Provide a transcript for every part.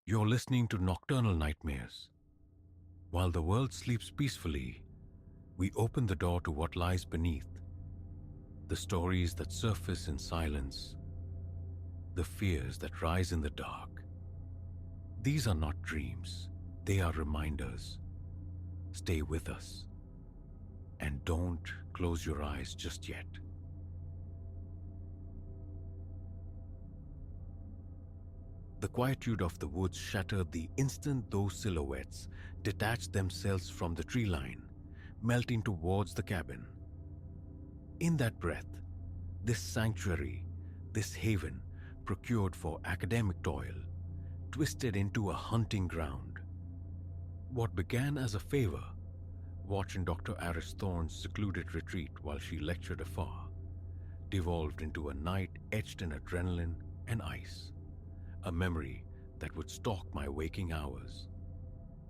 You're listening to Nocturnal Nightmares. While the world sleeps peacefully, we open the door to what lies beneath. The stories that surface in silence, the fears that rise in the dark. These are not dreams, they are reminders. Stay with us. And don't close your eyes just yet. The quietude of the woods shattered the instant those silhouettes detached themselves from the tree line, melting towards the cabin. In that breath, this sanctuary, this haven procured for academic toil, twisted into a hunting ground. What began as a favor, watching Dr. Aris Thorne's secluded retreat while she lectured afar, devolved into a night etched in adrenaline and ice. A memory that would stalk my waking hours.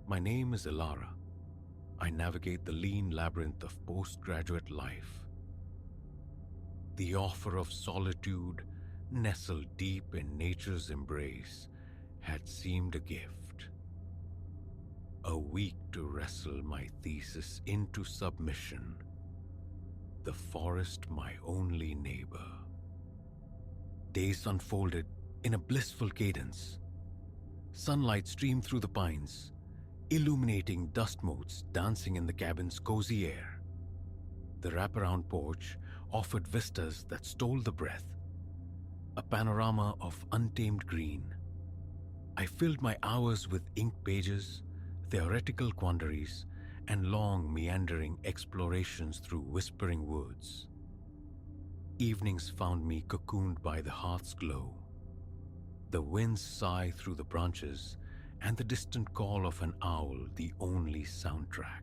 My name is Ilara. I navigate the lean labyrinth of postgraduate life. The offer of solitude, nestled deep in nature's embrace, had seemed a gift. A week to wrestle my thesis into submission. The forest my only neighbor. Days unfolded in a blissful cadence. Sunlight streamed through the pines, illuminating dust motes dancing in the cabin's cozy air. The wraparound porch offered vistas that stole the breath, a panorama of untamed green. I filled my hours with ink pages, theoretical quandaries, and long meandering explorations through whispering woods. Evenings found me cocooned by the hearth's glow. The wind's sigh through the branches, and the distant call of an owl the only soundtrack.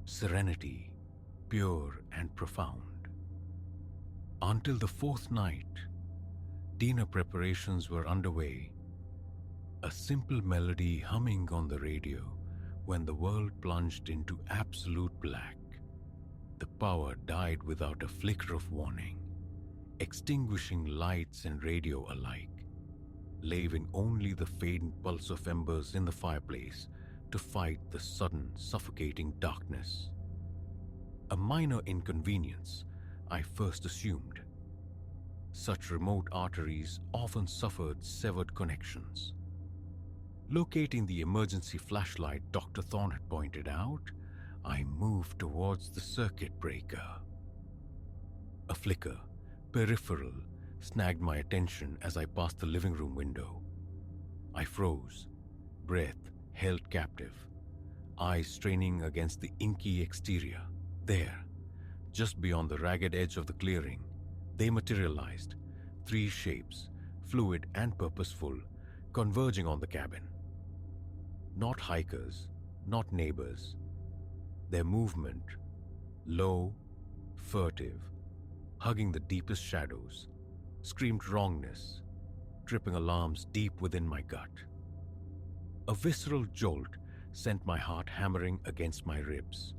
Serenity, pure and profound. Until the fourth night, dinner preparations were underway, a simple melody humming on the radio when the world plunged into absolute black. The power died without a flicker of warning, extinguishing lights and radio alike, leaving only the faint pulse of embers in the fireplace to fight the sudden, suffocating darkness. A minor inconvenience, I first assumed. Such remote arteries often suffered severed connections. Locating the emergency flashlight Dr. Thorne had pointed out, I moved towards the circuit breaker. A flicker, peripheral, snagged my attention as I passed the living room window. I froze, breath held captive, eyes straining against the inky exterior. There, just beyond the ragged edge of the clearing, they materialized, three shapes, fluid and purposeful, converging on the cabin. Not hikers, not neighbors. Their movement, low, furtive, hugging the deepest shadows, screamed wrongness, tripping alarms deep within my gut. A visceral jolt sent my heart hammering against my ribs.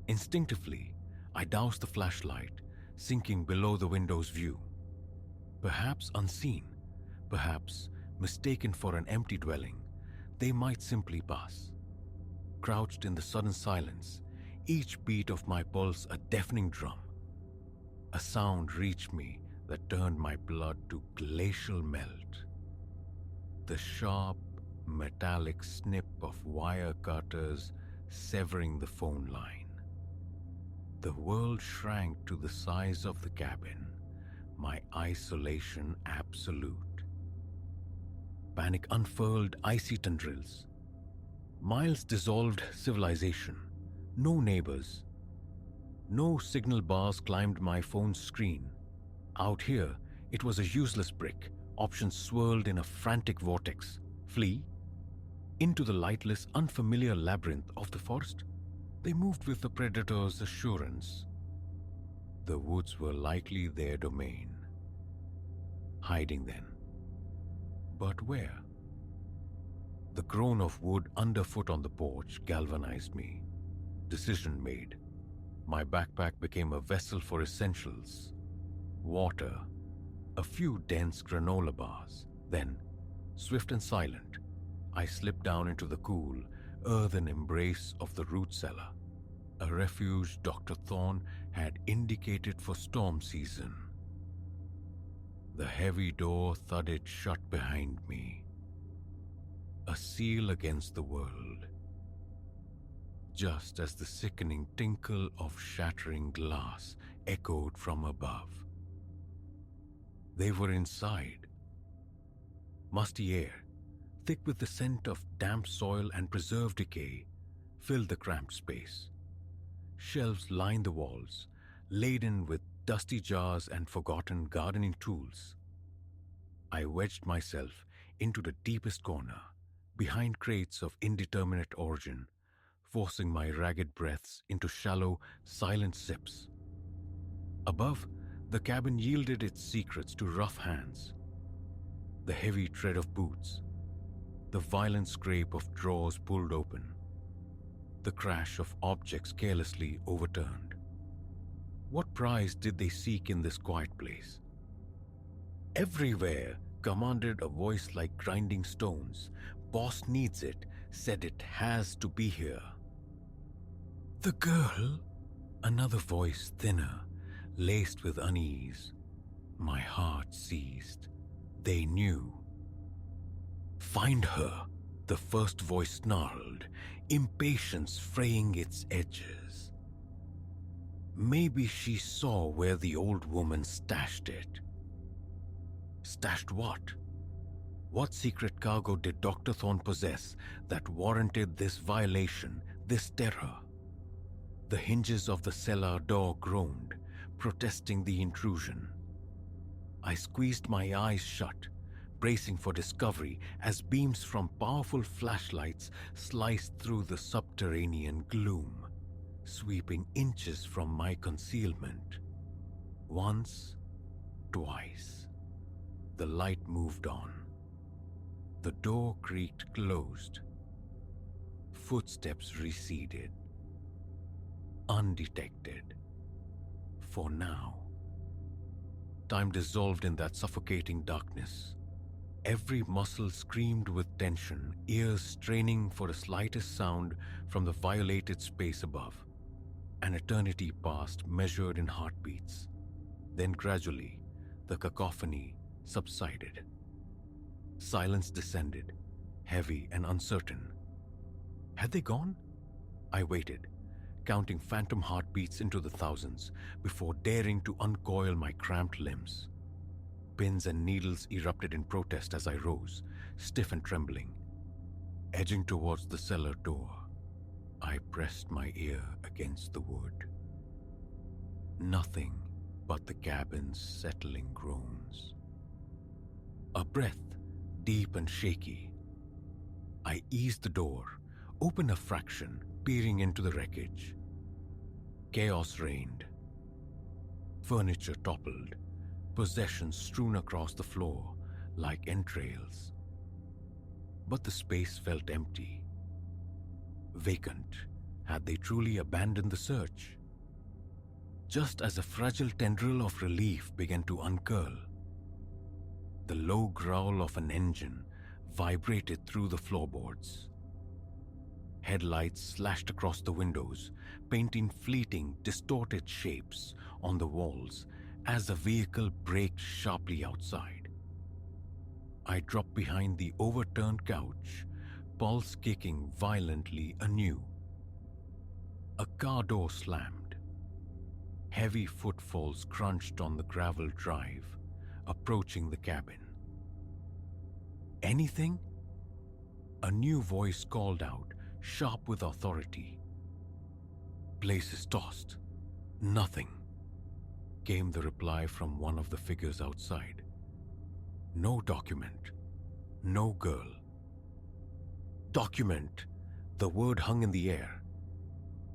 Instinctively, I doused the flashlight, sinking below the window's view. Perhaps unseen, perhaps mistaken for an empty dwelling, they might simply pass. Crouched in the sudden silence, each beat of my pulse a deafening drum. A sound reached me that turned my blood to glacial melt. The sharp, metallic snip of wire cutters severing the phone line. The world shrank to the size of the cabin, my isolation absolute. Panic unfurled icy tendrils. Miles dissolved civilization. No neighbors. No signal bars climbed my phone's screen. Out here, it was a useless brick. Options swirled in a frantic vortex. Flee? Into the lightless, unfamiliar labyrinth of the forest? They moved with the predator's assurance. The woods were likely their domain. Hiding then. But where? The groan of wood underfoot on the porch galvanized me. Decision made. My backpack became a vessel for essentials. Water, a few dense granola bars, then Swift and silent, I slipped down into the cool, earthen embrace of the root cellar, a refuge Dr. Thorne had indicated for storm season. The heavy door thudded shut behind me, a seal against the world, just as the sickening tinkle of shattering glass echoed from above. They were inside. Musty air, thick with the scent of damp soil and preserved decay, filled the cramped space. Shelves lined the walls, laden with dusty jars and forgotten gardening tools. I wedged myself into the deepest corner, behind crates of indeterminate origin, forcing my ragged breaths into shallow, silent sips. Above, the cabin yielded its secrets to rough hands. The heavy tread of boots, the violent scrape of drawers pulled open, the crash of objects carelessly overturned. What prize did they seek in this quiet place? Everywhere commanded a voice like grinding stones. Boss needs it, said it has to be here. The girl? Another voice thinner, laced with unease. My heart seized. They knew. Find her, the first voice snarled, impatience fraying its edges. Maybe she saw where the old woman stashed it. Stashed what? What secret cargo did Dr. Thorne possess that warranted this violation, this terror? The hinges of the cellar door groaned, protesting the intrusion. I squeezed my eyes shut, bracing for discovery as beams from powerful flashlights sliced through the subterranean gloom, sweeping inches from my concealment. Once, twice. The light moved on. The door creaked closed. Footsteps receded. Undetected. For now. Time dissolved in that suffocating darkness. Every muscle screamed with tension, ears straining for the slightest sound from the violated space above. An eternity passed, measured in heartbeats. Then gradually, the cacophony subsided. Silence descended, heavy and uncertain. Had they gone? I waited, counting phantom heartbeats into the thousands before daring to uncoil my cramped limbs. Pins and needles erupted in protest as I rose, stiff and trembling. Edging towards the cellar door, I pressed my ear against the wood. Nothing but the cabin's settling groans. A breath, deep and shaky. I eased the door, opened a fraction, peering into the wreckage. Chaos reigned. Furniture toppled, possessions strewn across the floor like entrails. But the space felt empty. Vacant. Had they truly abandoned the search? Just as a fragile tendril of relief began to uncurl, the low growl of an engine vibrated through the floorboards. Headlights slashed across the windows, painting fleeting, distorted shapes on the walls as the vehicle braked sharply outside. I dropped behind the overturned couch, pulse kicking violently anew. A car door slammed. Heavy footfalls crunched on the gravel drive, approaching the cabin. Anything? A new voice called out, sharp with authority. Places tossed. Nothing. Came the reply from one of the figures outside. No document. No girl. Document. The word hung in the air.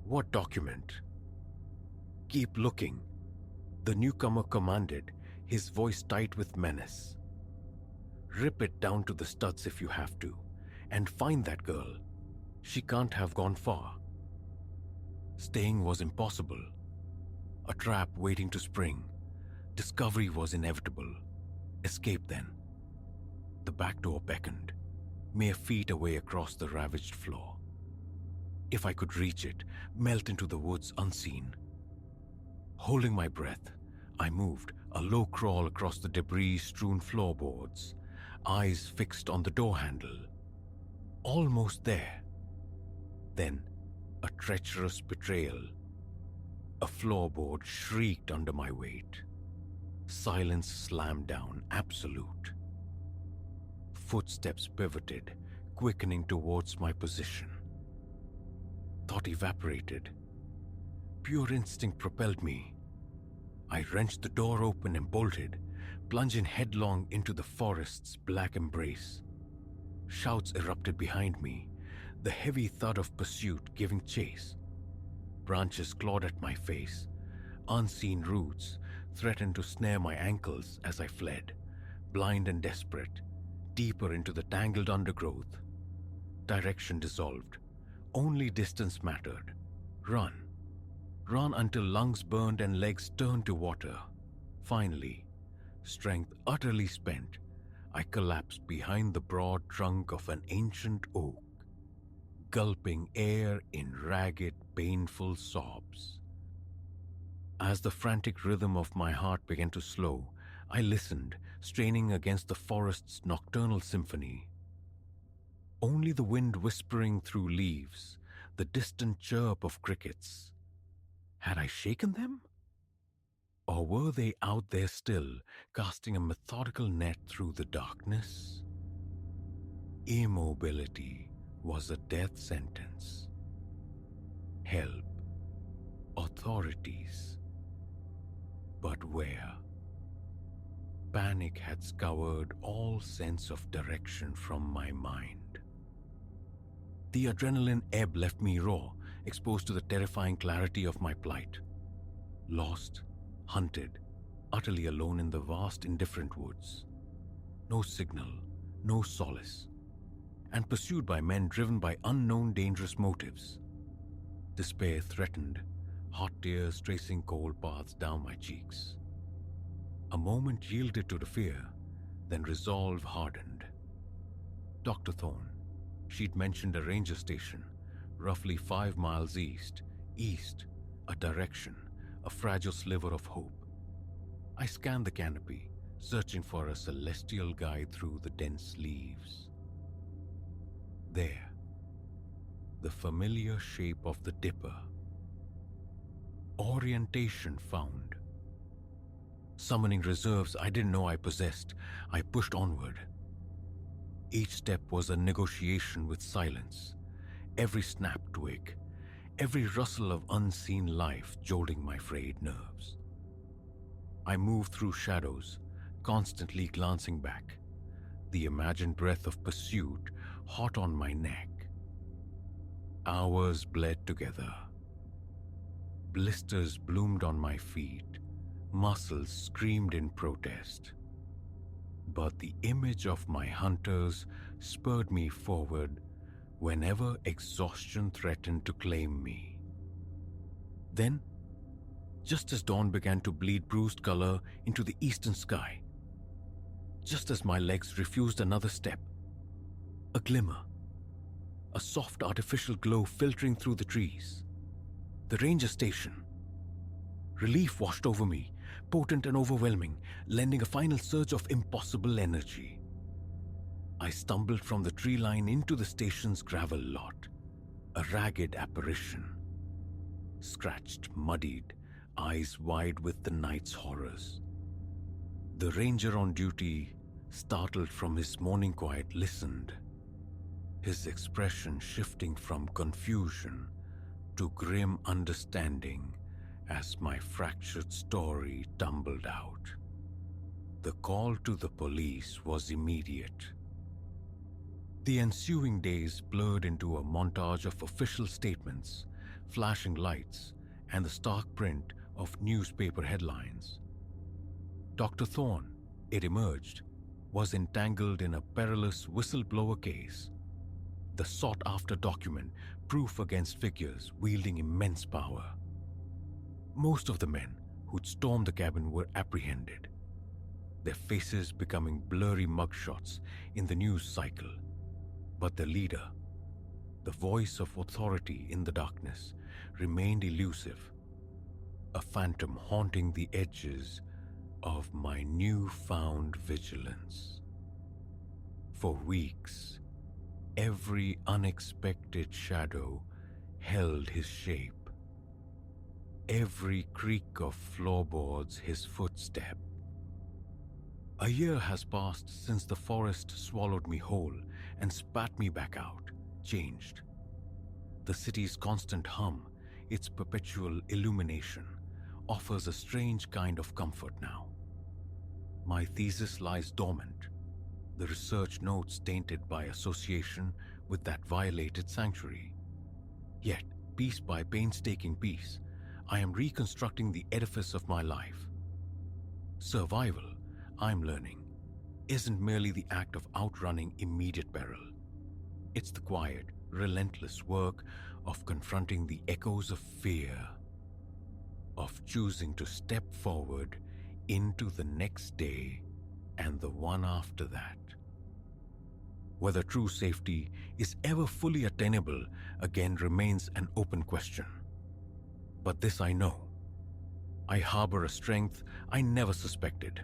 What document? Keep looking. The newcomer commanded, his voice tight with menace. Rip it down to the studs if you have to, and find that girl. She can't have gone far. Staying was impossible. A trap waiting to spring. Discovery was inevitable. Escape then. The back door beckoned, mere feet away across the ravaged floor. If I could reach it, melt into the woods unseen. Holding my breath, I moved, a low crawl across the debris-strewn floorboards, eyes fixed on the door handle. Almost there. Then, a treacherous betrayal. A floorboard shrieked under my weight. Silence slammed down, absolute. Footsteps pivoted, quickening towards my position. Thought evaporated. Pure instinct propelled me. I wrenched the door open and bolted, plunging headlong into the forest's black embrace. Shouts erupted behind me, the heavy thud of pursuit giving chase. Branches clawed at my face. Unseen roots threatened to snare my ankles as I fled, blind and desperate, deeper into the tangled undergrowth. Direction dissolved. Only distance mattered. Run. Run until lungs burned and legs turned to water. Finally, strength utterly spent, I collapsed behind the broad trunk of an ancient oak, gulping air in ragged, painful sobs. As the frantic rhythm of my heart began to slow, I listened, straining against the forest's nocturnal symphony. Only the wind whispering through leaves, the distant chirp of crickets. Had I shaken them? Or were they out there still, casting a methodical net through the darkness? Immobility was a death sentence. Help. Authorities. But where? Panic had scoured all sense of direction from my mind. The adrenaline ebb left me raw, exposed to the terrifying clarity of my plight. Lost, hunted, utterly alone in the vast, indifferent woods. No signal, no solace, and pursued by men driven by unknown dangerous motives. Despair threatened, hot tears tracing cold paths down my cheeks. A moment yielded to the fear, then resolve hardened. Dr. Thorne, she'd mentioned a ranger station, roughly 5 miles east, a direction, a fragile sliver of hope. I scanned the canopy, searching for a celestial guide through the dense leaves. There, the familiar shape of the dipper. Orientation found. Summoning reserves I didn't know I possessed, I pushed onward. Each step was a negotiation with silence, every snap twig, every rustle of unseen life jolting my frayed nerves. I moved through shadows, constantly glancing back, the imagined breath of pursuit hot on my neck. Hours bled together. Blisters bloomed on my feet, muscles screamed in protest. But the image of my hunters spurred me forward whenever exhaustion threatened to claim me. Then, just as dawn began to bleed bruised color into the eastern sky, just as my legs refused another step, a glimmer, a soft artificial glow filtering through the trees. The ranger station. Relief washed over me, potent and overwhelming, lending a final surge of impossible energy. I stumbled from the tree line into the station's gravel lot, a ragged apparition. Scratched, muddied, eyes wide with the night's horrors. The ranger on duty, startled from his morning quiet, listened, his expression shifting from confusion to grim understanding as my fractured story tumbled out. The call to the police was immediate. The ensuing days blurred into a montage of official statements, flashing lights, and the stark print of newspaper headlines. Dr. Thorne, it emerged, was entangled in a perilous whistleblower case, the sought-after document, proof against figures wielding immense power. Most of the men who'd stormed the cabin were apprehended. their faces becoming blurry mugshots in the news cycle. But the leader, the voice of authority in the darkness, remained elusive, a phantom haunting the edges of my newfound vigilance. For weeks, every unexpected shadow held his shape, every creak of floorboards his footstep. A year has passed since the forest swallowed me whole and spat me back out, changed. The city's constant hum, its perpetual illumination, offers a strange kind of comfort now. My thesis lies dormant, the research notes tainted by association with that violated sanctuary. Yet, piece by painstaking piece, I am reconstructing the edifice of my life. Survival, I'm learning, isn't merely the act of outrunning immediate peril. It's the quiet, relentless work of confronting the echoes of fear, of choosing to step forward into the next day and the one after that. Whether true safety is ever fully attainable again remains an open question. But this I know. I harbor a strength I never suspected,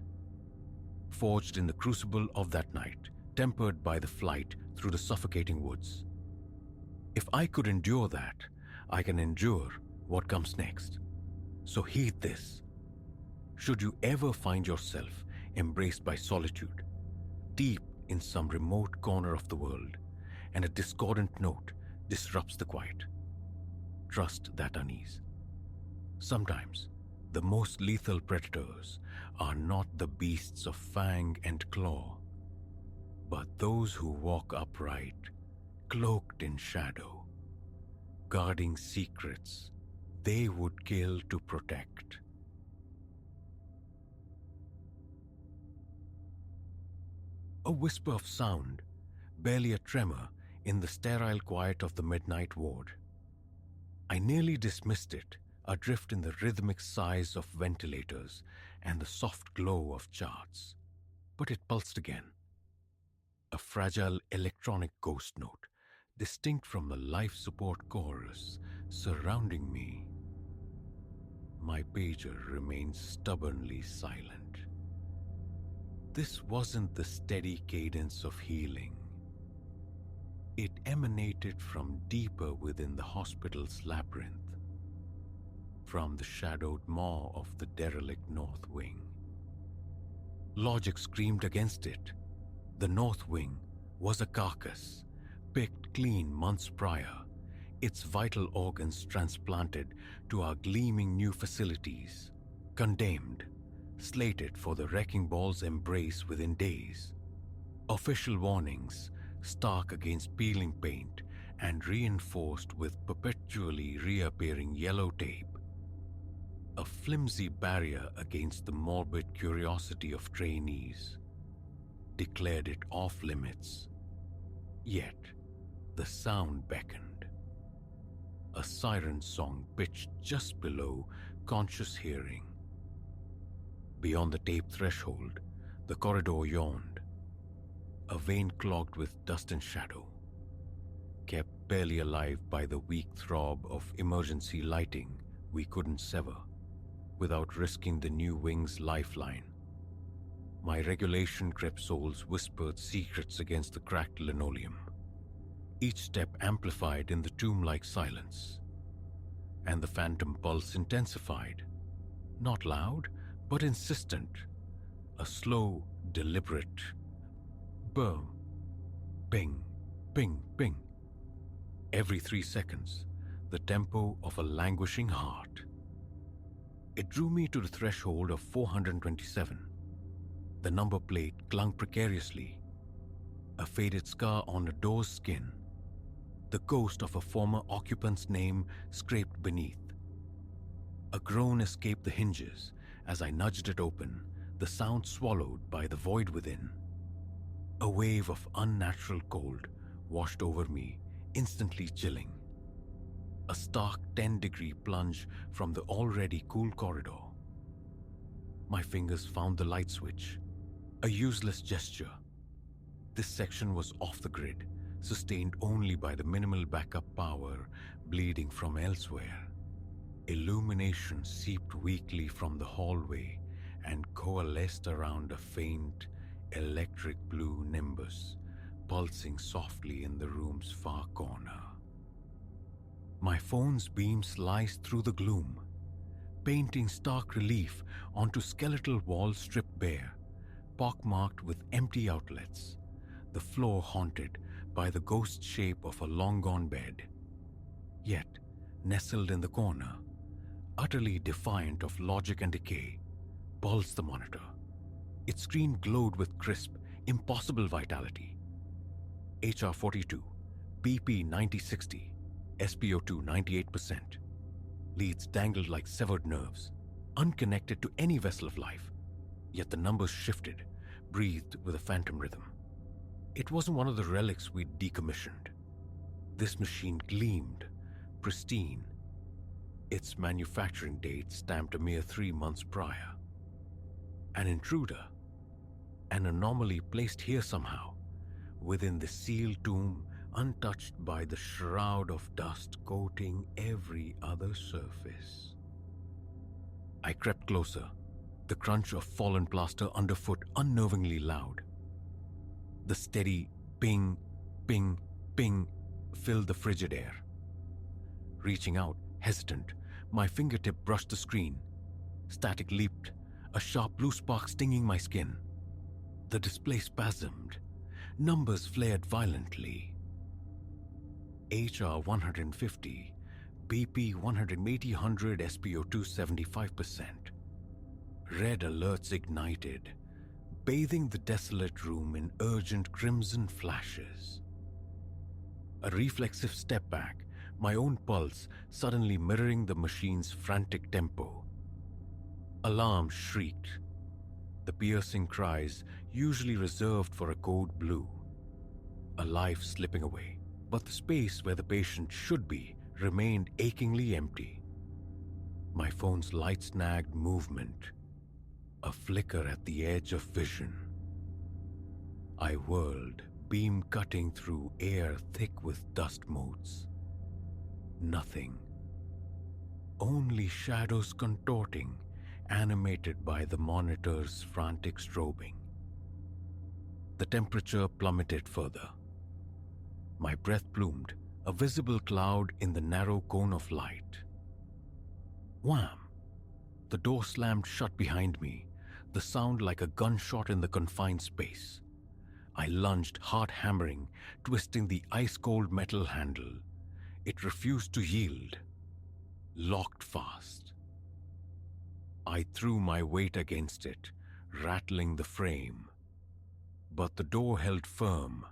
forged in the crucible of that night, tempered by the flight through the suffocating woods. If I could endure that, I can endure what comes next. So heed this. Should you ever find yourself embraced by solitude, deep in some remote corner of the world, and a discordant note disrupts the quiet, trust that unease. Sometimes, the most lethal predators are not the beasts of fang and claw, but those who walk upright, cloaked in shadow, guarding secrets they would kill to protect. A whisper of sound, barely a tremor in the sterile quiet of the midnight ward. I nearly dismissed it, adrift in the rhythmic sighs of ventilators and the soft glow of charts. But it pulsed again. A fragile electronic ghost note, distinct from the life support chorus surrounding me. My pager remained stubbornly silent. This wasn't the steady cadence of healing. It emanated from deeper within the hospital's labyrinth, from the shadowed maw of the derelict North Wing. Logic screamed against it. The North Wing was a carcass, picked clean months prior, its vital organs transplanted to our gleaming new facilities, condemned, slated for the wrecking ball's embrace within days. Official warnings, stark against peeling paint and reinforced with perpetually reappearing yellow tape. A flimsy barrier against the morbid curiosity of trainees, declared it off limits. Yet, the sound beckoned. A siren song pitched just below conscious hearing. Beyond the tape threshold, the corridor yawned, a vein clogged with dust and shadow, kept barely alive by the weak throb of emergency lighting we couldn't sever without risking the new wing's lifeline. My regulation crept souls whispered secrets against the cracked linoleum, each step amplified in the tomb-like silence. And the phantom pulse intensified, not loud, but insistent, a slow, deliberate boom, ping, ping, ping. Every 3 seconds, the tempo of a languishing heart. It drew me to the threshold of 427. The number plate clung precariously, a faded scar on the door's skin, the ghost of a former occupant's name scraped beneath. A groan escaped the hinges as I nudged it open, the sound swallowed by the void within. A wave of unnatural cold washed over me, instantly chilling. A stark 10-degree plunge from the already cool corridor. My fingers found the light switch, A useless gesture. This section was off the grid, sustained only by the minimal backup power bleeding from elsewhere. Illumination seeped weakly from the hallway and coalesced around a faint, electric blue nimbus, pulsing softly in the room's far corner. My phone's beam sliced through the gloom, painting stark relief onto skeletal walls stripped bare, pockmarked with empty outlets, the floor haunted by the ghost shape of a long-gone bed. Yet, nestled in the corner, utterly defiant of logic and decay, pulsed the monitor. Its screen glowed with crisp, impossible vitality. HR 42, BP 9060, SpO2 98%. Leads dangled like severed nerves, unconnected to any vessel of life. Yet the numbers shifted, breathed with a phantom rhythm. It wasn't one of the relics we'd decommissioned. This machine gleamed, pristine, its manufacturing date stamped a mere 3 months prior. An intruder, an anomaly placed here somehow, within the sealed tomb, untouched by the shroud of dust coating every other surface. I crept closer, the crunch of fallen plaster underfoot unnervingly loud. The steady ping, ping, ping filled the frigid air. Reaching out, hesitant, my fingertip brushed the screen. Static leaped, a sharp blue spark stinging my skin. The display spasmed. Numbers flared violently. HR 150, BP 180-100, SpO2 75%. Red alerts ignited, bathing the desolate room in urgent crimson flashes. A reflexive step back, my own pulse suddenly mirroring the machine's frantic tempo. Alarms shrieked, the piercing cries usually reserved for a code blue. A life slipping away, but the space where the patient should be remained achingly empty. My phone's light snagged movement, a flicker at the edge of vision. I whirled, beam cutting through air thick with dust motes. Nothing. Only shadows contorting, animated by the monitor's frantic strobing. The temperature plummeted further. My breath plumed, a visible cloud in the narrow cone of light. Wham! The door slammed shut behind me, the sound like a gunshot in the confined space. I lunged, heart hammering, twisting the ice-cold metal handle. It refused to yield. Locked fast. I threw my weight against it, rattling the frame. But the door held firm,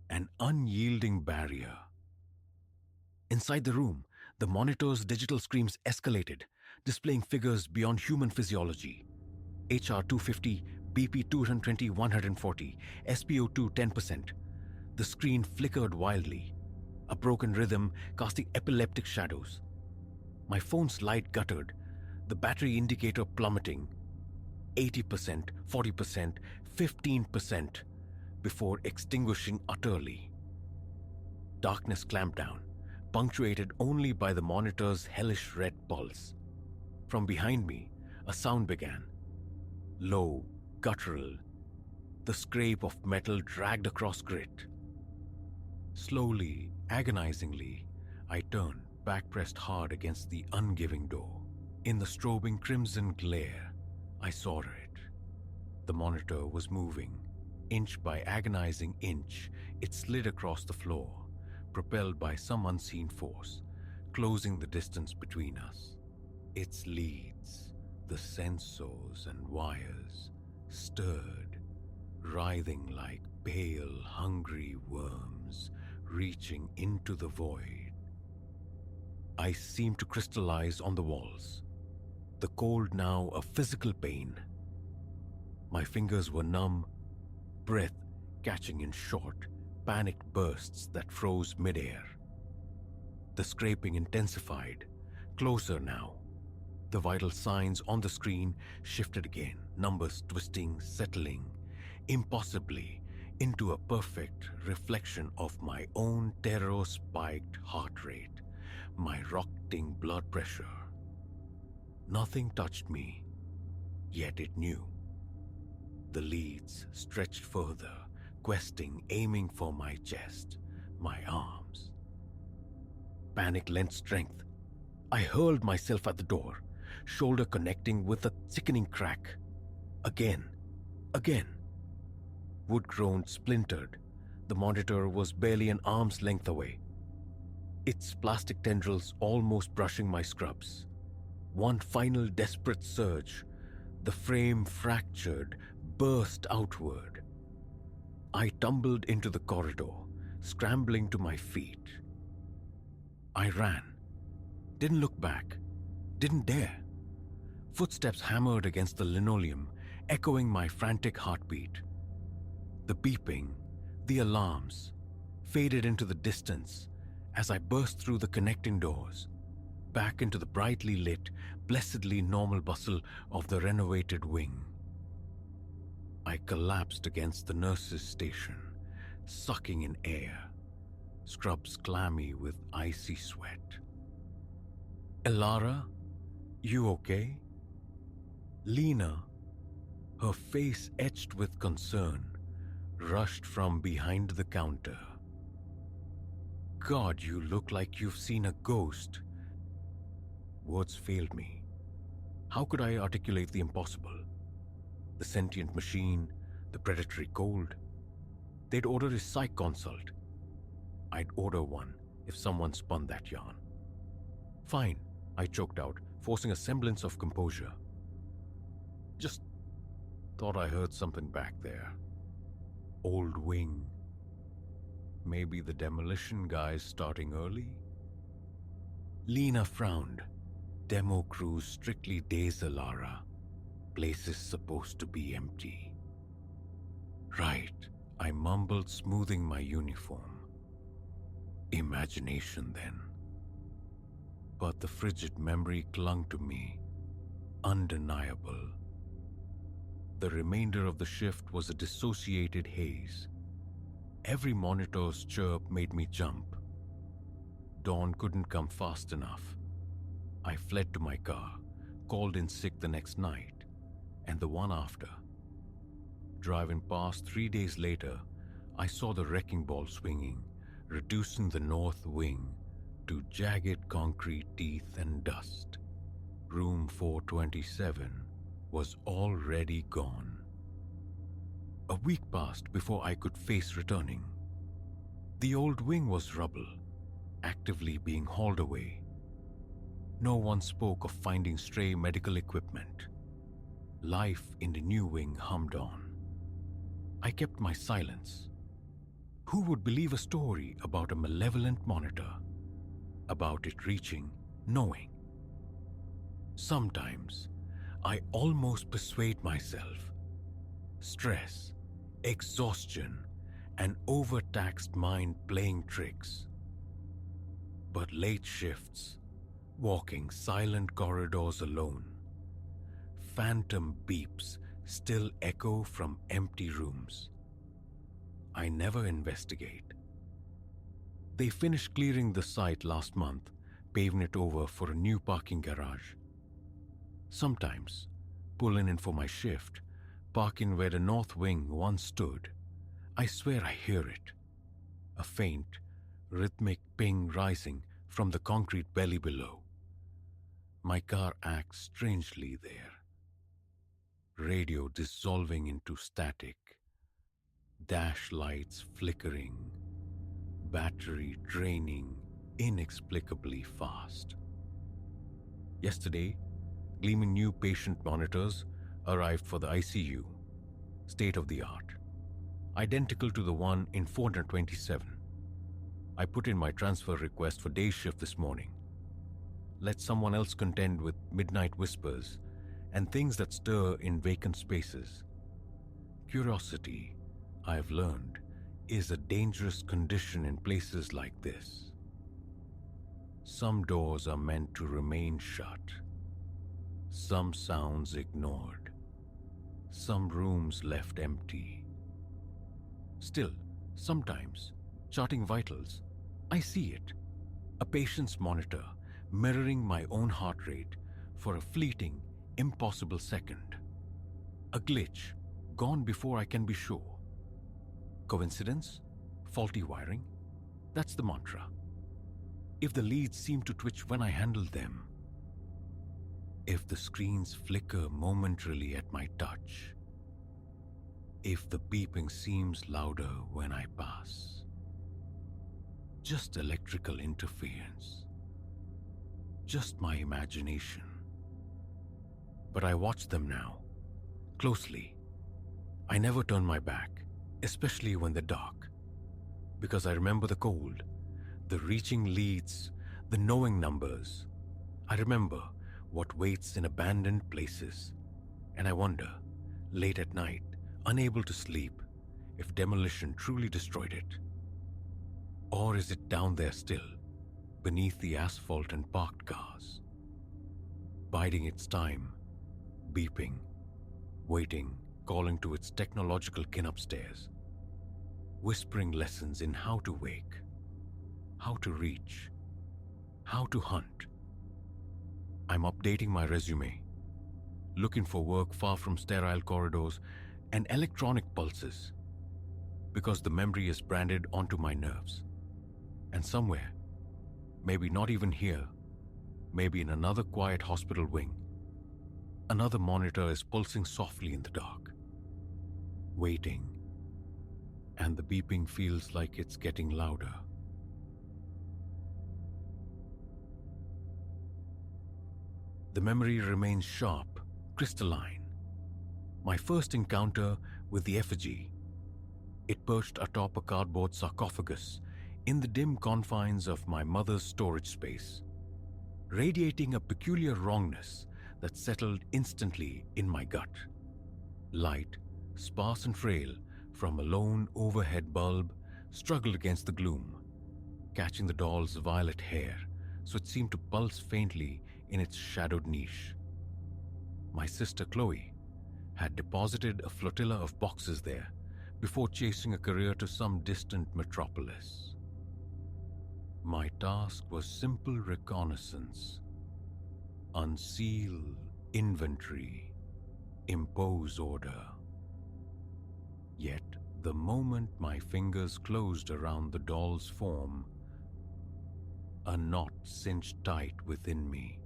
an unyielding barrier. Inside the room, the monitor's digital screens escalated, displaying figures beyond human physiology. HR 250, BP 220, 140, SpO2 10%. The screen flickered wildly, a broken rhythm casting epileptic shadows. My phone's light guttered, the battery indicator plummeting. 80%, 40%, 15%, before extinguishing utterly. Darkness clamped down, punctuated only by the monitor's hellish red pulse. From behind me, a sound began. Low, guttural, the scrape of metal dragged across grit. Slowly, agonizingly, I turned, back pressed hard against the ungiving door. In the strobing crimson glare, I saw it. The monitor was moving. Inch by agonizing inch, it slid across the floor, propelled by some unseen force, closing the distance between us. Its leads, the sensors and wires, stirred, writhing like pale, hungry worms reaching into the void. I seemed to crystallize on the walls, the cold now a physical pain. My fingers were numb, breath catching in short, panicked bursts that froze midair. The scraping intensified, closer now. The vital signs on the screen shifted again, numbers twisting, settling, impossibly, into a perfect reflection of my own terror-spiked heart rate, my rocketing blood pressure. Nothing touched me, yet it knew. The leads stretched further, questing, aiming for my chest, my arms. Panic lent strength. I hurled myself at the door, shoulder connecting with a sickening crack. Again. Wood groaned, splintered. The monitor was barely an arm's length away, its plastic tendrils almost brushing my scrubs. One final desperate surge, the frame fractured, burst outward. I tumbled into the corridor, scrambling to my feet. I ran. Didn't look back. Didn't dare. Footsteps hammered against the linoleum, echoing my frantic heartbeat. The beeping, the alarms, faded into the distance as I burst through the connecting doors, back into the brightly lit, blessedly normal bustle of the renovated wing. I collapsed against the nurse's station, sucking in air, scrubs clammy with icy sweat. "Elara, you okay?" Lena, her face etched with concern, rushed from behind the counter. "God, you look like you've seen a ghost." Words failed me. How could I articulate the impossible? The sentient machine, the predatory cold. They'd order a psych consult. I'd order one if someone spun that yarn. "Fine," I choked out, forcing a semblance of composure. "Just thought I heard something back there. Old wing. Maybe the demolition guys starting early?" Lena frowned. "Demo crews strictly days, Elara. Place is supposed to be empty." "Right," I mumbled, smoothing my uniform. Imagination then. But the frigid memory clung to me, undeniable. The remainder of the shift was a dissociated haze. Every monitor's chirp made me jump. Dawn couldn't come fast enough. I fled to my car, called in sick the next night, and the one after. Driving past 3 days later, I saw the wrecking ball swinging, reducing the north wing to jagged concrete teeth and dust. Room 427 was already gone. A week passed before I could face returning. The old wing was rubble, actively being hauled away. No one spoke of finding stray medical equipment. Life in the new wing hummed on. I kept my silence. Who would believe a story about a malevolent monitor? About it reaching knowing? Sometimes, I almost persuade myself. Stress, exhaustion, an overtaxed mind playing tricks. But late shifts, walking silent corridors alone, phantom beeps still echo from empty rooms. I never investigate. They finished clearing the site last month, paving it over for a new parking garage. Sometimes, pulling in for my shift, parking where the north wing once stood, I swear I hear it. A faint, rhythmic ping rising from the concrete belly below. My car acts strangely there. Radio dissolving into static. Dash lights flickering. Battery draining inexplicably fast. Yesterday, gleaming new patient monitors arrived for the ICU. State of the art. Identical to the one in 427. I put in my transfer request for day shift this morning. Let someone else contend with midnight whispers and things that stir in vacant spaces. Curiosity, I have learned, is a dangerous condition in places like this. Some doors are meant to remain shut. Some sounds ignored, some rooms left empty. Still, sometimes, charting vitals, I see it. A patient's monitor mirroring my own heart rate for a fleeting, impossible second. A glitch, gone before I can be sure. Coincidence? Faulty wiring? That's the mantra. If the leads seem to twitch when I handle them, if the screens flicker momentarily at my touch, if the beeping seems louder when I pass, just electrical interference, just my imagination. But I watch them now, closely. I never turn my back, especially when they're dark, because I remember the cold, the reaching leads, the knowing numbers. I remember what waits in abandoned places, and I wonder, late at night, unable to sleep, if demolition truly destroyed it. Or is it down there still, beneath the asphalt and parked cars, biding its time, beeping, waiting, calling to its technological kin upstairs, whispering lessons in how to wake, how to reach, how to hunt. I'm updating my resume, looking for work far from sterile corridors and electronic pulses, because the memory is branded onto my nerves. And somewhere, maybe not even here, maybe in another quiet hospital wing, another monitor is pulsing softly in the dark, waiting, and the beeping feels like it's getting louder. The memory remains sharp, crystalline. My first encounter with the effigy. It perched atop a cardboard sarcophagus in the dim confines of my mother's storage space, radiating a peculiar wrongness that settled instantly in my gut. Light, sparse and frail, from a lone overhead bulb, struggled against the gloom, catching the doll's violet hair so it seemed to pulse faintly in its shadowed niche. My sister Chloe had deposited a flotilla of boxes there before chasing a career to some distant metropolis. My task was simple reconnaissance. Unseal inventory, impose order. Yet, the moment my fingers closed around the doll's form, a knot cinched tight within me.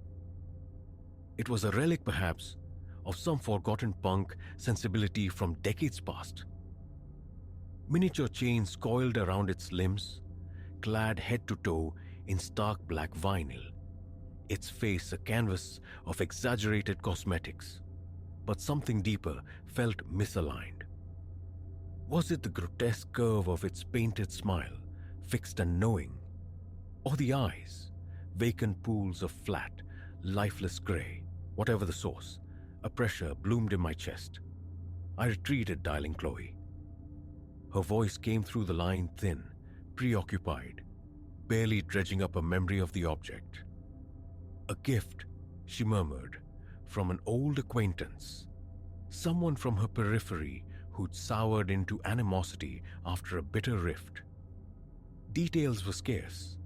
It was a relic, perhaps, of some forgotten punk sensibility from decades past. Miniature chains coiled around its limbs, clad head to toe in stark black vinyl, its face a canvas of exaggerated cosmetics. But something deeper felt misaligned. Was it the grotesque curve of its painted smile, fixed and knowing? Or the eyes, vacant pools of flat, lifeless grey? Whatever the source, a pressure bloomed in my chest. I retreated, dialing Chloe. Her voice came through the line thin, preoccupied, barely dredging up a memory of the object. A gift, she murmured, from an old acquaintance. Someone from her periphery who'd soured into animosity after a bitter rift. Details were scarce.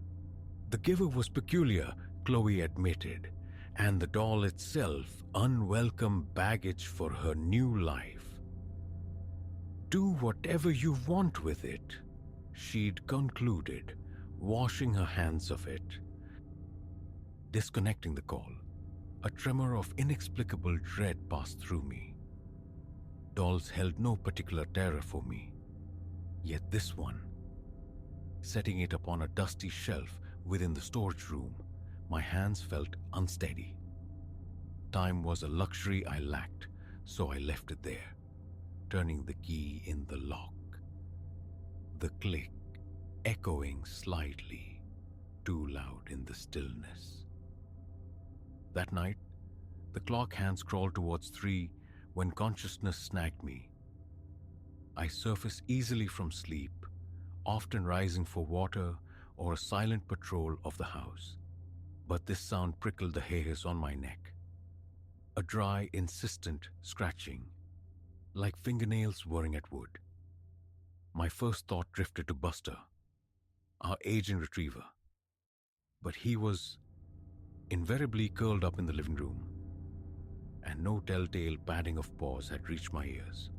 The giver was peculiar, Chloe admitted, and the doll itself unwelcome baggage for her new life. Do whatever you want with it, she'd concluded, washing her hands of it. Disconnecting the call, a tremor of inexplicable dread passed through me. Dolls held no particular terror for me, yet this one. Setting it upon a dusty shelf within the storage room, my hands felt unsteady. Time was a luxury I lacked, so I left it there, turning the key in the lock. The click echoing slightly, too loud in the stillness. That night, the clock hands crawled towards 3 when consciousness snagged me. I surface easily from sleep, often rising for water or a silent patrol of the house. But this sound prickled the hairs on my neck. a dry, insistent scratching, like fingernails whirring at wood. My first thought drifted to Buster, our aging retriever, but he was invariably curled up in the living room, and no telltale padding of paws had reached my ears.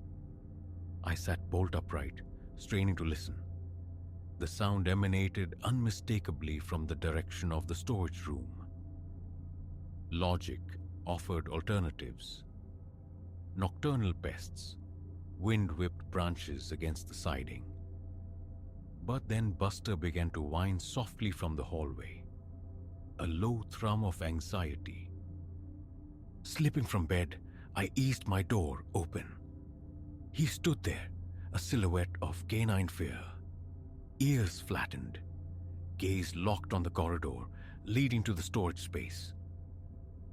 I sat bolt upright, straining to listen. The sound emanated unmistakably from the direction of the storage room. Logic offered alternatives. Nocturnal pests, wind-whipped branches against the siding. But then Buster began to whine softly from the hallway, a low thrum of anxiety. Slipping from bed, I eased my door open. He stood there, a silhouette of canine fear, ears flattened, gaze locked on the corridor leading to the storage space.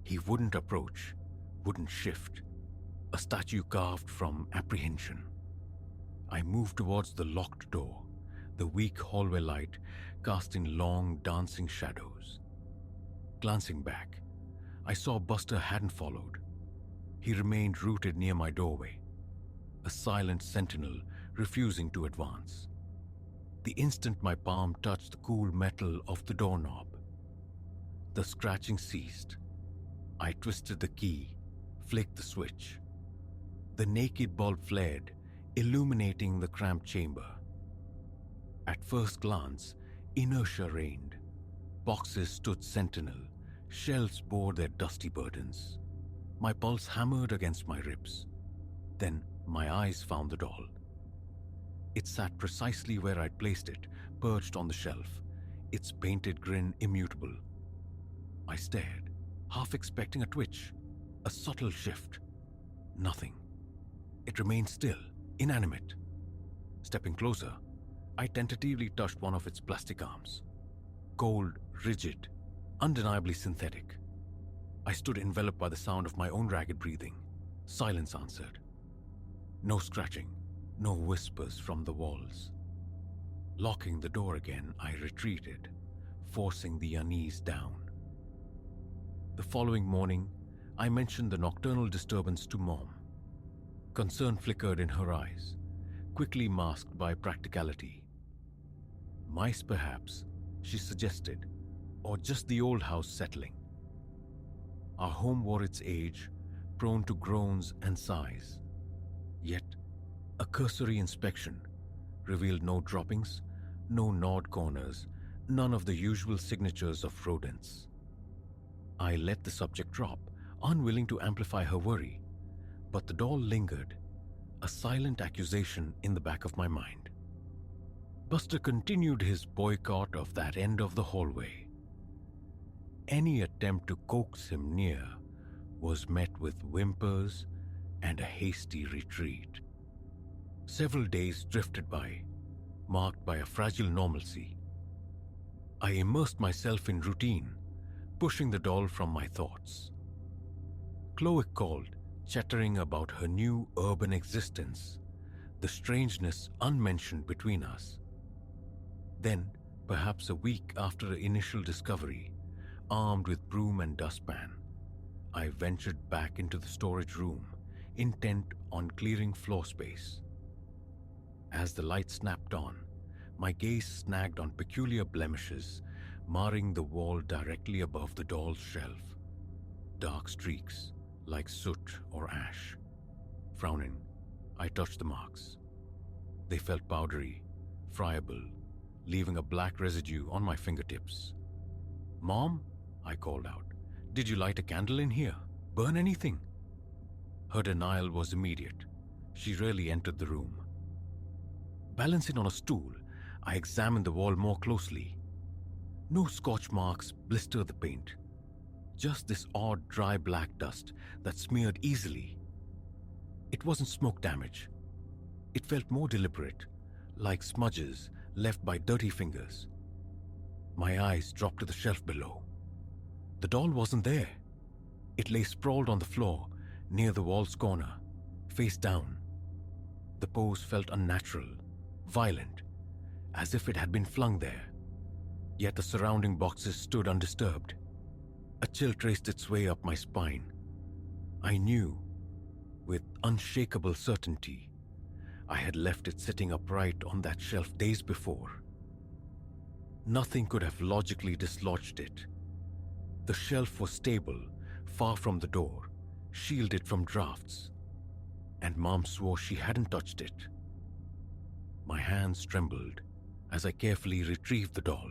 He wouldn't approach, wouldn't shift, a statue carved from apprehension. I moved towards the locked door, the weak hallway light casting long, dancing shadows. Glancing back, I saw Buster hadn't followed. He remained rooted near my doorway, a silent sentinel refusing to advance. The instant my palm touched the cool metal of the doorknob, the scratching ceased. I twisted the key, flicked the switch. The naked bulb flared, illuminating the cramped chamber. At first glance, inertia reigned. Boxes stood sentinel, shelves bore their dusty burdens. My pulse hammered against my ribs. Then my eyes found the doll. It sat precisely where I'd placed it, perched on the shelf, its painted grin immutable. I stared, half expecting a twitch, a subtle shift. Nothing. It remained still, inanimate. Stepping closer, I tentatively touched one of its plastic arms. Cold, rigid, undeniably synthetic. I stood enveloped by the sound of my own ragged breathing. Silence answered. No scratching, no whispers from the walls. Locking the door again, I retreated, forcing the unease down. The following morning, I mentioned the nocturnal disturbance to Mom. Concern flickered in her eyes, quickly masked by practicality. Mice, perhaps, she suggested, or just the old house settling. Our home wore its age, prone to groans and sighs. Yet, a cursory inspection revealed no droppings, no gnawed corners, none of the usual signatures of rodents. I let the subject drop, unwilling to amplify her worry, but the doll lingered, a silent accusation in the back of my mind. Buster continued his boycott of that end of the hallway. Any attempt to coax him near was met with whimpers and a hasty retreat. Several days drifted by, marked by a fragile normalcy. I immersed myself in routine, pushing the doll from my thoughts. Chloe called, chattering about her new urban existence, the strangeness unmentioned between us. Then, perhaps a week after the initial discovery, armed with broom and dustpan, I ventured back into the storage room, intent on clearing floor space. As the light snapped on, my gaze snagged on peculiar blemishes marring the wall directly above the doll's shelf. Dark streaks, like soot or ash. Frowning, I touched the marks. They felt powdery, friable, leaving a black residue on my fingertips. "Mom," I called out, "did you light a candle in here? Burn anything?" Her denial was immediate. She rarely entered the room. Balancing on a stool, I examined the wall more closely. No scorch marks blistered the paint. Just this odd dry black dust that smeared easily. It wasn't smoke damage. It felt more deliberate, like smudges left by dirty fingers. My eyes dropped to the shelf below. The doll wasn't there. It lay sprawled on the floor, near the wall's corner, face down. The pose felt unnatural, violent, as if it had been flung there. Yet the surrounding boxes stood undisturbed. A chill traced its way up my spine. I knew, with unshakable certainty, I had left it sitting upright on that shelf days before. Nothing could have logically dislodged it. The shelf was stable, far from the door, shielded from drafts, and Mom swore she hadn't touched it. My hands trembled as I carefully retrieved the doll,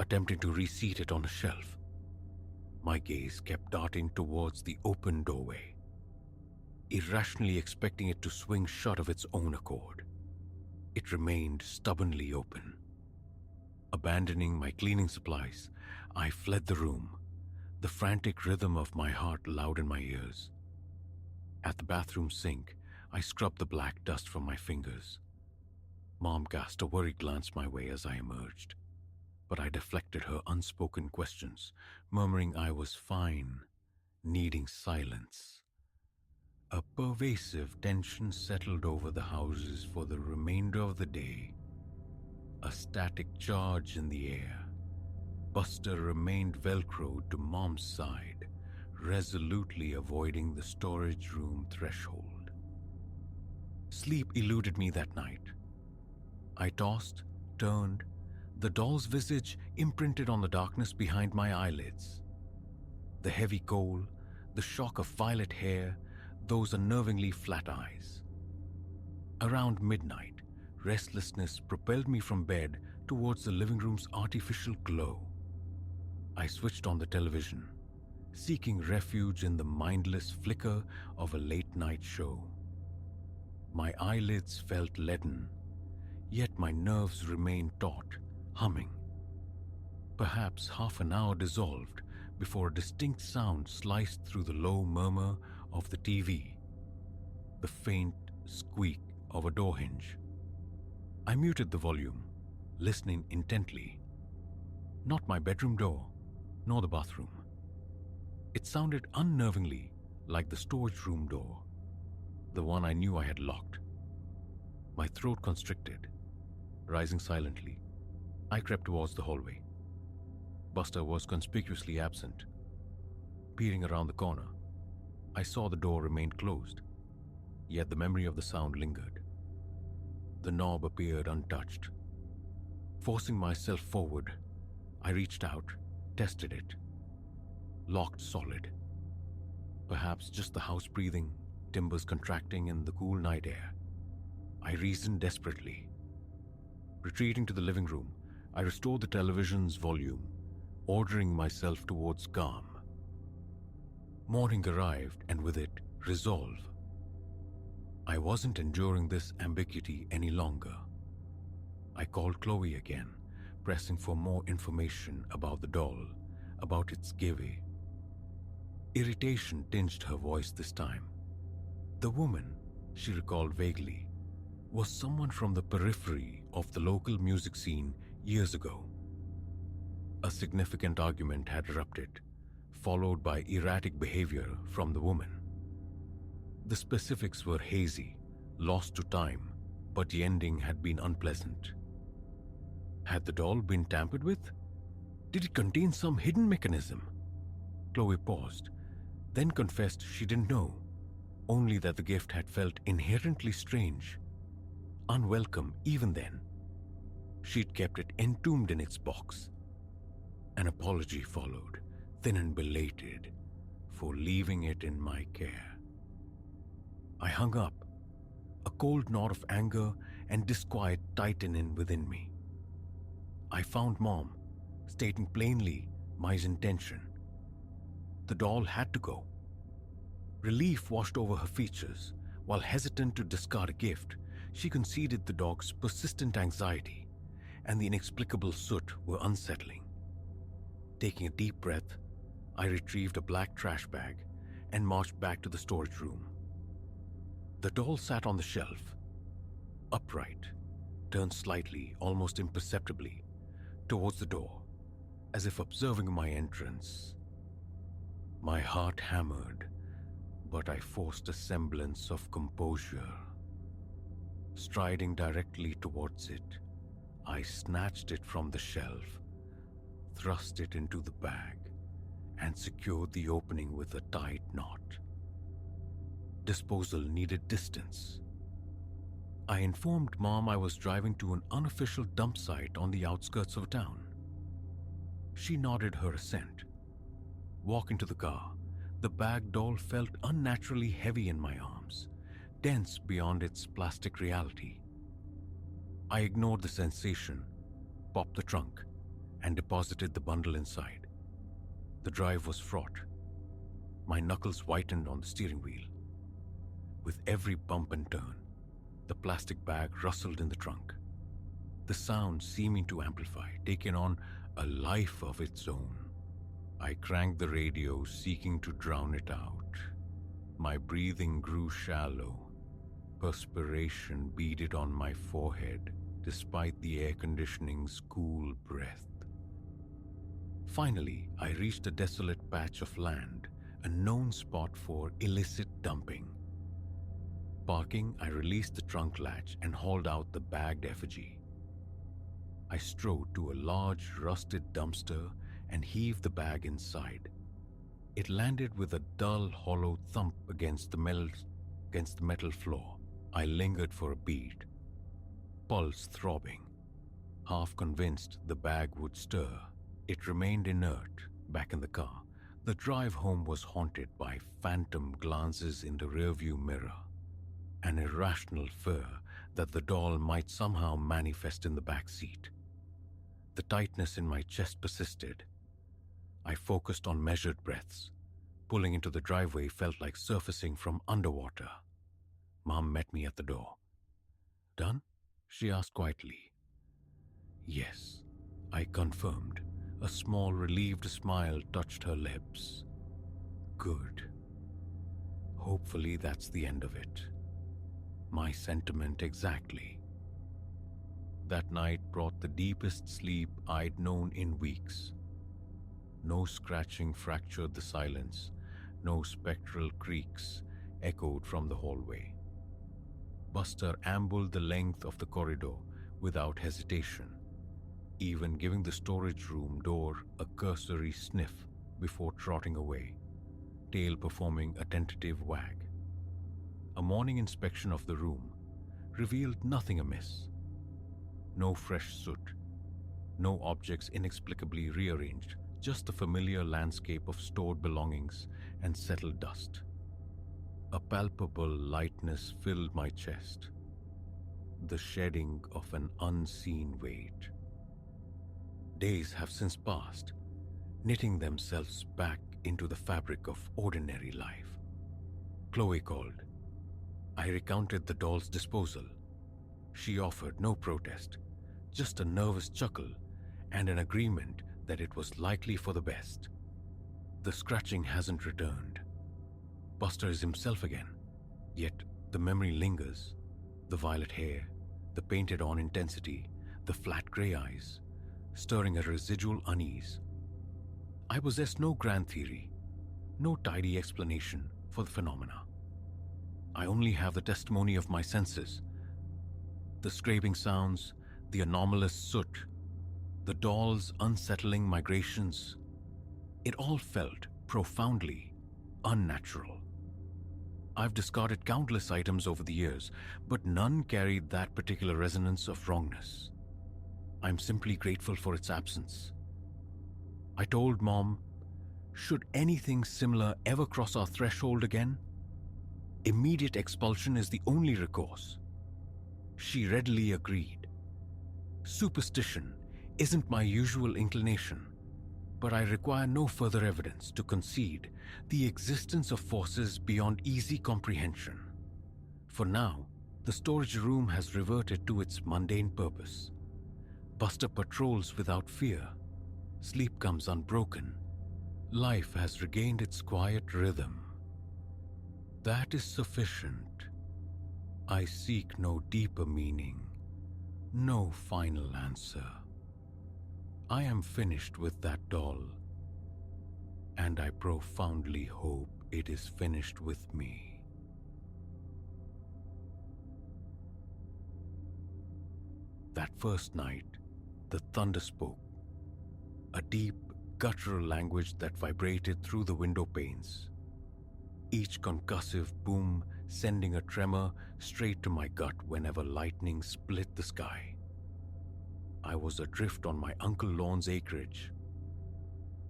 attempting to reseat it on a shelf. My gaze kept darting towards the open doorway, irrationally expecting it to swing shut of its own accord. It remained stubbornly open. Abandoning my cleaning supplies, I fled the room, the frantic rhythm of my heart loud in my ears. At the bathroom sink, I scrubbed the black dust from my fingers. Mom cast a worried glance my way as I emerged, but I deflected her unspoken questions, murmuring I was fine, needing silence. A pervasive tension settled over the houses for the remainder of the day, a static charge in the air. Buster remained velcroed to Mom's side, resolutely avoiding the storage room threshold. Sleep eluded me that night. I tossed, turned, the doll's visage imprinted on the darkness behind my eyelids. The heavy coal, the shock of violet hair, those unnervingly flat eyes. Around midnight, restlessness propelled me from bed towards the living room's artificial glow. I switched on the television, seeking refuge in the mindless flicker of a late-night show. My eyelids felt leaden, yet my nerves remained taut, humming. Perhaps half an hour dissolved before a distinct sound sliced through the low murmur of the TV, the faint squeak of a door hinge. I muted the volume, listening intently. Not my bedroom door, nor the bathroom. It sounded unnervingly like the storage room door, the one I knew I had locked. My throat constricted. Rising silently, I crept towards the hallway. Buster was conspicuously absent. Peering around the corner, I saw the door remained closed, yet the memory of the sound lingered. The knob appeared untouched. Forcing myself forward, I reached out, tested it. Locked solid. Perhaps just the house breathing, timbers contracting in the cool night air. I reasoned desperately. Retreating to the living room, I restored the television's volume, ordering myself towards calm. Morning arrived, and with it, resolve. I wasn't enduring this ambiguity any longer. I called Chloe again, pressing for more information about the doll, about its giveaway. Irritation tinged her voice this time. The woman, she recalled vaguely, was someone from the periphery of the local music scene years ago. A significant argument had erupted, followed by erratic behavior from the woman. The specifics were hazy, lost to time, but the ending had been unpleasant. Had the doll been tampered with? Did it contain some hidden mechanism? Chloe paused, then confessed she didn't know, only that the gift had felt inherently strange, unwelcome even then. She'd kept it entombed in its box. An apology followed, thin and belated, for leaving it in my care. I hung up, a cold knot of anger and disquiet tightening within me. I found Mom, stating plainly my intention. The doll had to go. Relief washed over her features. While hesitant to discard a gift, she conceded the dog's persistent anxiety and the inexplicable soot were unsettling. Taking a deep breath, I retrieved a black trash bag and marched back to the storage room. The doll sat on the shelf, upright, turned slightly, almost imperceptibly, towards the door, as if observing my entrance. My heart hammered, but I forced a semblance of composure. Striding directly towards it, I snatched it from the shelf, thrust it into the bag, and secured the opening with a tight knot. Disposal needed distance. I informed Mom I was driving to an unofficial dump site on the outskirts of town. She nodded her assent. Walking to the car, the bag doll felt unnaturally heavy in my arms, dense beyond its plastic reality. I ignored the sensation, popped the trunk, and deposited the bundle inside. The drive was fraught. My knuckles whitened on the steering wheel. With every bump and turn, the plastic bag rustled in the trunk, the sound seeming to amplify, taking on a life of its own. I cranked the radio, seeking to drown it out. My breathing grew shallow. Perspiration beaded on my forehead, despite the air conditioning's cool breath. Finally, I reached a desolate patch of land, a known spot for illicit dumping. Parking, I released the trunk latch and hauled out the bagged effigy. I strode to a large, rusted dumpster and heaved the bag inside. It landed with a dull, hollow thump against the metal floor. I lingered for a beat, pulse throbbing, half convinced the bag would stir. It remained inert, back in the car. The drive home was haunted by phantom glances in the rearview mirror, an irrational fear that the doll might somehow manifest in the back seat. The tightness in my chest persisted. I focused on measured breaths. Pulling into the driveway felt like surfacing from underwater. Mom met me at the door. "Done?" she asked quietly. "Yes," I confirmed. A small, relieved smile touched her lips. "Good. Hopefully that's the end of it." My sentiment exactly. That night brought the deepest sleep I'd known in weeks. No scratching fractured the silence. No spectral creaks echoed from the hallway. Buster ambled the length of the corridor without hesitation, even giving the storage room door a cursory sniff before trotting away, tail performing a tentative wag. A morning inspection of the room revealed nothing amiss. No fresh soot, no objects inexplicably rearranged, just the familiar landscape of stored belongings and settled dust. A palpable lightness filled my chest, the shedding of an unseen weight. Days have since passed, knitting themselves back into the fabric of ordinary life. Chloe called. I recounted the doll's disposal. She offered no protest, just a nervous chuckle and an agreement that it was likely for the best. The scratching hasn't returned. Buster is himself again, yet the memory lingers. The violet hair, the painted-on intensity, the flat grey eyes, stirring a residual unease. I possess no grand theory, no tidy explanation for the phenomena. I only have the testimony of my senses. The scraping sounds, the anomalous soot, the doll's unsettling migrations. It all felt profoundly unnatural. I've discarded countless items over the years, but none carried that particular resonance of wrongness. I'm simply grateful for its absence. I told Mom, should anything similar ever cross our threshold again, immediate expulsion is the only recourse. She readily agreed. Superstition isn't my usual inclination, but I require no further evidence to concede the existence of forces beyond easy comprehension. For now, the storage room has reverted to its mundane purpose. Buster patrols without fear. Sleep comes unbroken. Life has regained its quiet rhythm. That is sufficient. I seek no deeper meaning, no final answer. I am finished with that doll, and I profoundly hope it is finished with me. That first night, the thunder spoke, a deep, guttural language that vibrated through the window panes. each concussive boom sending a tremor straight to my gut whenever lightning split the sky. I was adrift on my Uncle Lorne's acreage,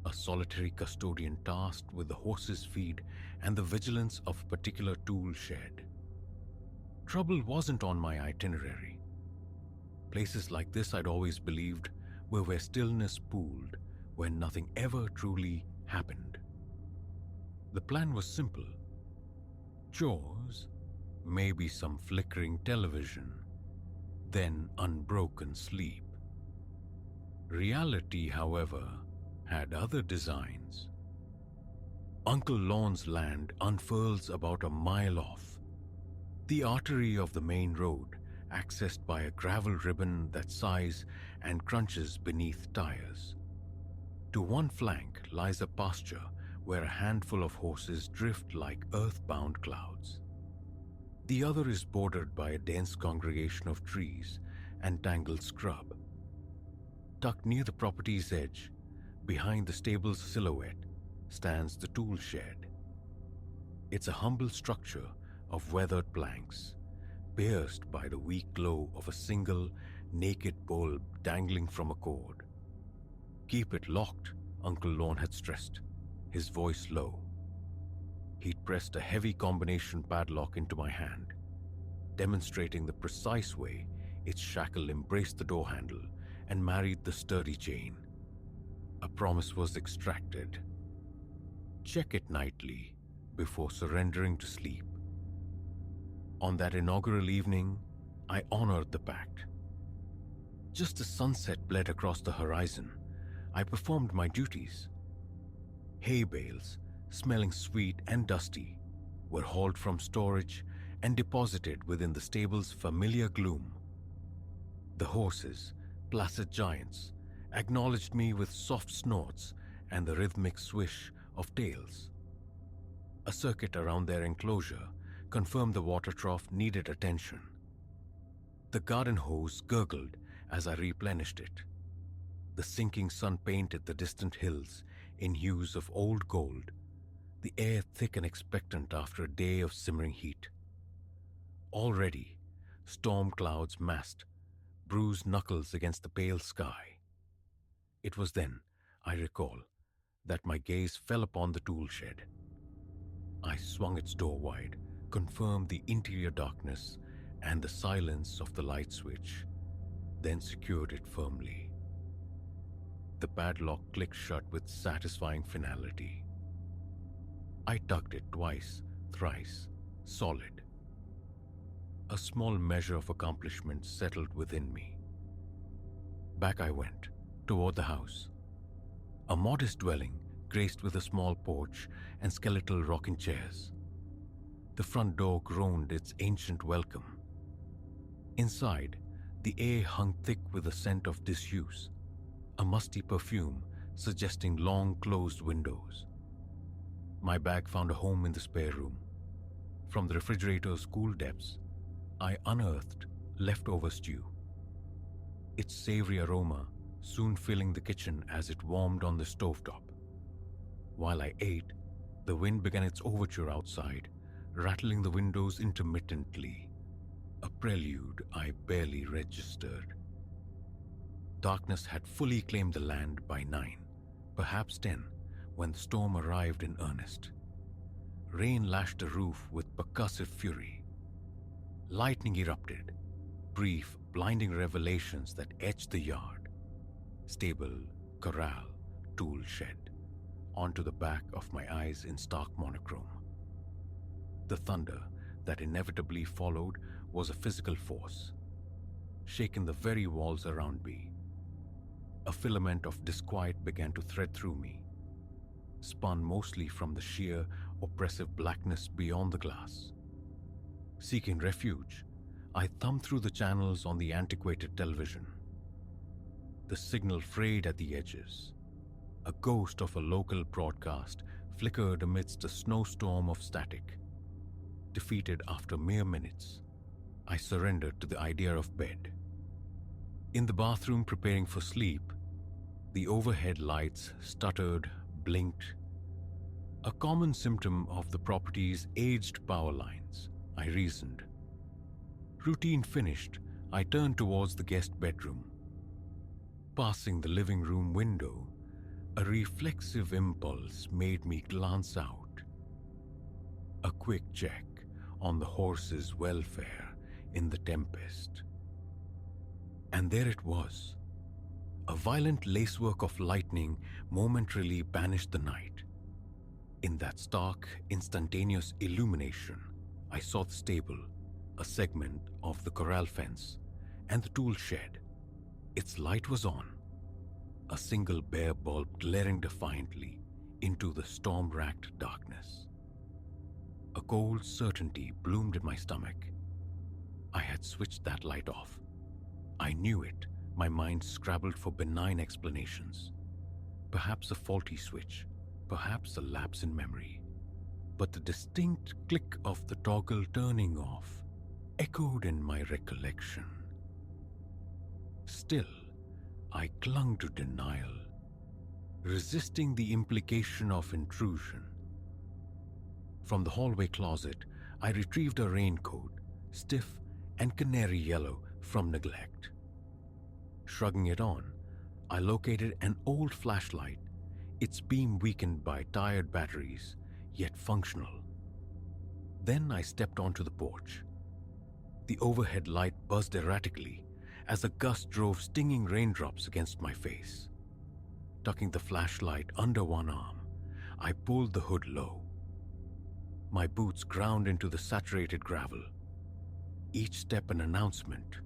a solitary custodian tasked with the horse's feed and the vigilance of a particular tool shed. Trouble wasn't on my itinerary. Places like this I'd always believed were where stillness pooled, where nothing ever truly happened. The plan was simple. Chores, maybe some flickering television, then unbroken sleep. Reality, however, had other designs. Uncle Lorne's land unfurls about a mile off, the artery of the main road, accessed by a gravel ribbon that sighs and crunches beneath tires. To one flank lies a pasture where a handful of horses drift like earthbound clouds. The other is bordered by a dense congregation of trees and tangled scrub. Tucked near the property's edge, behind the stable's silhouette, stands the tool shed. It's a humble structure of weathered planks, pierced by the weak glow of a single, naked bulb dangling from a cord. "Keep it locked," Uncle Lorne had stressed, his voice low. He'd pressed a heavy combination padlock into my hand, demonstrating the precise way its shackle embraced the door handle and married the sturdy chain. A promise was extracted. Check it nightly before surrendering to sleep. On that inaugural evening, I honored the pact. Just as sunset bled across the horizon, I performed my duties. Hay bales, smelling sweet and dusty, were hauled from storage and deposited within the stable's familiar gloom. The horses, placid giants, acknowledged me with soft snorts and the rhythmic swish of tails. A circuit around their enclosure confirmed the water trough needed attention. The garden hose gurgled as I replenished it. The sinking sun painted the distant hills in hues of old gold, the air thick and expectant after a day of simmering heat. Already, storm clouds massed, bruised knuckles against the pale sky. It was then, I recall, that my gaze fell upon the tool shed. I swung its door wide, confirmed the interior darkness and the silence of the light switch, then secured it firmly. The padlock clicked shut with satisfying finality. I tugged it twice, thrice, solid. A small measure of accomplishment settled within me. Back I went, toward the house. A modest dwelling, graced with a small porch and skeletal rocking chairs. The front door groaned its ancient welcome. Inside, the air hung thick with the scent of disuse, a musty perfume suggesting long closed windows. My bag found a home in the spare room. From the refrigerator's cool depths, I unearthed leftover stew. Its savory aroma soon filling the kitchen as it warmed on the stovetop. While I ate, the wind began its overture outside, rattling the windows intermittently, a prelude I barely registered. Darkness had fully claimed the land by 9, perhaps 10, when the storm arrived in earnest. Rain lashed the roof with percussive fury. Lightning erupted, brief, blinding revelations that etched the yard, stable, corral, tool shed, onto the back of my eyes in stark monochrome. The thunder that inevitably followed was a physical force, shaking the very walls around me. A filament of disquiet began to thread through me, spun mostly from the sheer, oppressive blackness beyond the glass. Seeking refuge, I thumbed through the channels on the antiquated television. The signal frayed at the edges. A ghost of a local broadcast flickered amidst a snowstorm of static. Defeated after mere minutes, I surrendered to the idea of bed. In the bathroom preparing for sleep, the overhead lights stuttered, blinked, A common symptom of the property's aged power lines, I reasoned. Routine finished, I turned towards the guest bedroom. Passing the living room window, a reflexive impulse made me glance out. A quick check on the horse's welfare in the tempest. And there it was. A violent lacework of lightning momentarily banished the night. In that stark, instantaneous illumination, I saw the stable, a segment of the corral fence, and the tool shed. Its light was on, a single bare bulb glaring defiantly into the storm-racked darkness. A cold certainty bloomed in my stomach. I had switched that light off. I knew it. My mind scrabbled for benign explanations. Perhaps a faulty switch, perhaps a lapse in memory. But the distinct click of the toggle turning off echoed in my recollection. Still, I clung to denial, resisting the implication of intrusion. From the hallway closet, I retrieved a raincoat, stiff and canary yellow from neglect. Shrugging it on, I located an old flashlight, its beam weakened by tired batteries, yet functional. Then I stepped onto the porch. The overhead light buzzed erratically as a gust drove stinging raindrops against my face. Tucking the flashlight under one arm, I pulled the hood low. My boots ground into the saturated gravel. Each step an announcement.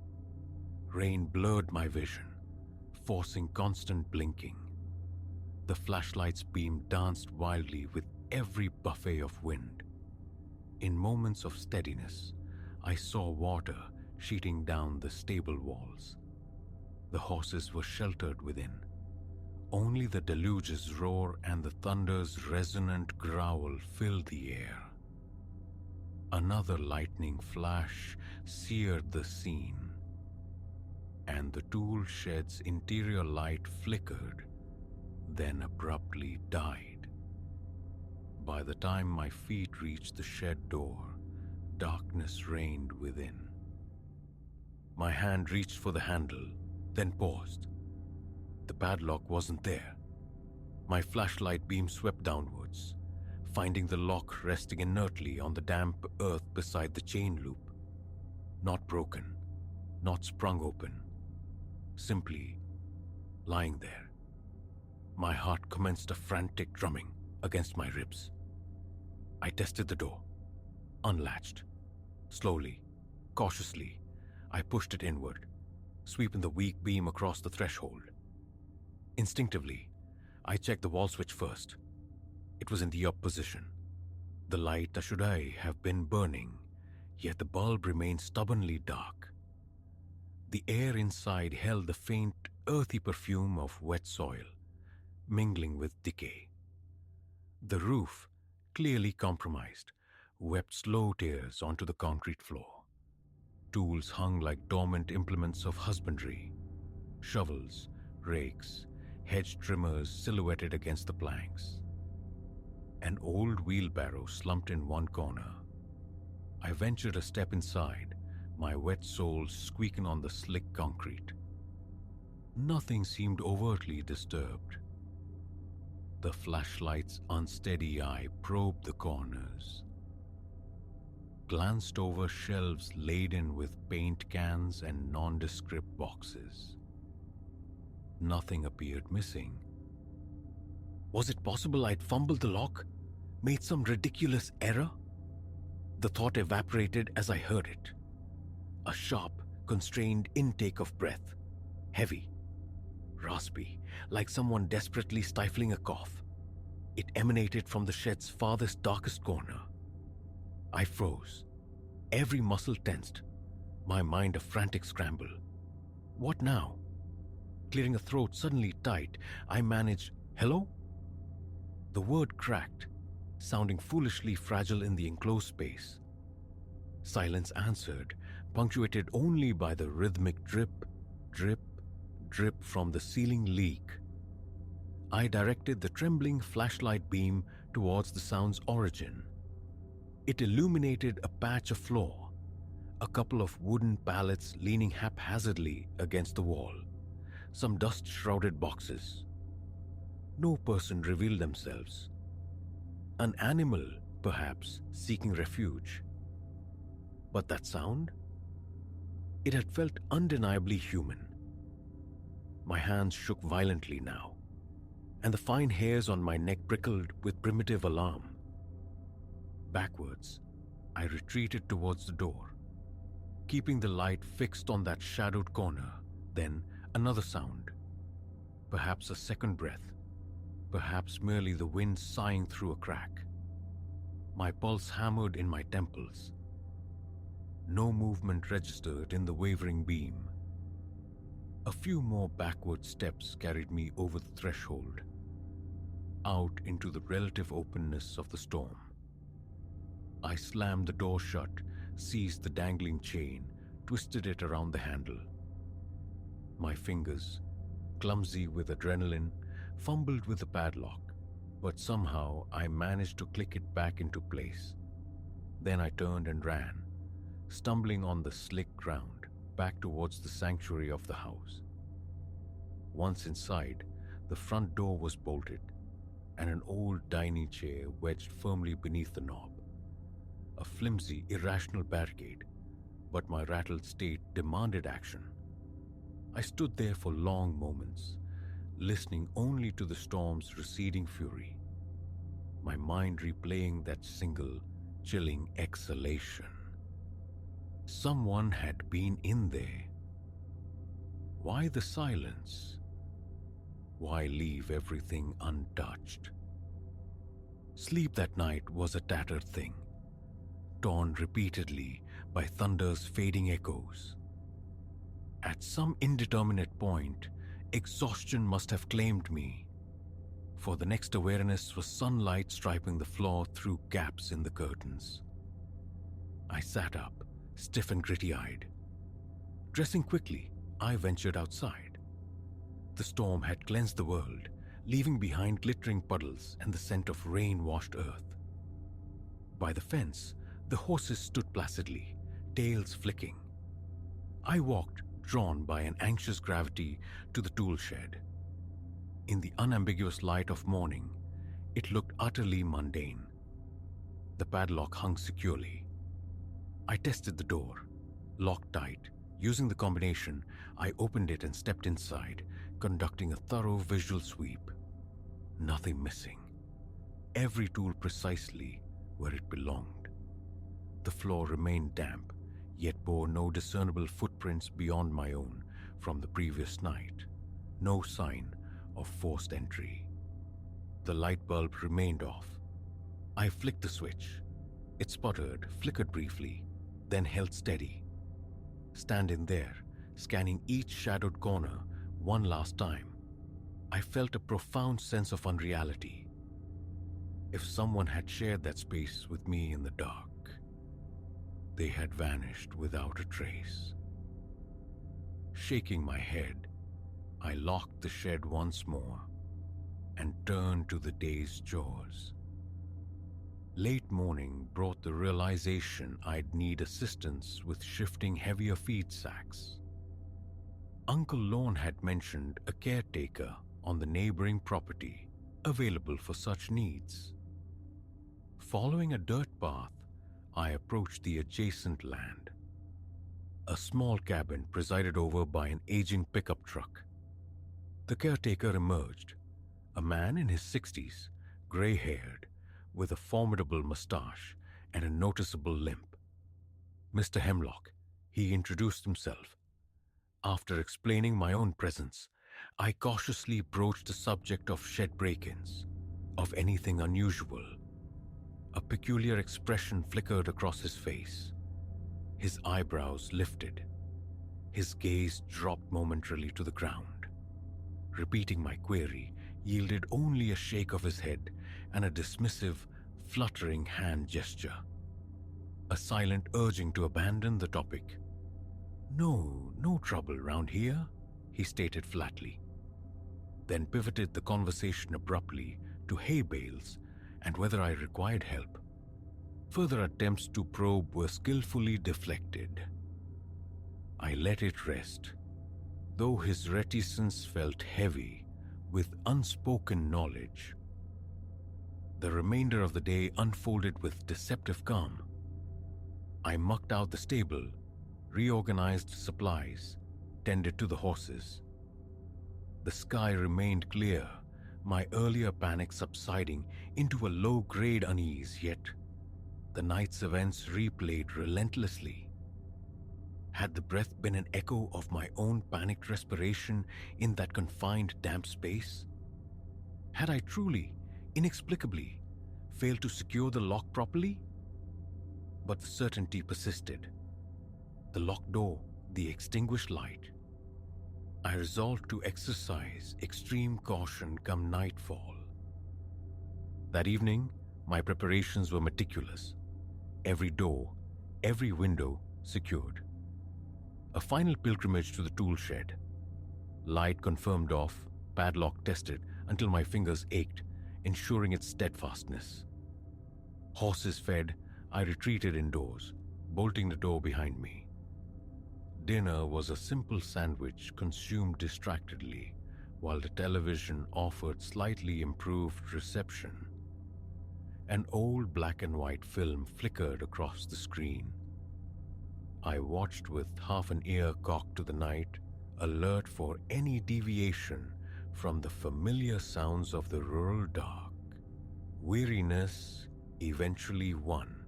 Rain blurred my vision, forcing constant blinking. The flashlight's beam danced wildly with every buffet of wind. In moments of steadiness, I saw water sheeting down the stable walls. The horses were sheltered within. Only the deluge's roar and the thunder's resonant growl filled the air. Another lightning flash seared the scene, and the tool shed's interior light flickered, then abruptly died. By the time my feet reached the shed door, darkness reigned within. My hand reached for the handle, then paused. The padlock wasn't there. My flashlight beam swept downwards, finding the lock resting inertly on the damp earth beside the chain loop. Not broken, not sprung open, simply lying there. My heart commenced a frantic drumming against my ribs. I tested the door, unlatched. Slowly, cautiously, I pushed it inward, sweeping the weak beam across the threshold. Instinctively, I checked the wall switch first. It was in the up position. The light should have been burning, yet the bulb remained stubbornly dark. The air inside held the faint, earthy perfume of wet soil, mingling with decay. The roof, clearly compromised, wept slow tears onto the concrete floor. Tools hung like dormant implements of husbandry. Shovels, rakes, hedge trimmers silhouetted against the planks. An old wheelbarrow slumped in one corner. I ventured a step inside, my wet soles squeaking on the slick concrete. Nothing seemed overtly disturbed. The flashlight's unsteady eye probed the corners, glanced over shelves laden with paint cans and nondescript boxes. Nothing appeared missing. Was it possible I'd fumbled the lock? Made some ridiculous error? The thought evaporated as I heard it. A sharp, constrained intake of breath. Heavy, raspy, like someone desperately stifling a cough. It emanated from the shed's farthest, darkest corner. I froze, every muscle tensed, my mind a frantic scramble. What now? Clearing a throat suddenly tight, I managed, "Hello?" The word cracked, sounding foolishly fragile in the enclosed space. Silence answered, punctuated only by the rhythmic drip, drip, drip from the ceiling leak. I directed the trembling flashlight beam towards the sound's origin. It illuminated a patch of floor, a couple of wooden pallets leaning haphazardly against the wall, some dust-shrouded boxes. No person revealed themselves. An animal, perhaps, seeking refuge. But that sound? It had felt undeniably human. My hands shook violently now, and the fine hairs on my neck prickled with primitive alarm. Backwards, I retreated towards the door, keeping the light fixed on that shadowed corner. Then another sound. Perhaps a second breath. Perhaps merely the wind sighing through a crack. My pulse hammered in my temples. No movement registered in the wavering beam. A few more backward steps carried me over the threshold, out into the relative openness of the storm. I slammed the door shut, seized the dangling chain, twisted it around the handle. My fingers, clumsy with adrenaline, fumbled with the padlock, but somehow I managed to click it back into place. Then I turned and ran, stumbling on the slick ground, back towards the sanctuary of the house. Once inside, the front door was bolted, and an old dining chair wedged firmly beneath the knob. A flimsy, irrational barricade, but my rattled state demanded action. I stood there for long moments, listening only to the storm's receding fury, my mind replaying that single, chilling exhalation. Someone had been in there. Why the silence? Why leave everything untouched? Sleep that night was a tattered thing, torn repeatedly by thunder's fading echoes. At some indeterminate point, exhaustion must have claimed me, for the next awareness was sunlight striping the floor through gaps in the curtains. I sat up, stiff and gritty-eyed. Dressing quickly, I ventured outside. The storm had cleansed the world, leaving behind glittering puddles and the scent of rain-washed earth. By the fence, the horses stood placidly, tails flicking. I walked, drawn by an anxious gravity, to the tool shed. In the unambiguous light of morning, it looked utterly mundane. The padlock hung securely. I tested the door, locked tight. Using the combination, I opened it and stepped inside, conducting a thorough visual sweep. Nothing missing. Every tool precisely where it belonged. The floor remained damp, yet bore no discernible footprints beyond my own from the previous night. No sign of forced entry. The light bulb remained off. I flicked the switch. It sputtered, flickered briefly, then held steady. Standing there, scanning each shadowed corner one last time, I felt a profound sense of unreality. If someone had shared that space with me in the dark, they had vanished without a trace. Shaking my head, I locked the shed once more and turned to the day's chores. Late morning brought the realization I'd need assistance with shifting heavier feed sacks. Uncle Lorne had mentioned a caretaker on the neighboring property available for such needs. Following a dirt path, I approached the adjacent land. A small cabin presided over by an aging pickup truck. The caretaker emerged, a man in his 60s, gray-haired, with a formidable mustache and a noticeable limp. Mr. Hemlock, he introduced himself. After explaining my own presence, I cautiously broached the subject of shed break-ins, of anything unusual. A peculiar expression flickered across his face. His eyebrows lifted. His gaze dropped momentarily to the ground. Repeating my query yielded only a shake of his head and a dismissive, fluttering hand gesture. A silent urging to abandon the topic. No trouble round here," he stated flatly. Then pivoted the conversation abruptly to hay bales and whether I required help. Further attempts to probe were skillfully deflected. I let it rest, though his reticence felt heavy with unspoken knowledge. The remainder of the day unfolded with deceptive calm. I mucked out the stable, reorganized supplies, tended to the horses. The sky remained clear, my earlier panic subsiding into a low-grade unease, yet the night's events replayed relentlessly. Had the breath been an echo of my own panicked respiration in that confined, damp space? Had I truly, inexplicably, failed to secure the lock properly? But the certainty persisted. The locked door, the extinguished light. I resolved to exercise extreme caution come nightfall. That evening, my preparations were meticulous. Every door, every window secured. A final pilgrimage to the tool shed. Light confirmed off, padlock tested until my fingers ached, ensuring its steadfastness. Horses fed, I retreated indoors, bolting the door behind me. Dinner was a simple sandwich consumed distractedly, while the television offered slightly improved reception. An old black and white film flickered across the screen. I watched with half an ear cocked to the night, alert for any deviation from the familiar sounds of the rural dark. Weariness eventually won.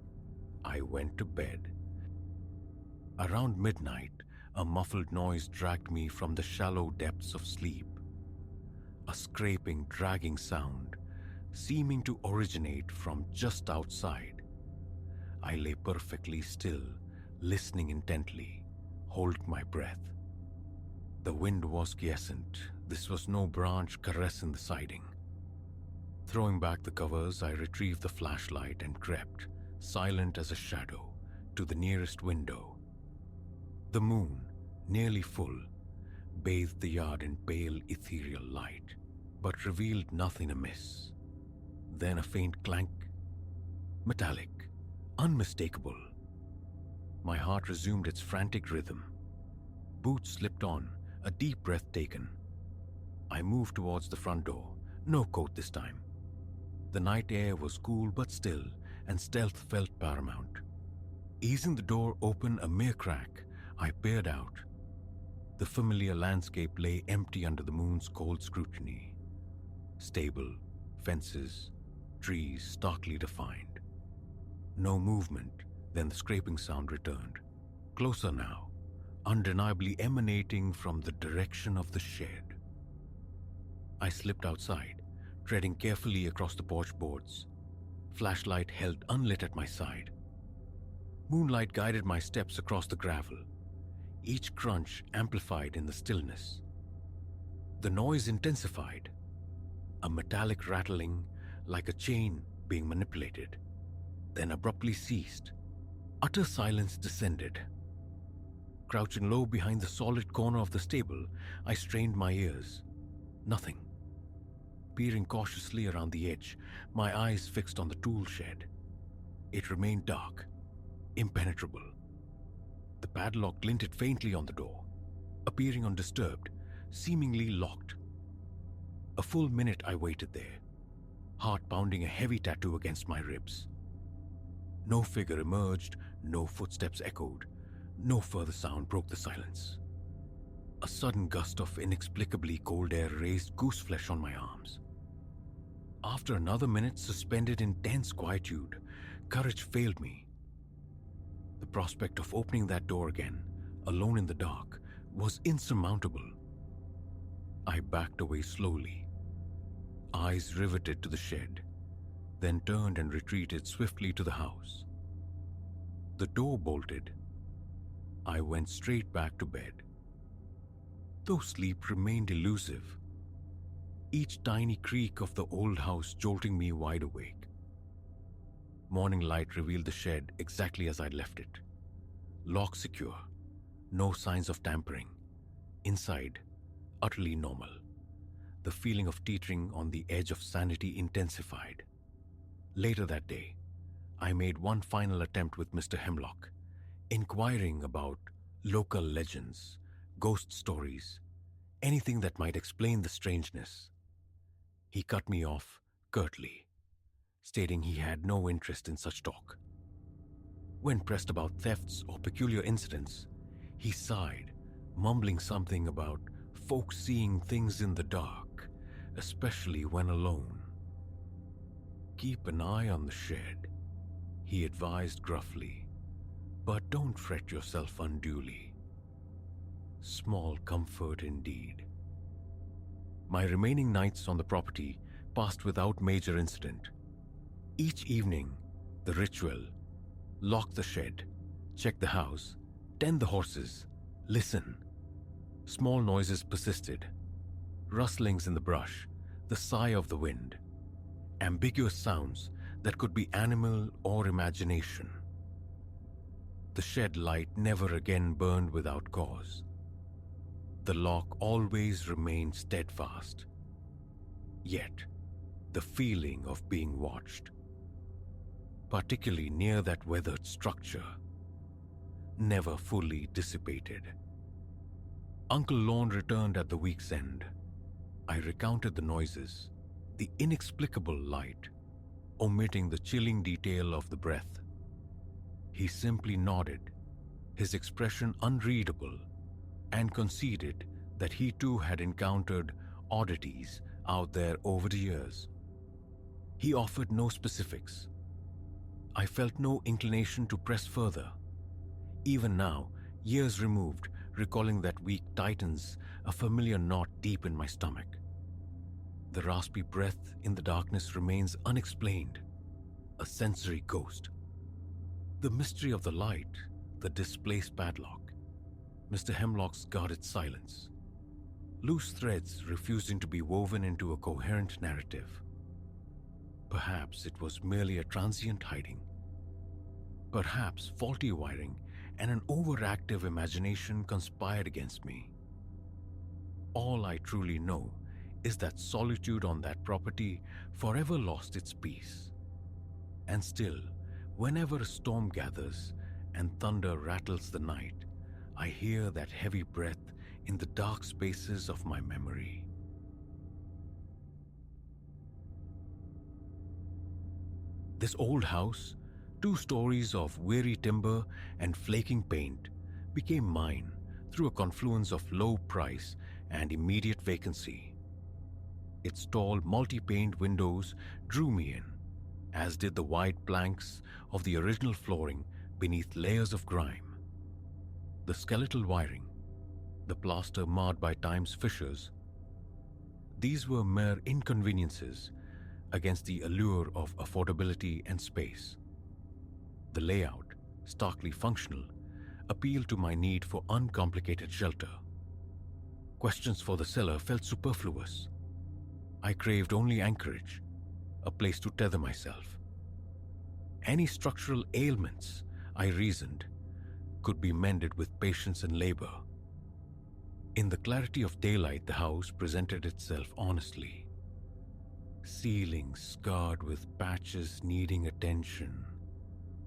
I went to bed. Around midnight, a muffled noise dragged me from the shallow depths of sleep. A scraping, dragging sound, seeming to originate from just outside. I lay perfectly still, listening intently, holding my breath. The wind was quiescent. This was no branch caress in the siding. Throwing back the covers, I retrieved the flashlight and crept, silent as a shadow, to the nearest window. The moon, nearly full, bathed the yard in pale ethereal light, but revealed nothing amiss. Then a faint clank, metallic, unmistakable. My heart resumed its frantic rhythm. Boots slipped on, a deep breath taken. I moved towards the front door, no coat this time. The night air was cool but still, and stealth felt paramount. Easing the door open a mere crack, I peered out. The familiar landscape lay empty under the moon's cold scrutiny. Stable, fences, trees starkly defined. No movement, then the scraping sound returned. Closer now, undeniably emanating from the direction of the shed. I slipped outside, treading carefully across the porch boards. Flashlight held unlit at my side. Moonlight guided my steps across the gravel, each crunch amplified in the stillness. The noise intensified, a metallic rattling like a chain being manipulated, then abruptly ceased. Utter silence descended. Crouching low behind the solid corner of the stable, I strained my ears. Nothing. Peering cautiously around the edge, my eyes fixed on the tool shed. It remained dark, impenetrable. The padlock glinted faintly on the door, appearing undisturbed, seemingly locked. A full minute I waited there, heart pounding a heavy tattoo against my ribs. No figure emerged, no footsteps echoed, no further sound broke the silence. A sudden gust of inexplicably cold air raised gooseflesh on my arms. After another minute suspended in tense quietude, courage failed me. The prospect of opening that door again, alone in the dark, was insurmountable. I backed away slowly, eyes riveted to the shed, then turned and retreated swiftly to the house. The door bolted. I went straight back to bed. Though sleep remained elusive, each tiny creak of the old house jolting me wide awake. Morning light revealed the shed exactly as I'd left it. Lock secure, no signs of tampering. Inside, utterly normal. The feeling of teetering on the edge of sanity intensified. Later that day, I made one final attempt with Mr. Hemlock, inquiring about local legends, ghost stories, anything that might explain the strangeness. He cut me off curtly, stating he had no interest in such talk. When pressed about thefts or peculiar incidents, he sighed, mumbling something about folks seeing things in the dark, especially when alone. Keep an eye on the shed, he advised gruffly, but don't fret yourself unduly. Small comfort indeed. My remaining nights on the property passed without major incident. Each evening, the ritual: lock the shed, check the house, tend the horses, listen. Small noises persisted. Rustlings in the brush, the sigh of the wind. Ambiguous sounds that could be animal or imagination. The shed light never again burned without cause. The lock always remained steadfast. Yet, the feeling of being watched, particularly near that weathered structure, never fully dissipated. Uncle Lorne returned at the week's end. I recounted the noises, the inexplicable light, omitting the chilling detail of the breath. He simply nodded, his expression unreadable, and conceded that he too had encountered oddities out there over the years. He offered no specifics. I felt no inclination to press further. Even now, years removed, recalling that week tightens a familiar knot deep in my stomach. The raspy breath in the darkness remains unexplained, a sensory ghost. The mystery of the light, the displaced padlock, Mr. Hemlock's guarded silence, loose threads refusing to be woven into a coherent narrative. Perhaps it was merely a transient hiding. Perhaps faulty wiring and an overactive imagination conspired against me. All I truly know is that solitude on that property forever lost its peace. And still, whenever a storm gathers and thunder rattles the night, I hear that heavy breath in the dark spaces of my memory. This old house, 2 stories of weary timber and flaking paint, became mine through a confluence of low price and immediate vacancy. Its tall, multi-paned windows drew me in, as did the wide planks of the original flooring beneath layers of grime. The skeletal wiring, the plaster marred by time's fissures, these were mere inconveniences against the allure of affordability and space. The layout, starkly functional, appealed to my need for uncomplicated shelter. Questions for the cellar felt superfluous. I craved only anchorage, a place to tether myself. Any structural ailments, I reasoned, could be mended with patience and labor. In the clarity of daylight, the house presented itself honestly. Ceilings scarred with patches needing attention,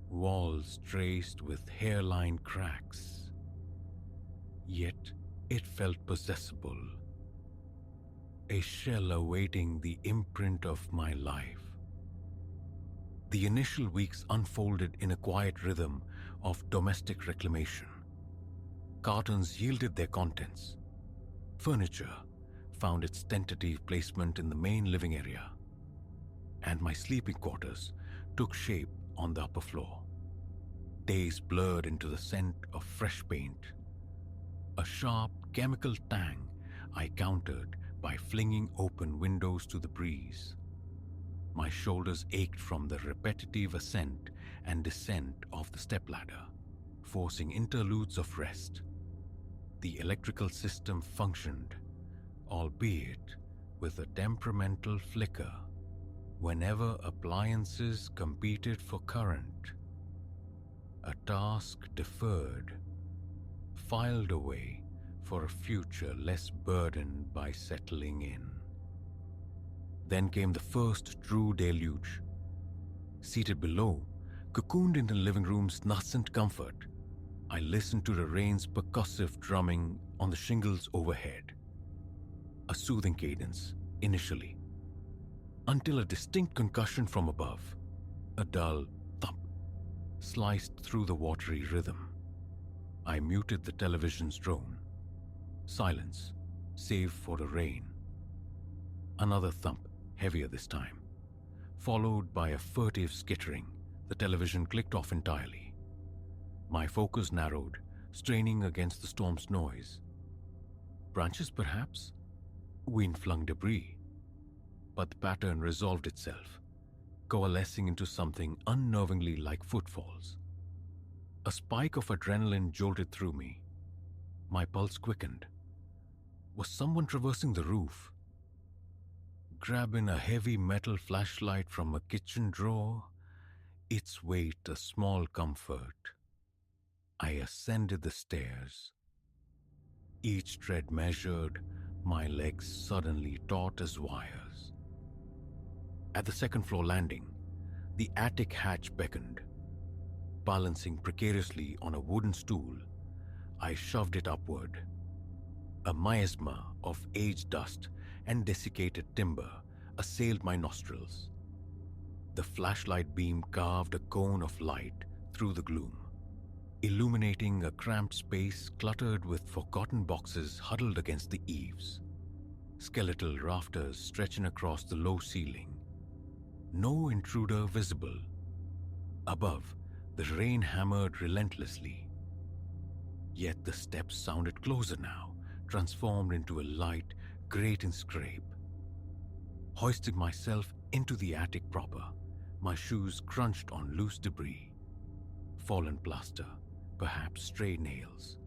walls traced with hairline cracks. Yet it felt possessable, a shell awaiting the imprint of my life. The initial weeks unfolded in a quiet rhythm of domestic reclamation. Cartons yielded their contents. Furniture found its tentative placement in the main living area, and my sleeping quarters took shape on the upper floor. Days blurred into the scent of fresh paint, a sharp chemical tang I countered by flinging open windows to the breeze. My shoulders ached from the repetitive ascent and descent of the stepladder, forcing interludes of rest. The electrical system functioned, albeit with a temperamental flicker, whenever appliances competed for current. A task deferred, filed away for a future less burdened by settling in. Then came the first true deluge. Seated below, cocooned in the living room's nascent comfort, I listened to the rain's percussive drumming on the shingles overhead. A soothing cadence, initially, until a distinct concussion from above, a dull thump, sliced through the watery rhythm. I muted the television's drone. Silence, save for the rain. Another thump, heavier this time, followed by a furtive skittering. The television clicked off entirely. My focus narrowed, straining against the storm's noise. Branches, perhaps? Wind-flung debris. But the pattern resolved itself, coalescing into something unnervingly like footfalls. A spike of adrenaline jolted through me. My pulse quickened. Was someone traversing the roof? Grabbing a heavy metal flashlight from a kitchen drawer, its weight a small comfort. I ascended the stairs. Each tread measured, my legs suddenly taut as wires. At the second-floor landing, the attic hatch beckoned. Balancing precariously on a wooden stool, I shoved it upward. A miasma of aged dust and desiccated timber assailed my nostrils. The flashlight beam carved a cone of light through the gloom, illuminating a cramped space cluttered with forgotten boxes huddled against the eaves. Skeletal rafters stretching across the low ceiling. No intruder visible. Above, the rain hammered relentlessly. Yet the steps sounded closer now, transformed into a light, grating scrape. Hoisting myself into the attic proper, my shoes crunched on loose debris. Fallen plaster, perhaps stray nails.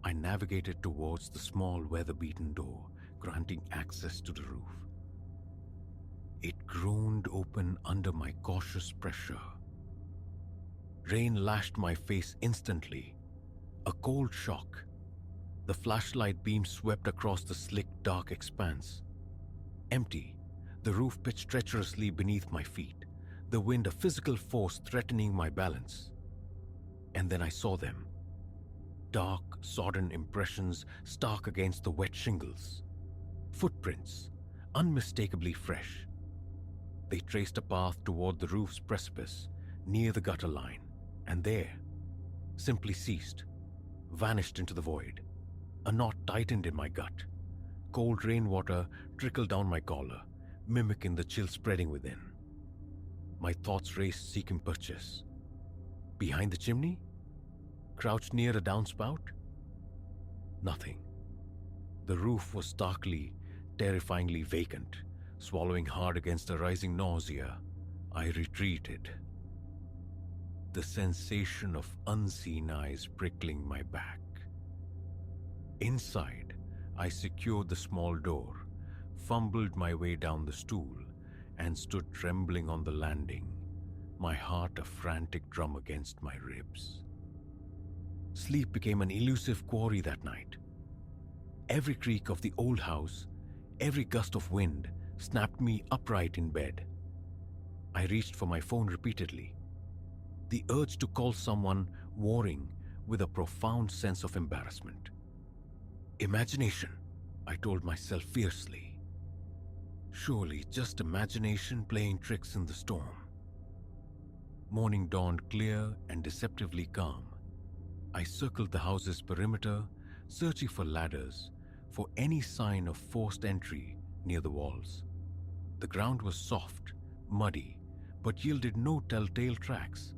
I navigated towards the small weather-beaten door, granting access to the roof. It groaned open under my cautious pressure. Rain lashed my face instantly. A cold shock. The flashlight beam swept across the slick, dark expanse. Empty, the roof pitched treacherously beneath my feet, the wind a physical force threatening my balance. And then I saw them. Dark, sodden impressions stark against the wet shingles. Footprints, unmistakably fresh. They traced a path toward the roof's precipice, near the gutter line, and there, simply ceased, vanished into the void. A knot tightened in my gut. Cold rainwater trickled down my collar, mimicking the chill spreading within. My thoughts raced, seeking purchase. Behind the chimney? Crouched near a downspout? Nothing. The roof was starkly, terrifyingly vacant. Swallowing hard against a rising nausea, I retreated. The sensation of unseen eyes prickling my back. Inside, I secured the small door, fumbled my way down the stool, and stood trembling on the landing, my heart a frantic drum against my ribs. Sleep became an elusive quarry that night. Every creak of the old house, every gust of wind, snapped me upright in bed. I reached for my phone repeatedly, the urge to call someone warring with a profound sense of embarrassment. Imagination, I told myself fiercely. Surely just imagination playing tricks in the storm. Morning dawned clear and deceptively calm. I circled the house's perimeter, searching for ladders, for any sign of forced entry near the walls. The ground was soft, muddy, but yielded no telltale tracks.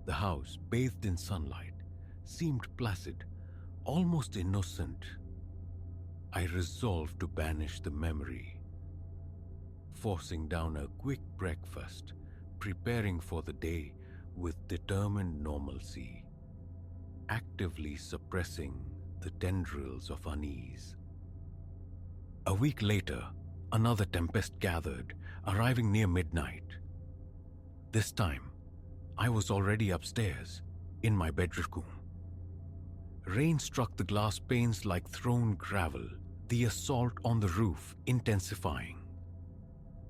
The house, bathed in sunlight, seemed placid, almost innocent. I resolved to banish the memory. Forcing down a quick breakfast, preparing for the day with determined normalcy, actively suppressing the tendrils of unease. A week later, another tempest gathered, arriving near midnight. This time, I was already upstairs, in my bedroom. Rain struck the glass panes like thrown gravel, the assault on the roof intensifying.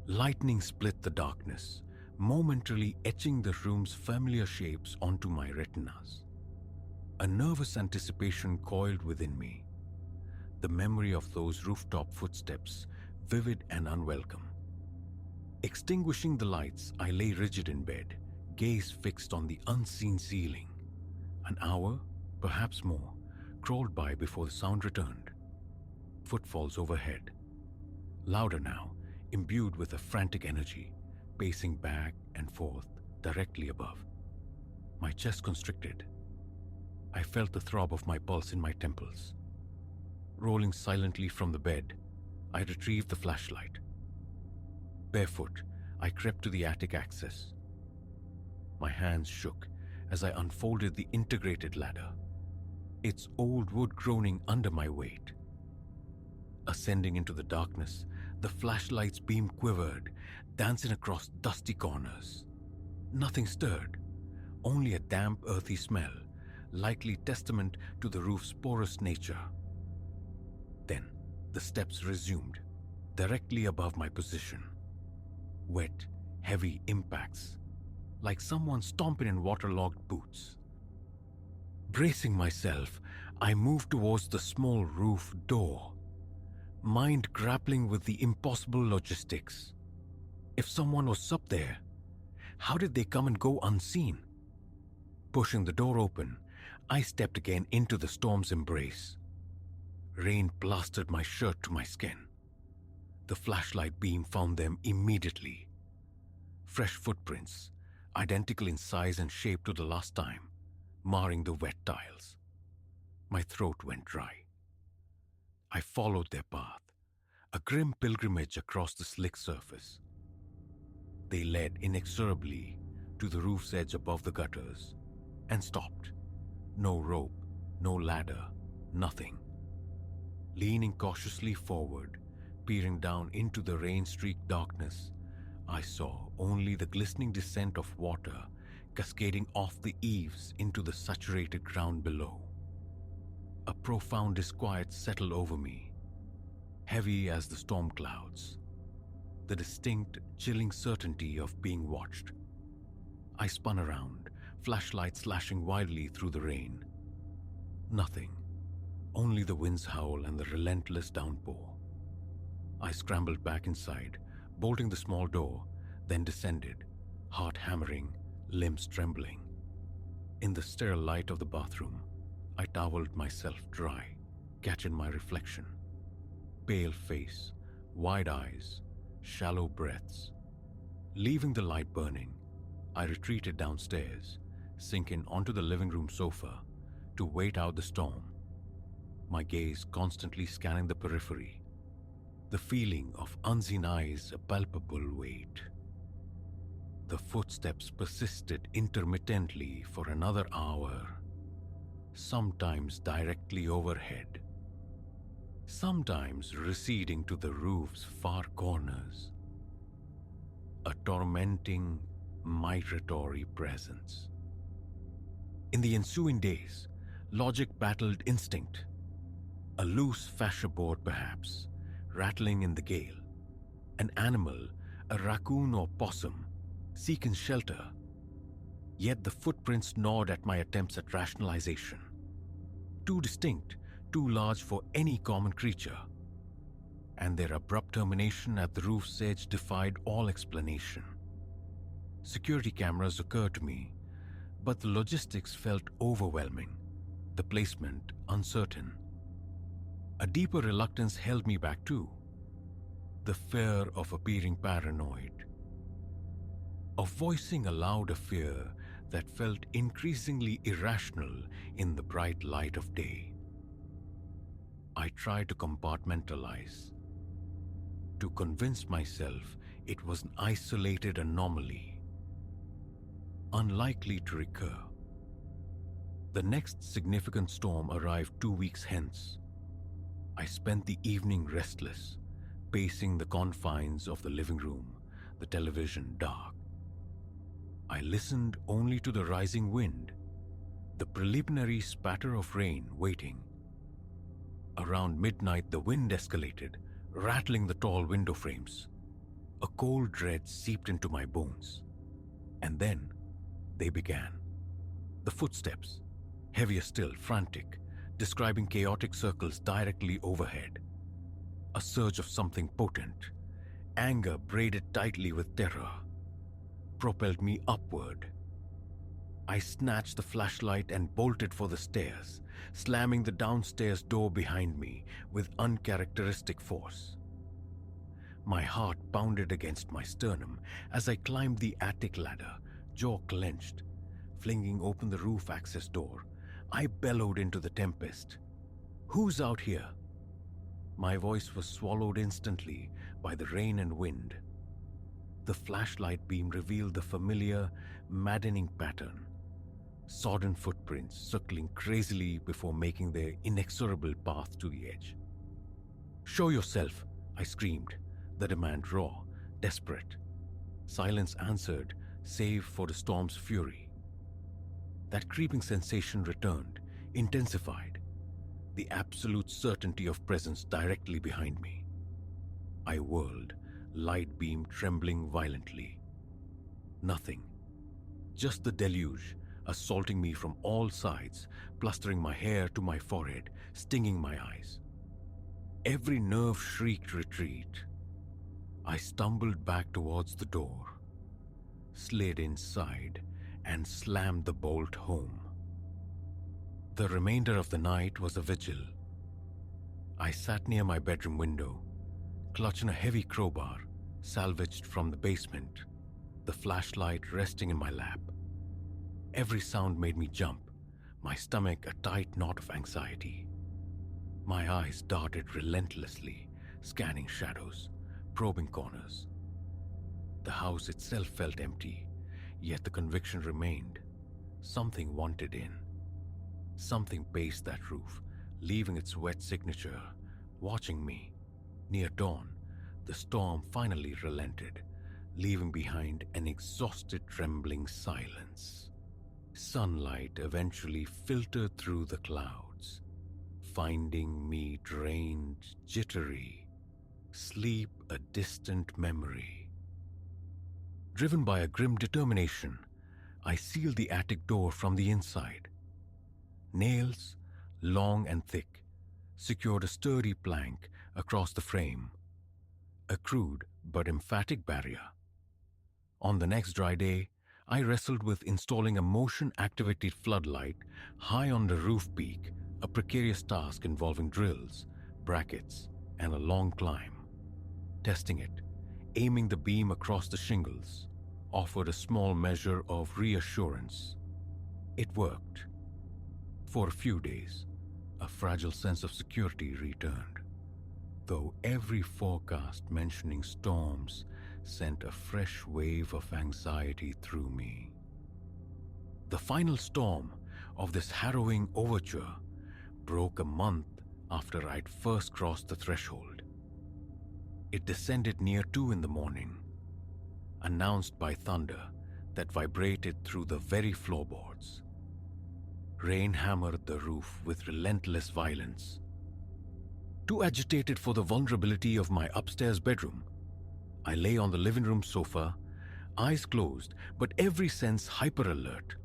Lightning split the darkness, momentarily etching the room's familiar shapes onto my retinas. A nervous anticipation coiled within me, the memory of those rooftop footsteps vivid and unwelcome. Extinguishing the lights, I lay rigid in bed, gaze fixed on the unseen ceiling. An hour, perhaps more, crawled by before the sound returned. Footfalls overhead, louder now, imbued with a frantic energy, pacing back and forth directly above. My chest constricted. I felt the throb of my pulse in my temples. Rolling silently from the bed, I retrieved the flashlight. Barefoot, I crept to the attic access. My hands shook as I unfolded the integrated ladder, its old wood groaning under my weight. Ascending into the darkness, the flashlight's beam quivered, dancing across dusty corners. Nothing stirred, only a damp, earthy smell, likely testament to the roof's porous nature. Then, the steps resumed, directly above my position. Wet, heavy impacts, like someone stomping in waterlogged boots. Bracing myself, I moved towards the small roof door, mind grappling with the impossible logistics. If someone was up there, how did they come and go unseen? Pushing the door open, I stepped again into the storm's embrace. Rain plastered my shirt to my skin. The flashlight beam found them immediately. Fresh footprints, identical in size and shape to the last time, marring the wet tiles. My throat went dry. I followed their path, a grim pilgrimage across the slick surface. They led inexorably to the roof's edge above the gutters and stopped. No rope, no ladder, nothing. Leaning cautiously forward, peering down into the rain-streaked darkness, I saw only the glistening descent of water cascading off the eaves into the saturated ground below. A profound disquiet settled over me, heavy as the storm clouds, the distinct, chilling certainty of being watched. I spun around, flashlight slashing wildly through the rain. Nothing, only the wind's howl and the relentless downpour. I scrambled back inside, bolting the small door, then descended, heart hammering, limbs trembling. In the sterile light of the bathroom, I toweled myself dry, catching my reflection. Pale face, wide eyes, shallow breaths. Leaving the light burning, I retreated downstairs, sinking onto the living room sofa to wait out the storm, my gaze constantly scanning the periphery, the feeling of unseen eyes a palpable weight. The footsteps persisted intermittently for another hour, sometimes directly overhead, sometimes receding to the roof's far corners. A tormenting, migratory presence. In the ensuing days, logic battled instinct. A loose fascia board perhaps, rattling in the gale. An animal, a raccoon or possum, seeking shelter. Yet the footprints gnawed at my attempts at rationalization. Too distinct, too large for any common creature. And their abrupt termination at the roof's edge defied all explanation. Security cameras occurred to me, but the logistics felt overwhelming, the placement uncertain. A deeper reluctance held me back too, the fear of appearing paranoid, of voicing aloud a fear that felt increasingly irrational in the bright light of day. I tried to compartmentalize, to convince myself it was an isolated anomaly, unlikely to recur. The next significant storm arrived 2 weeks hence. I spent the evening restless, pacing the confines of the living room, the television dark. I listened only to the rising wind, the preliminary spatter of rain waiting. Around midnight the wind escalated, rattling the tall window frames. A cold dread seeped into my bones. And then they began. The footsteps, heavier still, frantic, describing chaotic circles directly overhead. A surge of something potent, anger braided tightly with terror, propelled me upward. I snatched the flashlight and bolted for the stairs, slamming the downstairs door behind me with uncharacteristic force. My heart pounded against my sternum as I climbed the attic ladder, jaw clenched. Flinging open the roof access door, I bellowed into the tempest. "Who's out here?" My voice was swallowed instantly by the rain and wind. The flashlight beam revealed the familiar, maddening pattern. Sodden footprints circling crazily before making their inexorable path to the edge. "Show yourself," I screamed, the demand raw, desperate. Silence answered, save for the storm's fury. That creeping sensation returned, intensified, the absolute certainty of presence directly behind me. I whirled, light beam trembling violently. Nothing. Just the deluge, assaulting me from all sides, plastering my hair to my forehead, stinging my eyes. Every nerve shrieked retreat. I stumbled back towards the door, slid inside, and slammed the bolt home. The remainder of the night was a vigil. I sat near my bedroom window, clutching a heavy crowbar salvaged from the basement, the flashlight resting in my lap. Every sound made me jump, my stomach a tight knot of anxiety. My eyes darted relentlessly, scanning shadows, probing corners. The house itself felt empty, yet the conviction remained. Something wanted in. Something paced that roof, leaving its wet signature, watching me. Near dawn, the storm finally relented, leaving behind an exhausted, trembling silence. Sunlight eventually filtered through the clouds, finding me drained, jittery, sleep a distant memory. Driven by a grim determination, I sealed the attic door from the inside. Nails, long and thick, secured a sturdy plank across the frame, a crude but emphatic barrier. On the next dry day, I wrestled with installing a motion-activated floodlight high on the roof peak, a precarious task involving drills, brackets, and a long climb. Testing it, aiming the beam across the shingles, offered a small measure of reassurance. It worked. For a few days, a fragile sense of security returned, though every forecast mentioning storms sent a fresh wave of anxiety through me. The final storm of this harrowing overture broke a month after I'd first crossed the threshold. It descended near 2 a.m, announced by thunder that vibrated through the very floorboards. Rain hammered the roof with relentless violence. Too agitated for the vulnerability of my upstairs bedroom, I lay on the living room sofa, eyes closed but every sense hyper-alert.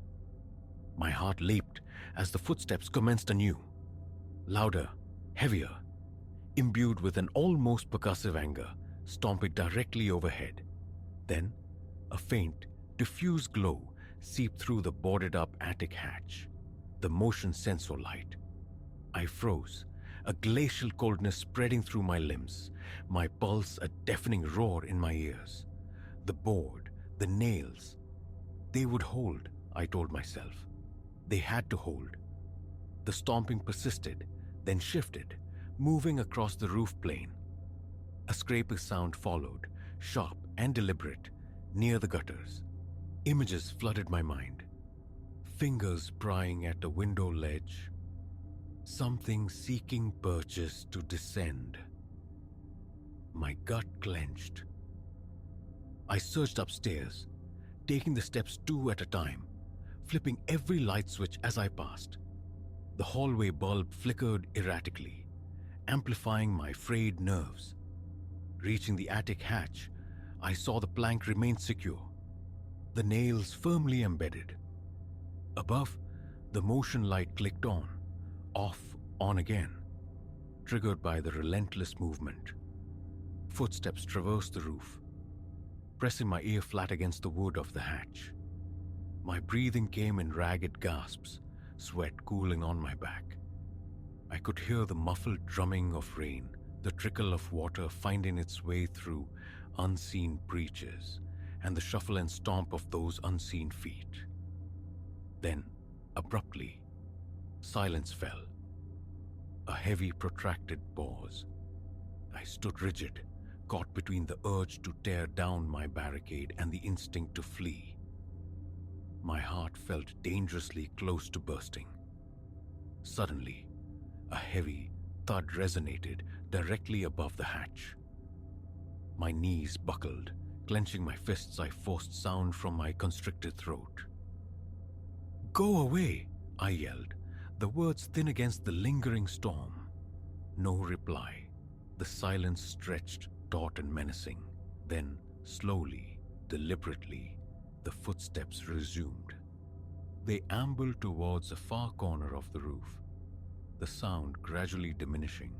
My heart leaped as the footsteps commenced anew, louder, heavier, imbued with an almost percussive anger, stomping directly overhead. Then, a faint, diffuse glow seeped through the boarded-up attic hatch, the motion sensor light. I froze, a glacial coldness spreading through my limbs, my pulse a deafening roar in my ears. The board, the nails, they would hold, I told myself. They had to hold. The stomping persisted, then shifted, moving across the roof plane. A scraping sound followed, sharp and deliberate, near the gutters. Images flooded my mind. Fingers prying at a window ledge. Something seeking purchase to descend. My gut clenched. I surged upstairs, taking the steps 2 at a time, flipping every light switch as I passed. The hallway bulb flickered erratically, amplifying my frayed nerves. Reaching the attic hatch, I saw the plank remain secure. the nails firmly embedded. Above, the motion light clicked on, off, on again, triggered by the relentless movement. Footsteps traversed the roof, pressing my ear flat against the wood of the hatch. My breathing came in ragged gasps, sweat cooling on my back. I could hear the muffled drumming of rain, the trickle of water finding its way through unseen breaches, and the shuffle and stomp of those unseen feet. Then, abruptly, silence fell. A heavy, protracted pause. I stood rigid, caught between the urge to tear down my barricade and the instinct to flee. My heart felt dangerously close to bursting. Suddenly, a heavy thud resonated directly above the hatch. My knees buckled. Clenching my fists, I forced sound from my constricted throat. "Go away!" I yelled, the words thin against the lingering storm. No reply. The silence stretched, taut and menacing. Then, slowly, deliberately, the footsteps resumed. They ambled towards a far corner of the roof, the sound gradually diminishing,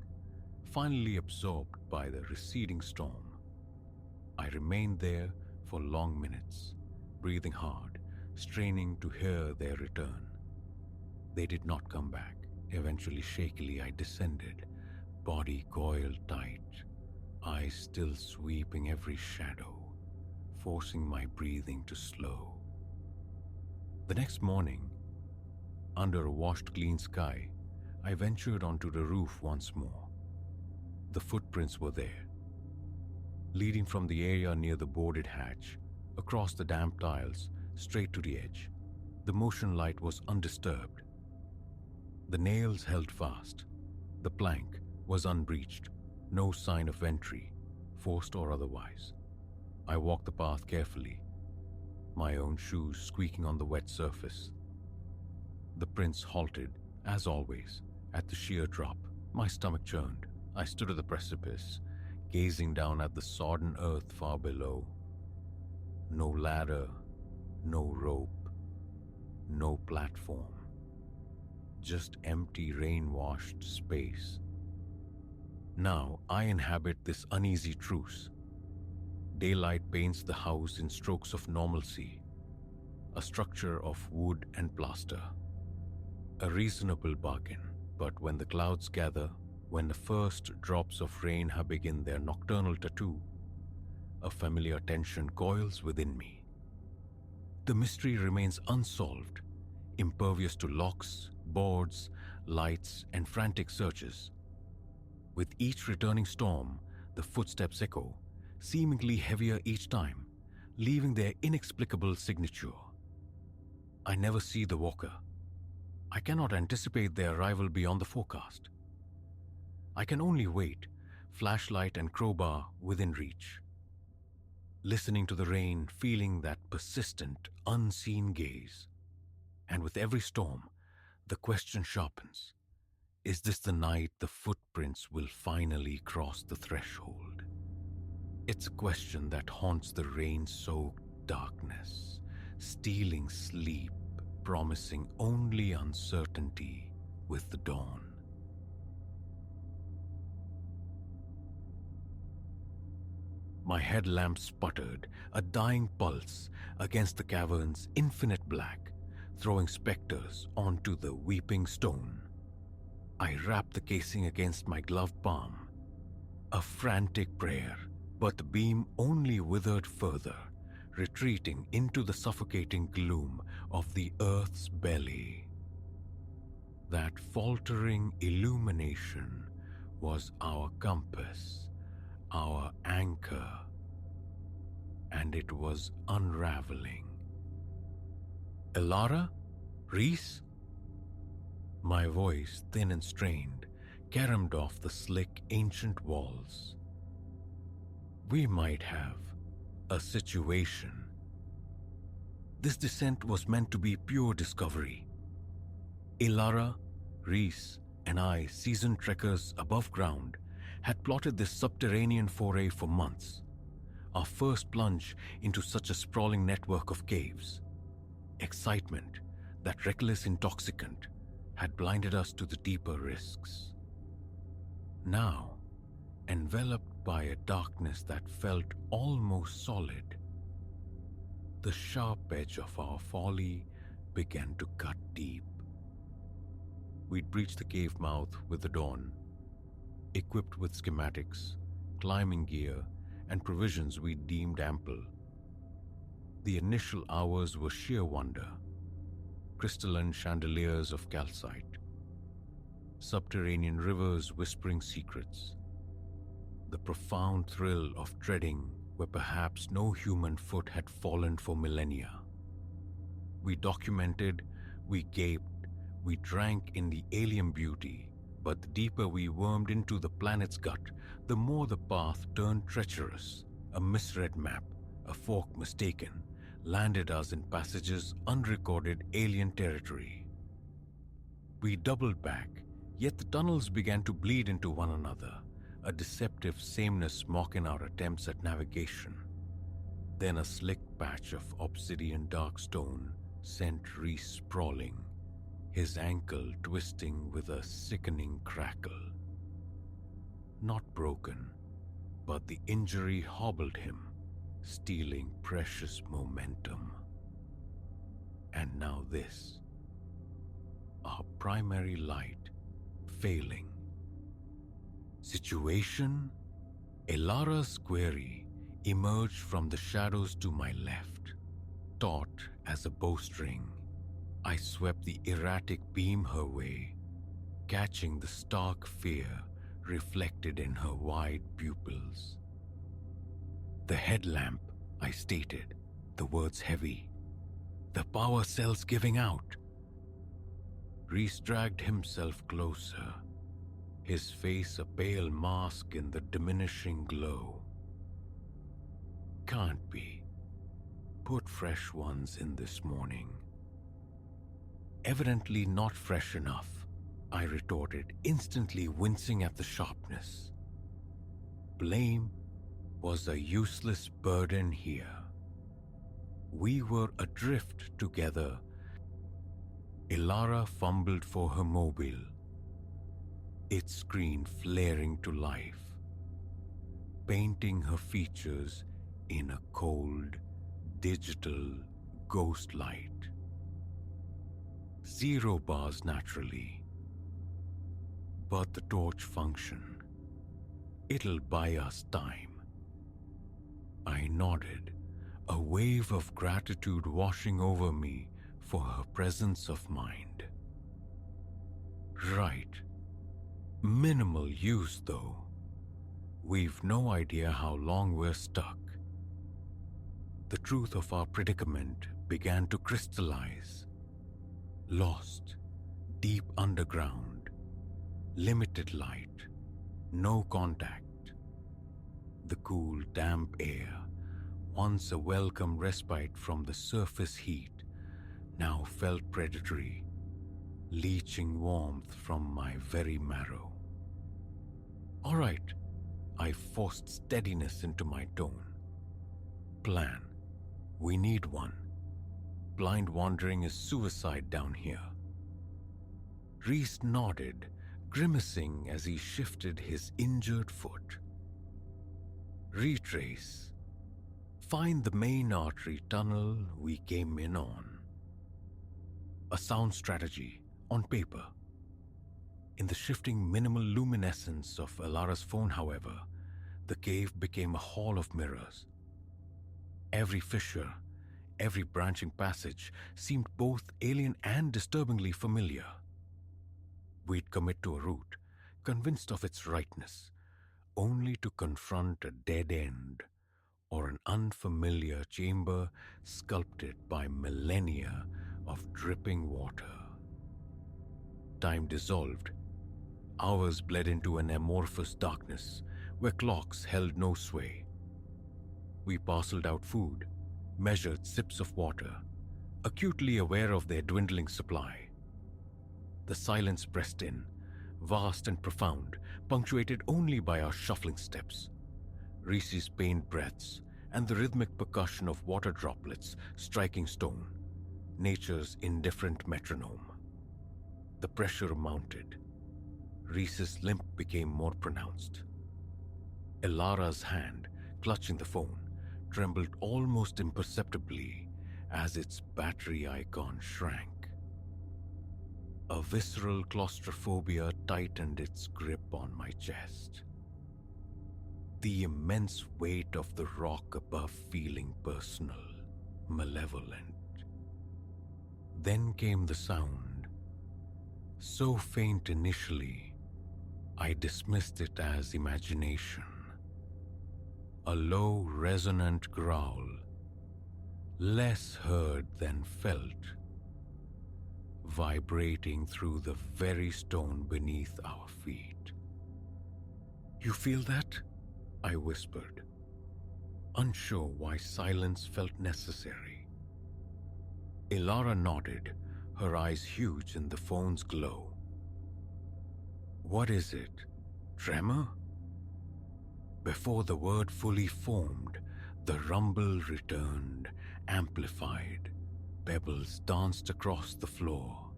finally absorbed by the receding storm. I remained there for long minutes, breathing hard, straining to hear their return. They did not come back. Eventually, shakily, I descended, body coiled tight, eyes still sweeping every shadow, forcing my breathing to slow. The next morning, under a washed clean sky, I ventured onto the roof once more. The footprints were there, leading from the area near the boarded hatch, across the damp tiles, straight to the edge. The motion light was undisturbed. The nails held fast. The plank was unbreached, no sign of entry, forced or otherwise. I walked the path carefully, my own shoes squeaking on the wet surface. The prints halted, as always, at the sheer drop. My stomach churned. I stood at the precipice, gazing down at the sodden earth far below. No ladder, no rope, no platform. Just empty rain-washed space. Now I inhabit this uneasy truce. Daylight paints the house in strokes of normalcy, a structure of wood and plaster. A reasonable bargain, but when the clouds gather, when the first drops of rain have begun their nocturnal tattoo, a familiar tension coils within me. The mystery remains unsolved, impervious to locks, boards, lights, and frantic searches. With each returning storm, the footsteps echo, seemingly heavier each time, leaving their inexplicable signature. I never see the walker. I cannot anticipate their arrival beyond the forecast. I can only wait, flashlight and crowbar within reach. Listening to the rain, feeling that persistent, unseen gaze. And with every storm, the question sharpens. Is this the night the footprints will finally cross the threshold? It's a question that haunts the rain-soaked darkness, stealing sleep, promising only uncertainty with the dawn. My headlamp sputtered, a dying pulse against the cavern's infinite black, throwing specters onto the weeping stone. I wrapped the casing against my gloved palm. A frantic prayer, but the beam only withered further, retreating into the suffocating gloom of the earth's belly. That faltering illumination was our compass, our anchor, and it was unraveling. Elara? Reese? My voice, thin and strained, caromed off the slick, ancient walls. We might have a situation. This descent was meant to be pure discovery. Elara, Reese, and I, seasoned trekkers above ground, had plotted this subterranean foray for months. our first plunge into such a sprawling network of caves. Excitement, that reckless intoxicant, had blinded us to the deeper risks. Now, enveloped by a darkness that felt almost solid, the sharp edge of our folly began to cut deep. We'd breached the cave mouth with the dawn, equipped with schematics, climbing gear, and provisions we deemed ample. The initial hours were sheer wonder. Crystalline chandeliers of calcite, subterranean rivers whispering secrets, the profound thrill of treading where perhaps no human foot had fallen for millennia. We documented, we gaped, we drank in the alien beauty, but the deeper we wormed into the planet's gut, the more the path turned treacherous. A misread map, a fork mistaken, landed us in passages unrecorded alien territory. We doubled back, yet the tunnels began to bleed into one another, a deceptive sameness mocking our attempts at navigation. Then a slick patch of obsidian dark stone sent Reese sprawling, his ankle twisting with a sickening crackle. Not broken, but the injury hobbled him, stealing precious momentum. And now this, our primary light failing. Situation? Elara's quarry emerged from the shadows to my left. Taut as a bowstring, I swept the erratic beam her way, catching the stark fear reflected in her wide pupils. The headlamp, I stated, the words heavy. The power cell's giving out. Reese dragged himself closer, his face a pale mask in the diminishing glow. Can't be. Put fresh ones in this morning. Evidently not fresh enough, I retorted, instantly wincing at the sharpness. Blame was a useless burden here. We were adrift together. Elara fumbled for her mobile, its screen flaring to life, painting her features in a cold, digital ghost light. 0 bars naturally, but the torch function. It'll buy us time. I nodded, a wave of gratitude washing over me for her presence of mind. Right. Minimal use, though. We've no idea how long we're stuck. The truth of our predicament began to crystallize. Lost, deep underground, limited light, no contact. The cool, damp air, once a welcome respite from the surface heat, now felt predatory, leaching warmth from my very marrow. All right, I forced steadiness into my tone. Plan. We need one. Blind wandering is suicide down here. Reese nodded, grimacing as he shifted his injured foot. Retrace. Find the main artery tunnel we came in on. A sound strategy, on paper. In the shifting minimal luminescence of Elara's phone, however, the cave became a hall of mirrors. Every fissure, every branching passage seemed both alien and disturbingly familiar. We'd commit to a route, convinced of its rightness, only to confront a dead end or an unfamiliar chamber sculpted by millennia of dripping water. Time dissolved. Hours bled into an amorphous darkness where clocks held no sway. We parceled out food, measured sips of water, acutely aware of their dwindling supply. The silence pressed in, vast and profound, punctuated only by our shuffling steps, Reese's pained breaths, and the rhythmic percussion of water droplets striking stone, nature's indifferent metronome. The pressure mounted. Reese's limp became more pronounced. Elara's hand, clutching the phone, trembled almost imperceptibly as its battery icon shrank. A visceral claustrophobia tightened its grip on my chest. The immense weight of the rock above feeling personal, malevolent. Then came the sound. So faint initially, I dismissed it as imagination. A low, resonant growl, less heard than felt, vibrating through the very stone beneath our feet. "You feel that?" I whispered, unsure why silence felt necessary. Elara nodded, her eyes huge in the phone's glow. "What is it? Tremor?" Before the word fully formed, the rumble returned, amplified. Pebbles danced across the floor.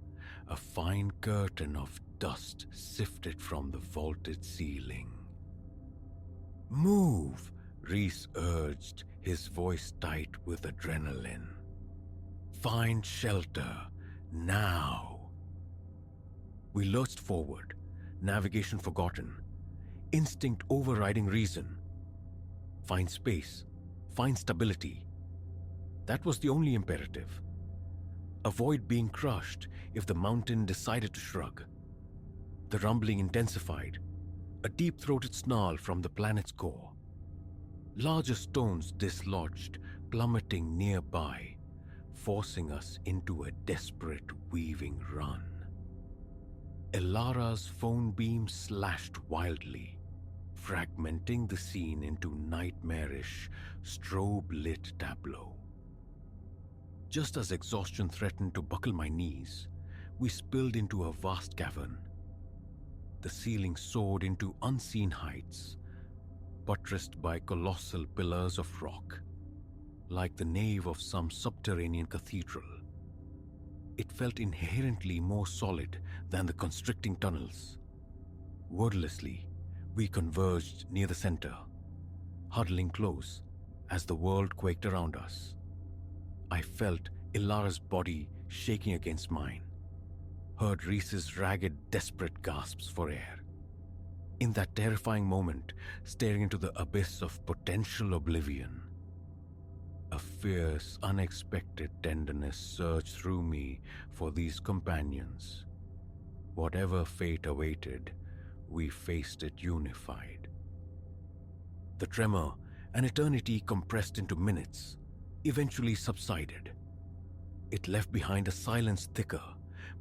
A fine curtain of dust sifted from the vaulted ceiling. "Move," Reese urged, his voice tight with adrenaline. "Find shelter, now." We lurched forward, navigation forgotten, instinct overriding reason. Find space, find stability. That was the only imperative. Avoid being crushed if the mountain decided to shrug. The rumbling intensified, a deep-throated snarl from the planet's core. Larger stones dislodged, plummeting nearby, forcing us into a desperate weaving run. Elara's phone beam slashed wildly, fragmenting the scene into nightmarish, strobe-lit tableau. Just as exhaustion threatened to buckle my knees, we spilled into a vast cavern. The ceiling soared into unseen heights, buttressed by colossal pillars of rock, like the nave of some subterranean cathedral. It felt inherently more solid than the constricting tunnels. Wordlessly, we converged near the center, huddling close as the world quaked around us. I felt Elara's body shaking against mine, heard Reese's ragged, desperate gasps for air. In that terrifying moment, staring into the abyss of potential oblivion, a fierce, unexpected tenderness surged through me for these companions. Whatever fate awaited, we faced it unified. The tremor, an eternity compressed into minutes, eventually subsided. It left behind a silence thicker,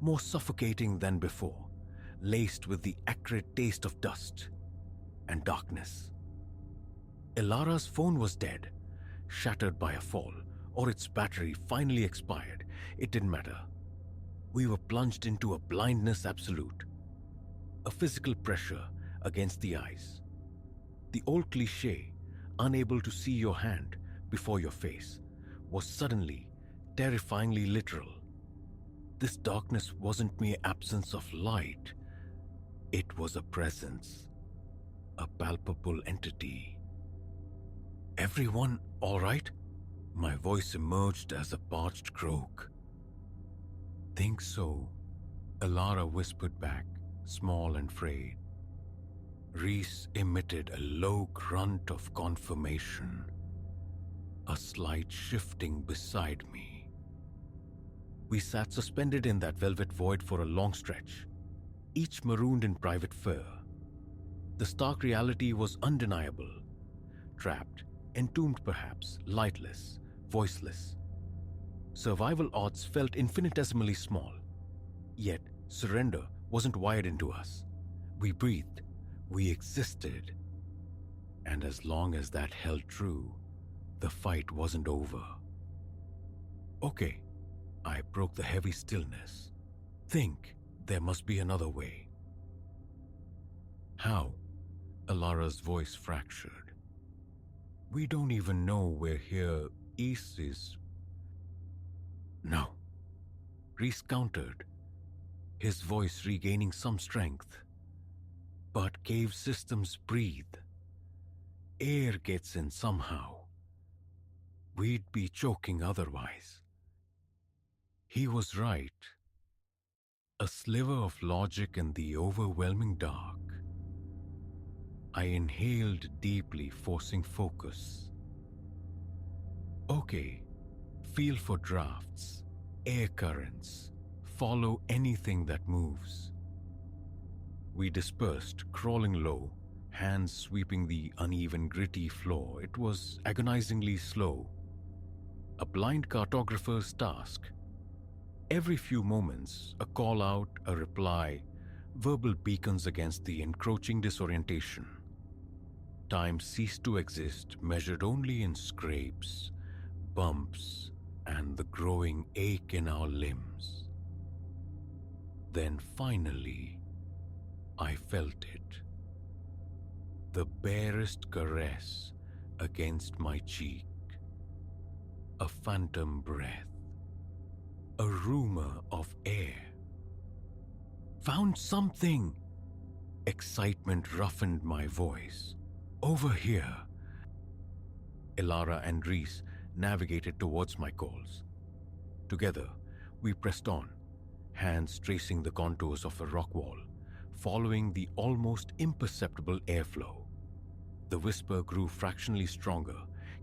more suffocating than before, laced with the acrid taste of dust and darkness. Elara's phone was dead, shattered by a fall, or its battery finally expired. It didn't matter. We were plunged into a blindness absolute, a physical pressure against the eyes. The old cliché, unable to see your hand before your face, was suddenly, terrifyingly literal. This darkness wasn't mere absence of light. It was a presence, a palpable entity. "Everyone all right?" My voice emerged as a parched croak. "Think so," Elara whispered back, small and frayed. Reese emitted a low grunt of confirmation, a slight shifting beside me. We sat suspended in that velvet void for a long stretch, each marooned in private fear. The stark reality was undeniable. Trapped, entombed perhaps, lightless, voiceless. Survival odds felt infinitesimally small. Yet, surrender wasn't wired into us. We breathed. We existed. And as long as that held true, the fight wasn't over. "Okay," I broke the heavy stillness. "Think, there must be another way." "How?" Elara's voice fractured. We don't even know where here east is. No, Reese countered, his voice regaining some strength. But cave systems breathe. Air gets in somehow. We'd be choking otherwise. He was right. A sliver of logic in the overwhelming dark. I inhaled deeply, forcing focus. Okay, feel for drafts, air currents, follow anything that moves. We dispersed, crawling low, hands sweeping the uneven, gritty floor. It was agonizingly slow. A blind cartographer's task. Every few moments, a call out, a reply, verbal beacons against the encroaching disorientation. Time ceased to exist, measured only in scrapes, bumps, and the growing ache in our limbs. Then finally, I felt it. The barest caress against my cheek. A phantom breath. A rumor of air. Found something! Excitement roughened my voice. Over here. Elara and Reese navigated towards my calls. Together, we pressed on, hands tracing the contours of a rock wall, following the almost imperceptible airflow. The whisper grew fractionally stronger,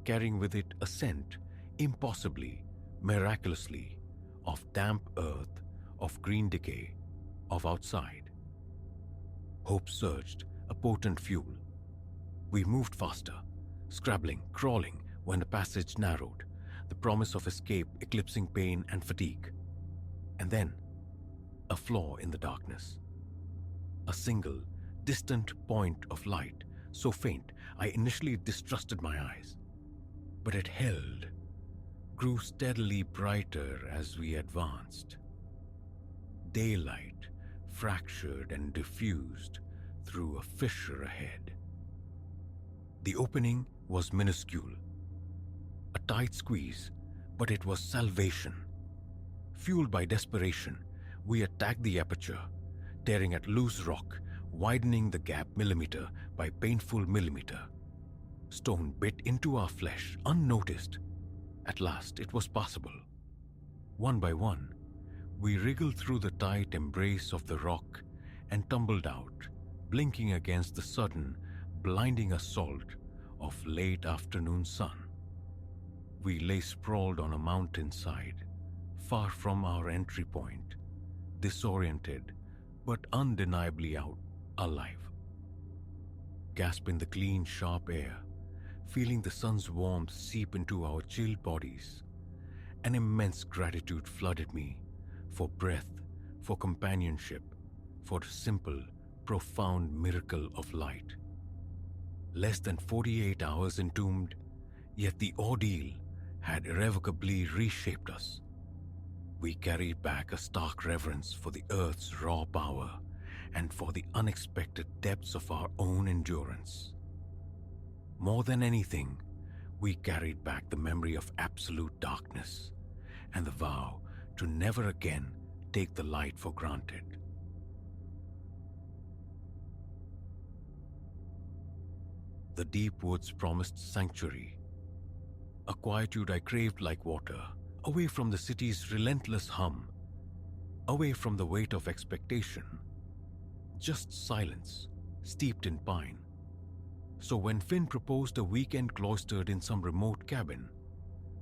carrying with it a scent, impossibly, miraculously, of damp earth, of green decay, of outside. Hope surged, a potent fuel. We moved faster, scrabbling, crawling, when the passage narrowed, the promise of escape eclipsing pain and fatigue. And then, a flaw in the darkness. A single, distant point of light, so faint I initially distrusted my eyes. But it held, grew steadily brighter as we advanced. Daylight fractured and diffused through a fissure ahead. The opening was minuscule. A tight squeeze, but it was salvation. Fueled by desperation, we attacked the aperture, tearing at loose rock, widening the gap millimeter by painful millimeter. Stone bit into our flesh, unnoticed. At last, it was possible. One by one, we wriggled through the tight embrace of the rock and tumbled out, blinking against the sudden, blinding assault of late afternoon sun. We lay sprawled on a mountainside, far from our entry point, disoriented, but undeniably alive. Gasping the clean, sharp air, feeling the sun's warmth seep into our chilled bodies, an immense gratitude flooded me for breath, for companionship, for the simple, profound miracle of light. Less than 48 hours entombed, yet the ordeal had irrevocably reshaped us. We carried back a stark reverence for the earth's raw power and for the unexpected depths of our own endurance. More than anything, we carried back the memory of absolute darkness and the vow to never again take the light for granted. The deep woods promised sanctuary, a quietude I craved like water, away from the city's relentless hum, away from the weight of expectation. Just silence, steeped in pine. So when Finn proposed a weekend cloistered in some remote cabin,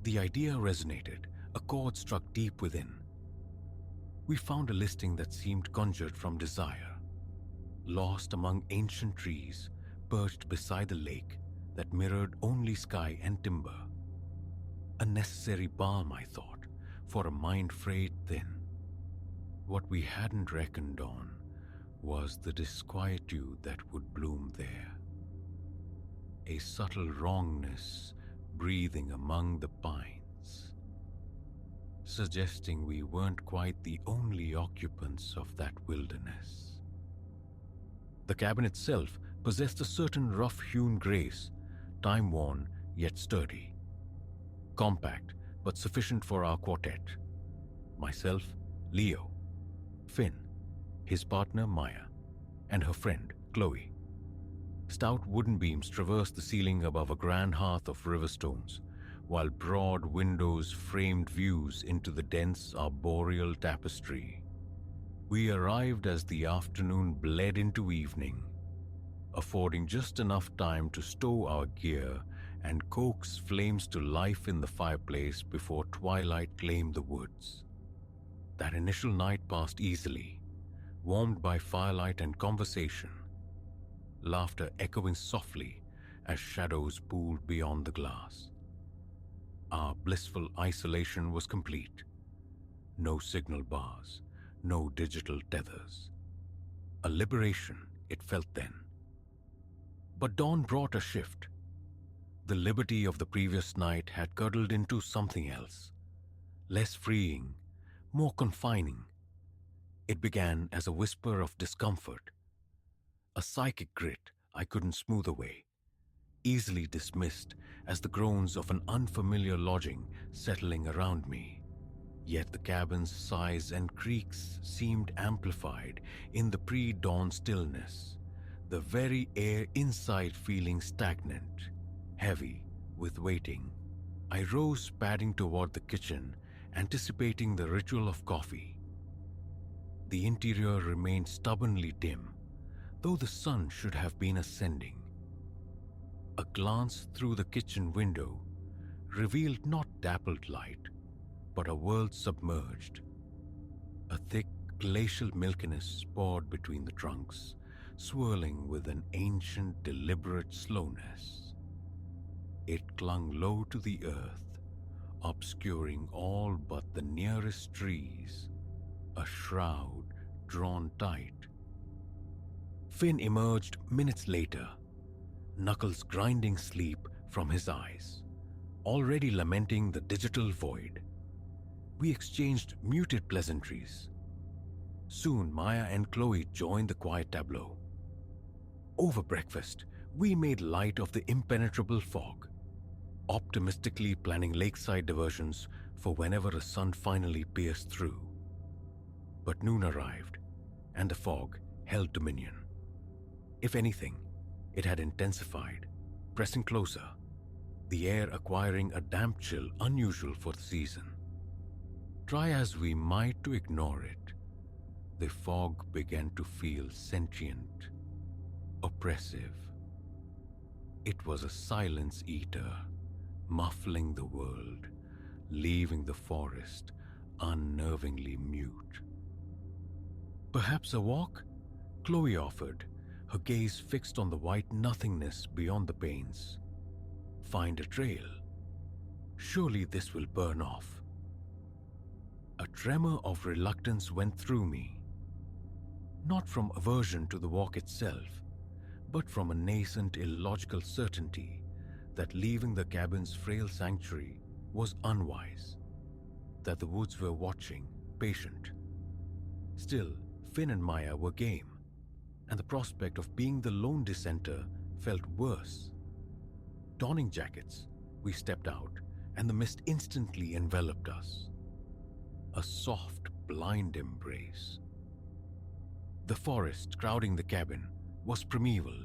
the idea resonated, a chord struck deep within. We found a listing that seemed conjured from desire, lost among ancient trees, perched beside the lake that mirrored only sky and timber. A necessary balm, I thought, for a mind frayed thin. What we hadn't reckoned on was the disquietude that would bloom there. A subtle wrongness breathing among the pines, suggesting we weren't quite the only occupants of that wilderness. The cabin itself possessed a certain rough-hewn grace, time-worn, yet sturdy. Compact, but sufficient for our quartet. Myself, Leo, Finn, his partner Maya, and her friend Chloe. Stout wooden beams traversed the ceiling above a grand hearth of river stones, while broad windows framed views into the dense arboreal tapestry. We arrived as the afternoon bled into evening, affording just enough time to stow our gear and coax flames to life in the fireplace before twilight claimed the woods. That initial night passed easily, warmed by firelight and conversation, laughter echoing softly as shadows pooled beyond the glass. Our blissful isolation was complete. No signal bars, no digital tethers. A liberation, it felt then. But dawn brought a shift. The liberty of the previous night had cuddled into something else, less freeing, more confining. It began as a whisper of discomfort, a psychic grit I couldn't smooth away, easily dismissed as the groans of an unfamiliar lodging settling around me. Yet the cabin's sighs and creaks seemed amplified in the pre-dawn stillness, the very air inside feeling stagnant, heavy with waiting. I rose, padding toward the kitchen, anticipating the ritual of coffee. The interior remained stubbornly dim, though the sun should have been ascending. A glance through the kitchen window revealed not dappled light, but a world submerged. A thick glacial milkiness poured between the trunks, swirling with an ancient, deliberate slowness. It clung low to the earth, obscuring all but the nearest trees, a shroud drawn tight. Finn emerged minutes later, knuckles grinding sleep from his eyes, already lamenting the digital void. We exchanged muted pleasantries. Soon Maya and Chloe joined the quiet tableau. Over breakfast, we made light of the impenetrable fog, optimistically planning lakeside diversions for whenever a sun finally pierced through. But noon arrived, and the fog held dominion. If anything, it had intensified, pressing closer, the air acquiring a damp chill unusual for the season. Try as we might to ignore it, the fog began to feel sentient, oppressive. It was a silence eater, muffling the world, leaving the forest unnervingly mute. Perhaps a walk? Chloe offered, her gaze fixed on the white nothingness beyond the panes. Find a trail. Surely this will burn off. A tremor of reluctance went through me, not from aversion to the walk itself, but from a nascent illogical certainty that leaving the cabin's frail sanctuary was unwise, that the woods were watching, patient. Still, Finn and Maya were game, and the prospect of being the lone dissenter felt worse. Donning jackets, we stepped out, and the mist instantly enveloped us. A soft, blind embrace. The forest crowding the cabin was primeval.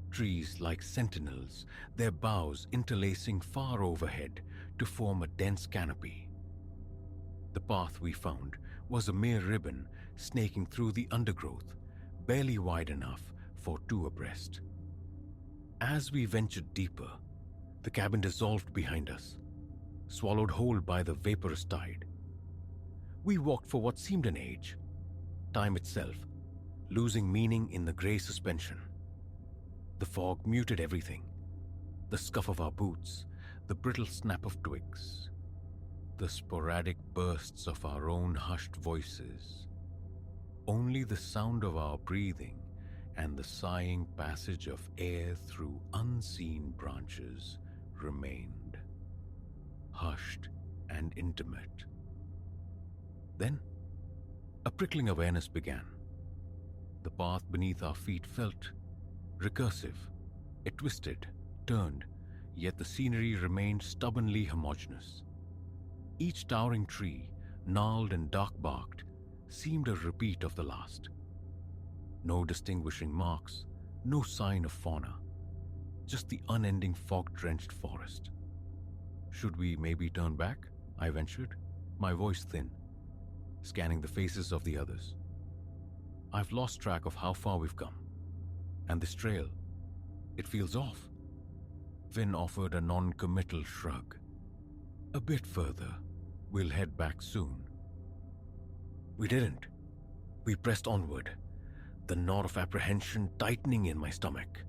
Trees like sentinels, their boughs interlacing far overhead to form a dense canopy. The path we found was a mere ribbon snaking through the undergrowth, barely wide enough for two abreast. As we ventured deeper, the cabin dissolved behind us, swallowed whole by the vaporous tide. We walked for what seemed an age, time itself, losing meaning in the grey suspension. The fog muted everything, the scuff of our boots, the brittle snap of twigs, the sporadic bursts of our own hushed voices. Only the sound of our breathing and the sighing passage of air through unseen branches remained, hushed and intimate. Then, a prickling awareness began. The path beneath our feet felt recursive. It twisted, turned, yet the scenery remained stubbornly homogeneous. Each towering tree, gnarled and dark-barked, seemed a repeat of the last. No distinguishing marks, no sign of fauna, just the unending fog-drenched forest. "Should we maybe turn back?" I ventured, my voice thin, scanning the faces of the others. "I've lost track of how far we've come. And this trail, it feels off." Finn offered a non-committal shrug. "A bit further. We'll head back soon." We didn't. We pressed onward, the knot of apprehension tightening in my stomach.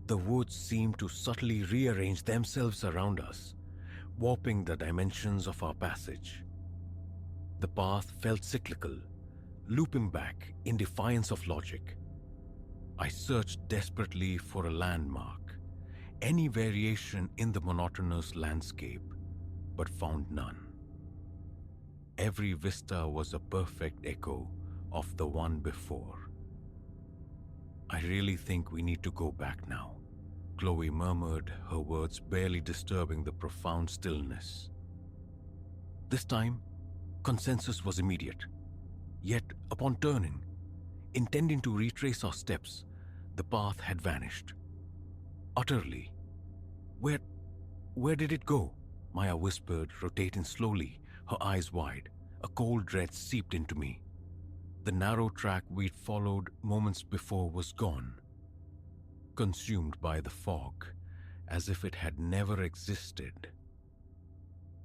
The woods seemed to subtly rearrange themselves around us, warping the dimensions of our passage. The path felt cyclical, looping back in defiance of logic. I searched desperately for a landmark, any variation in the monotonous landscape, but found none. Every vista was a perfect echo of the one before. "I really think we need to go back now," Chloe murmured, her words barely disturbing the profound stillness. This time, consensus was immediate. Yet, upon turning, intending to retrace our steps, the path had vanished. Utterly. Where did it go?" Maya whispered, rotating slowly, her eyes wide. A cold dread seeped into me. The narrow track we'd followed moments before was gone, consumed by the fog, as if it had never existed.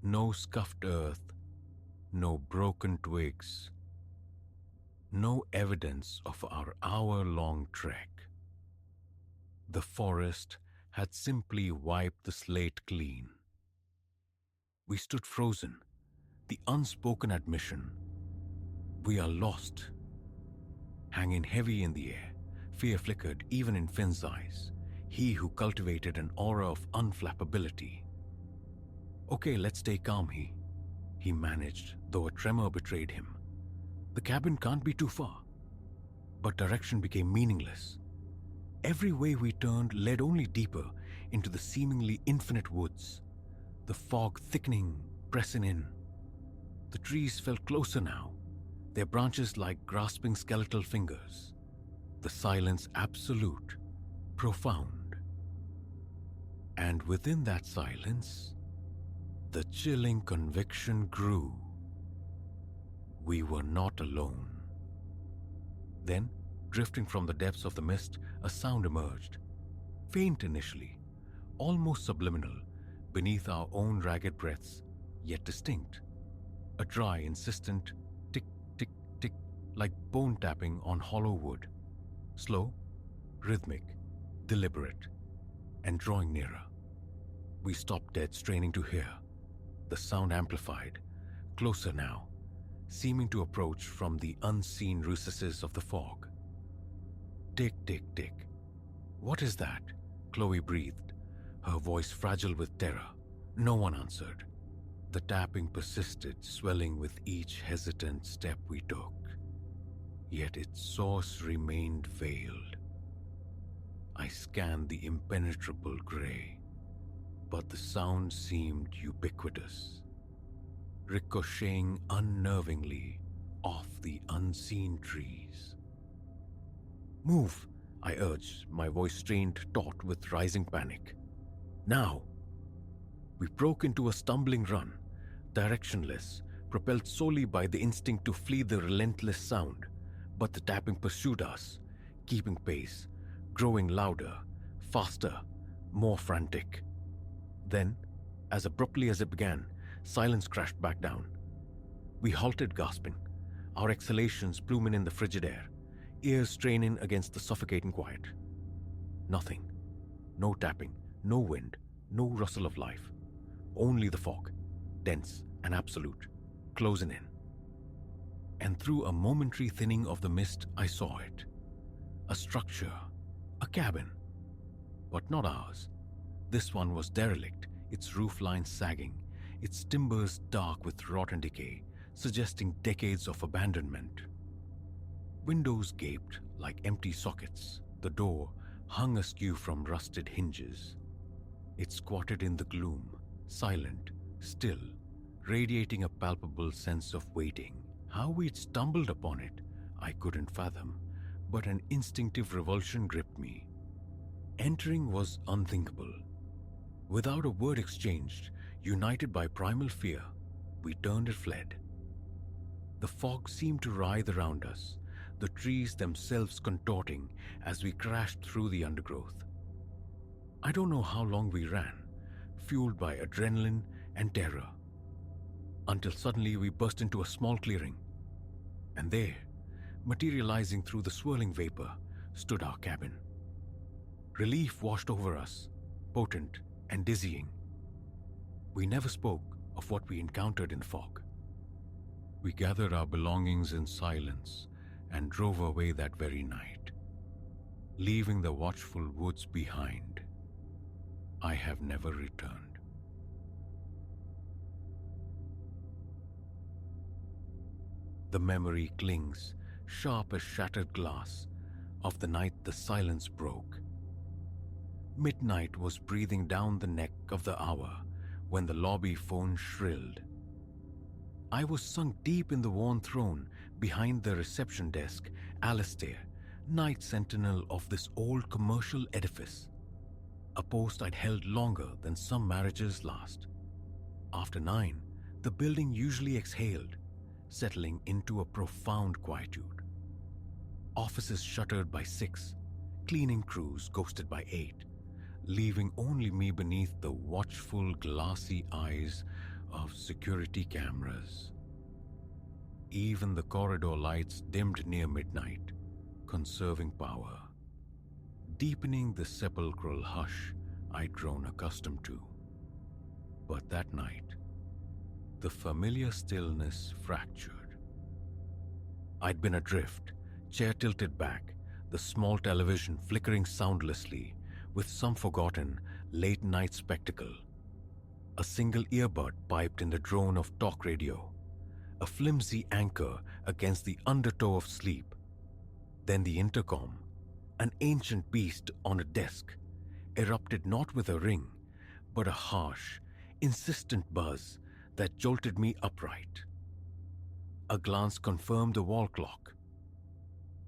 No scuffed earth, no broken twigs, no evidence of our hour-long trek. The forest had simply wiped the slate clean. We stood frozen, the unspoken admission. We are lost. Hanging heavy in the air, fear flickered even in Finn's eyes, he who cultivated an aura of unflappability. "Okay, let's stay calm," he managed, though a tremor betrayed him. "The cabin can't be too far." But direction became meaningless. Every way we turned led only deeper into the seemingly infinite woods, the fog thickening, pressing in. The trees felt closer now, their branches like grasping skeletal fingers. The silence absolute, profound. And within that silence, the chilling conviction grew. We were not alone. Then, drifting from the depths of the mist, a sound emerged. Faint initially, almost subliminal, beneath our own ragged breaths, yet distinct. A dry, insistent tick, tick, tick, like bone tapping on hollow wood. Slow, rhythmic, deliberate, and drawing nearer. We stopped dead, straining to hear. The sound amplified, closer now, seeming to approach from the unseen recesses of the fog. "Tick, tick, tick. What is that?" Chloe breathed, her voice fragile with terror. No one answered. The tapping persisted, swelling with each hesitant step we took. Yet its source remained veiled. I scanned the impenetrable grey, but the sound seemed ubiquitous, ricocheting unnervingly off the unseen trees. "Move," I urged, my voice strained taut with rising panic. "Now!" We broke into a stumbling run, directionless, propelled solely by the instinct to flee the relentless sound. But the tapping pursued us, keeping pace, growing louder, faster, more frantic. Then, as abruptly as it began, silence crashed back down. We halted, gasping, our exhalations pluming in the frigid air, ears straining against the suffocating quiet. Nothing. No tapping, no wind, no rustle of life. Only the fog, dense and absolute, closing in. And through a momentary thinning of the mist, I saw it. A structure, a cabin. But not ours. This one was derelict, its roof lines sagging, its timbers dark with rot and decay, suggesting decades of abandonment. Windows gaped like empty sockets, the door hung askew from rusted hinges. It squatted in the gloom, silent, still, radiating a palpable sense of waiting. How we'd stumbled upon it, I couldn't fathom, but an instinctive revulsion gripped me. Entering was unthinkable. Without a word exchanged, united by primal fear, we turned and fled. The fog seemed to writhe around us, the trees themselves contorting as we crashed through the undergrowth. I don't know how long we ran, fueled by adrenaline and terror, until suddenly we burst into a small clearing. And there, materializing through the swirling vapor, stood our cabin. Relief washed over us, potent and dizzying. We never spoke of what we encountered in the fog. We gathered our belongings in silence and drove away that very night, leaving the watchful woods behind. I have never returned. The memory clings, sharp as shattered glass, of the night the silence broke. Midnight was breathing down the neck of the hour when the lobby phone shrilled. I was sunk deep in the worn throne behind the reception desk, Alastair, night sentinel of this old commercial edifice, a post I'd held longer than some marriages last. After 9, the building usually exhaled, settling into a profound quietude. Offices shuttered by 6, cleaning crews ghosted by 8, leaving only me beneath the watchful, glassy eyes of security cameras. Even the corridor lights dimmed near midnight, conserving power, deepening the sepulchral hush I'd grown accustomed to. But that night, the familiar stillness fractured. I'd been adrift, chair tilted back, the small television flickering soundlessly with some forgotten late-night spectacle. A single earbud piped in the drone of talk radio, a flimsy anchor against the undertow of sleep. Then the intercom, an ancient beast on a desk, erupted not with a ring, but a harsh, insistent buzz that jolted me upright. A glance confirmed the wall clock.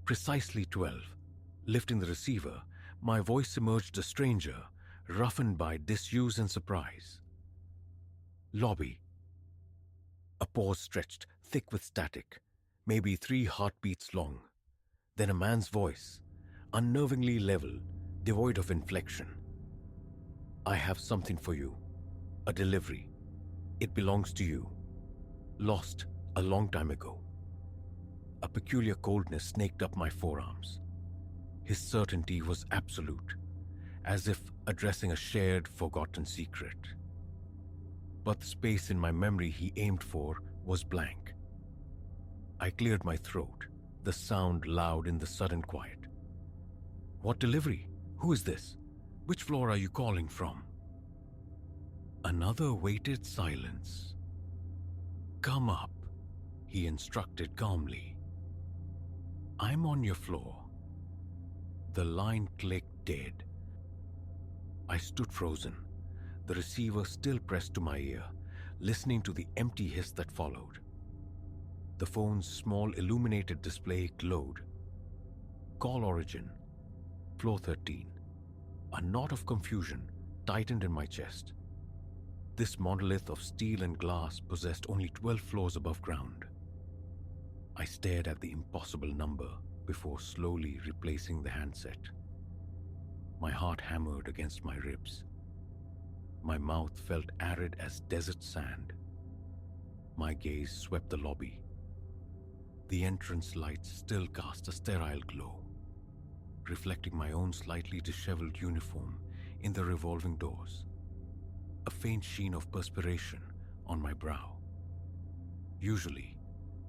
Precisely 12. Lifting the receiver, my voice emerged a stranger, roughened by disuse and surprise. Lobby. A pause stretched, thick with static, maybe 3 heartbeats long. Then a man's voice, unnervingly level, devoid of inflection. I have something for you. A delivery. It belongs to you. Lost a long time ago. A peculiar coldness snaked up my forearms. His certainty was absolute, as if addressing a shared, forgotten secret. But the space in my memory he aimed for was blank. I cleared my throat, the sound loud in the sudden quiet. What delivery? Who is this? Which floor are you calling from? Another weighted silence. Come up, he instructed calmly. I'm on your floor. The line clicked dead. I stood frozen, the receiver still pressed to my ear, listening to the empty hiss that followed. The phone's small illuminated display glowed. Call origin, floor 13. A knot of confusion tightened in my chest. This monolith of steel and glass possessed only 12 floors above ground. I stared at the impossible number before slowly replacing the handset. My heart hammered against my ribs. My mouth felt arid as desert sand. My gaze swept the lobby. The entrance lights still cast a sterile glow, reflecting my own slightly disheveled uniform in the revolving doors. A faint sheen of perspiration on my brow. Usually,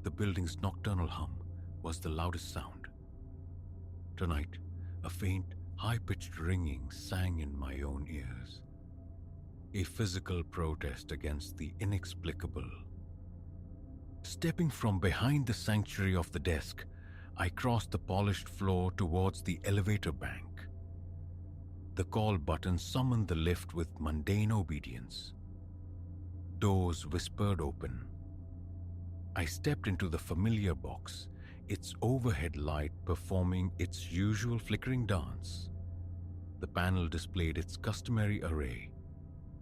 the building's nocturnal hum was the loudest sound. Tonight, a faint, high-pitched ringing sang in my own ears. A physical protest against the inexplicable. Stepping from behind the sanctuary of the desk, I crossed the polished floor towards the elevator bank. The call button summoned the lift with mundane obedience. Doors whispered open. I stepped into the familiar box, its overhead light performing its usual flickering dance. The panel displayed its customary array,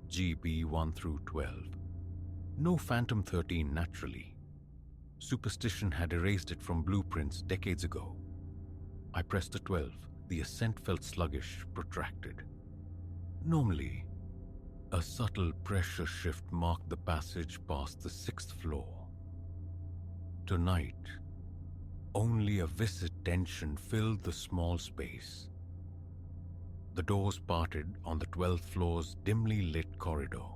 GB 1 through 12. No Phantom 13 naturally. Superstition had erased it from blueprints decades ago. I pressed a 12. The ascent felt sluggish, protracted. Normally, a subtle pressure shift marked the passage past the 6th floor. Tonight, only a viscid tension filled the small space. The doors parted on the 12th floor's dimly lit corridor.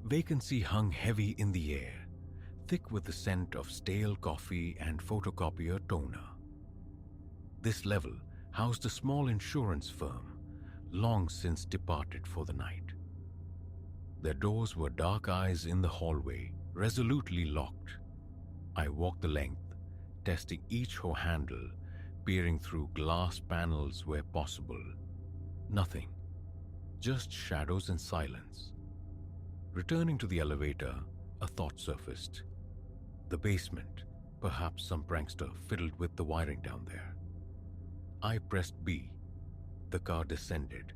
Vacancy hung heavy in the air, thick with the scent of stale coffee and photocopier toner. This level housed a small insurance firm, long since departed for the night. Their doors were dark eyes in the hallway, resolutely locked. I walked the length, testing each handle, peering through glass panels where possible. Nothing, just shadows and silence. Returning to the elevator, a thought surfaced. The basement, perhaps some prankster fiddled with the wiring down there. I pressed B. The car descended.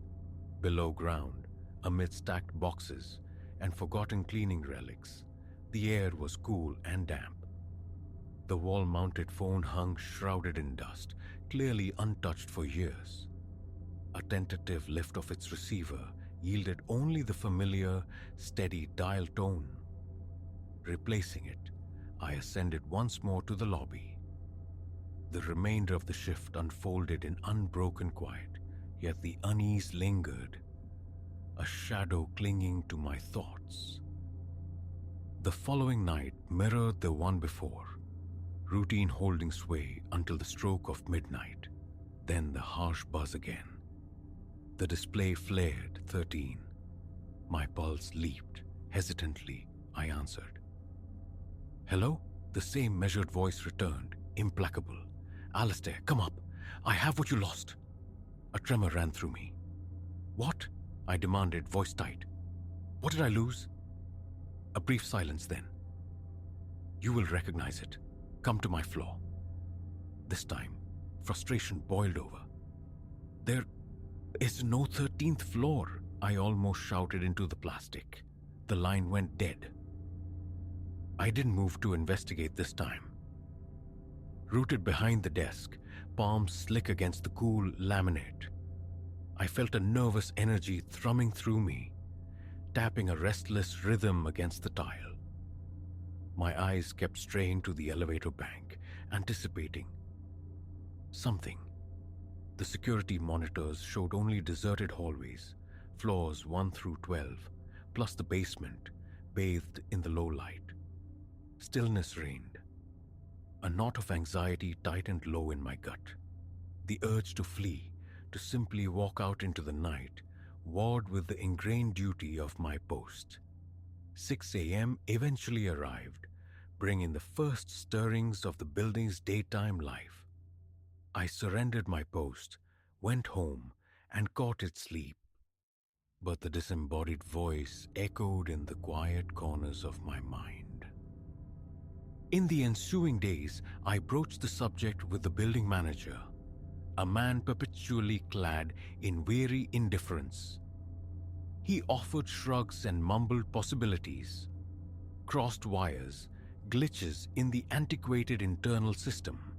Below ground, amid stacked boxes and forgotten cleaning relics, the air was cool and damp. The wall-mounted phone hung shrouded in dust, clearly untouched for years. A tentative lift of its receiver yielded only the familiar, steady dial tone. Replacing it, I ascended once more to the lobby. The remainder of the shift unfolded in unbroken quiet, yet the unease lingered, a shadow clinging to my thoughts. The following night mirrored the one before, routine holding sway until the stroke of midnight, then the harsh buzz again. The display flared 13. My pulse leaped. Hesitantly, I answered. "Hello?" The same measured voice returned, implacable. "Alistair, come up. I have what you lost." A tremor ran through me. "What?" I demanded, voice tight. "What did I lose?" A brief silence then. "You will recognize it. Come to my floor." This time, frustration boiled over. "There is no 13th floor," I almost shouted into the plastic. The line went dead. I didn't move to investigate this time. Rooted behind the desk, palms slick against the cool laminate, I felt a nervous energy thrumming through me, tapping a restless rhythm against the tile. My eyes kept straying to the elevator bank, anticipating something. The security monitors showed only deserted hallways, floors 1 through 12, plus the basement, bathed in the low light. Stillness reigned. A knot of anxiety tightened low in my gut. The urge to flee, to simply walk out into the night, warred with the ingrained duty of my post. 6 a.m. eventually arrived, bringing the first stirrings of the building's daytime life. I surrendered my post, went home, and caught its sleep. But the disembodied voice echoed in the quiet corners of my mind. In the ensuing days, I broached the subject with the building manager, a man perpetually clad in weary indifference. He offered shrugs and mumbled possibilities, crossed wires, glitches in the antiquated internal system.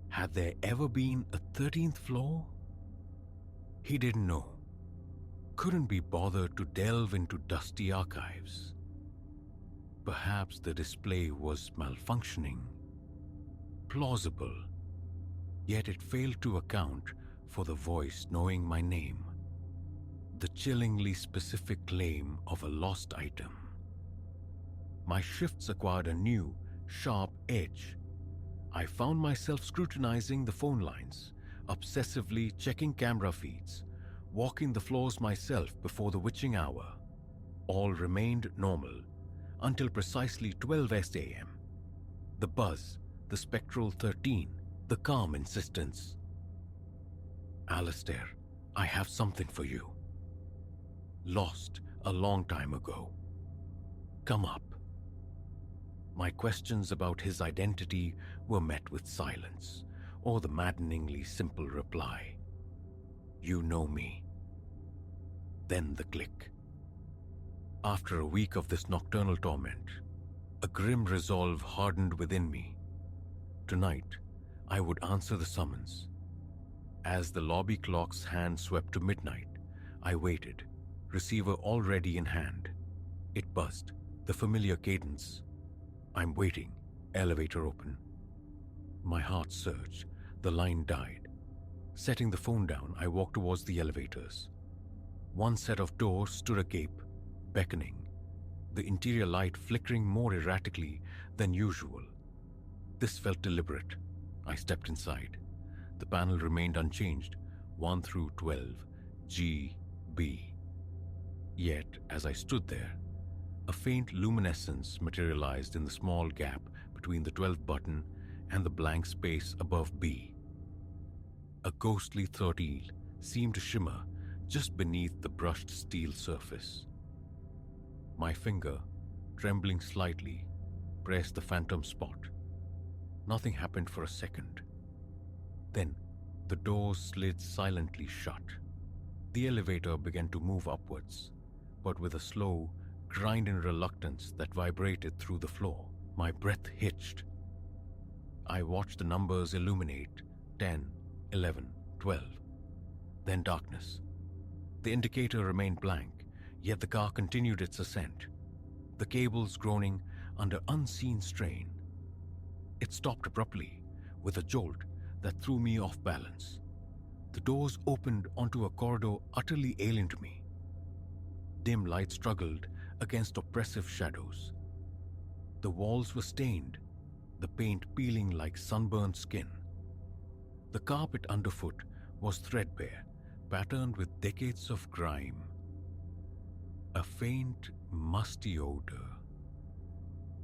Had there ever been a 13th floor? He didn't know. Couldn't be bothered to delve into dusty archives. Perhaps the display was malfunctioning. Plausible. Yet it failed to account for the voice knowing my name. The chillingly specific claim of a lost item. My shifts acquired a new, sharp edge. I found myself scrutinizing the phone lines, obsessively checking camera feeds, walking the floors myself before the witching hour. All remained normal until precisely 12 a.m. The buzz, the spectral 13, the calm insistence. "Alistair, I have something for you. Lost a long time ago. Come up. My questions about his identity were met with silence, or the maddeningly simple reply, "You know me." Then the click. After a week of this nocturnal torment, a grim resolve hardened within me. Tonight, I would answer the summons. As the lobby clock's hand swept to midnight, I waited, receiver already in hand. It buzzed, the familiar cadence. I'm waiting, elevator open. My heart surged, the line died. Setting the phone down, I walked towards the elevators. One set of doors stood agape, beckoning, the interior light flickering more erratically than usual. This felt deliberate. I stepped inside. The panel remained unchanged, 1 through 12, G, B. Yet, as I stood there, a faint luminescence materialized in the small gap between the 12 button and the blank space above B. A ghostly 13 seemed to shimmer just beneath the brushed steel surface. My finger, trembling slightly, pressed the phantom spot. Nothing happened for a second. Then, the doors slid silently shut. The elevator began to move upwards, but with a slow, grinding reluctance that vibrated through the floor. My breath hitched. I watched the numbers illuminate, 10, 11, 12. Then darkness. The indicator remained blank, yet the car continued its ascent, the cables groaning under unseen strain. It stopped abruptly, with a jolt that threw me off balance. The doors opened onto a corridor utterly alien to me. Dim light struggled against oppressive shadows. The walls were stained, the paint peeling like sunburned skin. The carpet underfoot was threadbare, patterned with decades of grime. A faint, musty odor,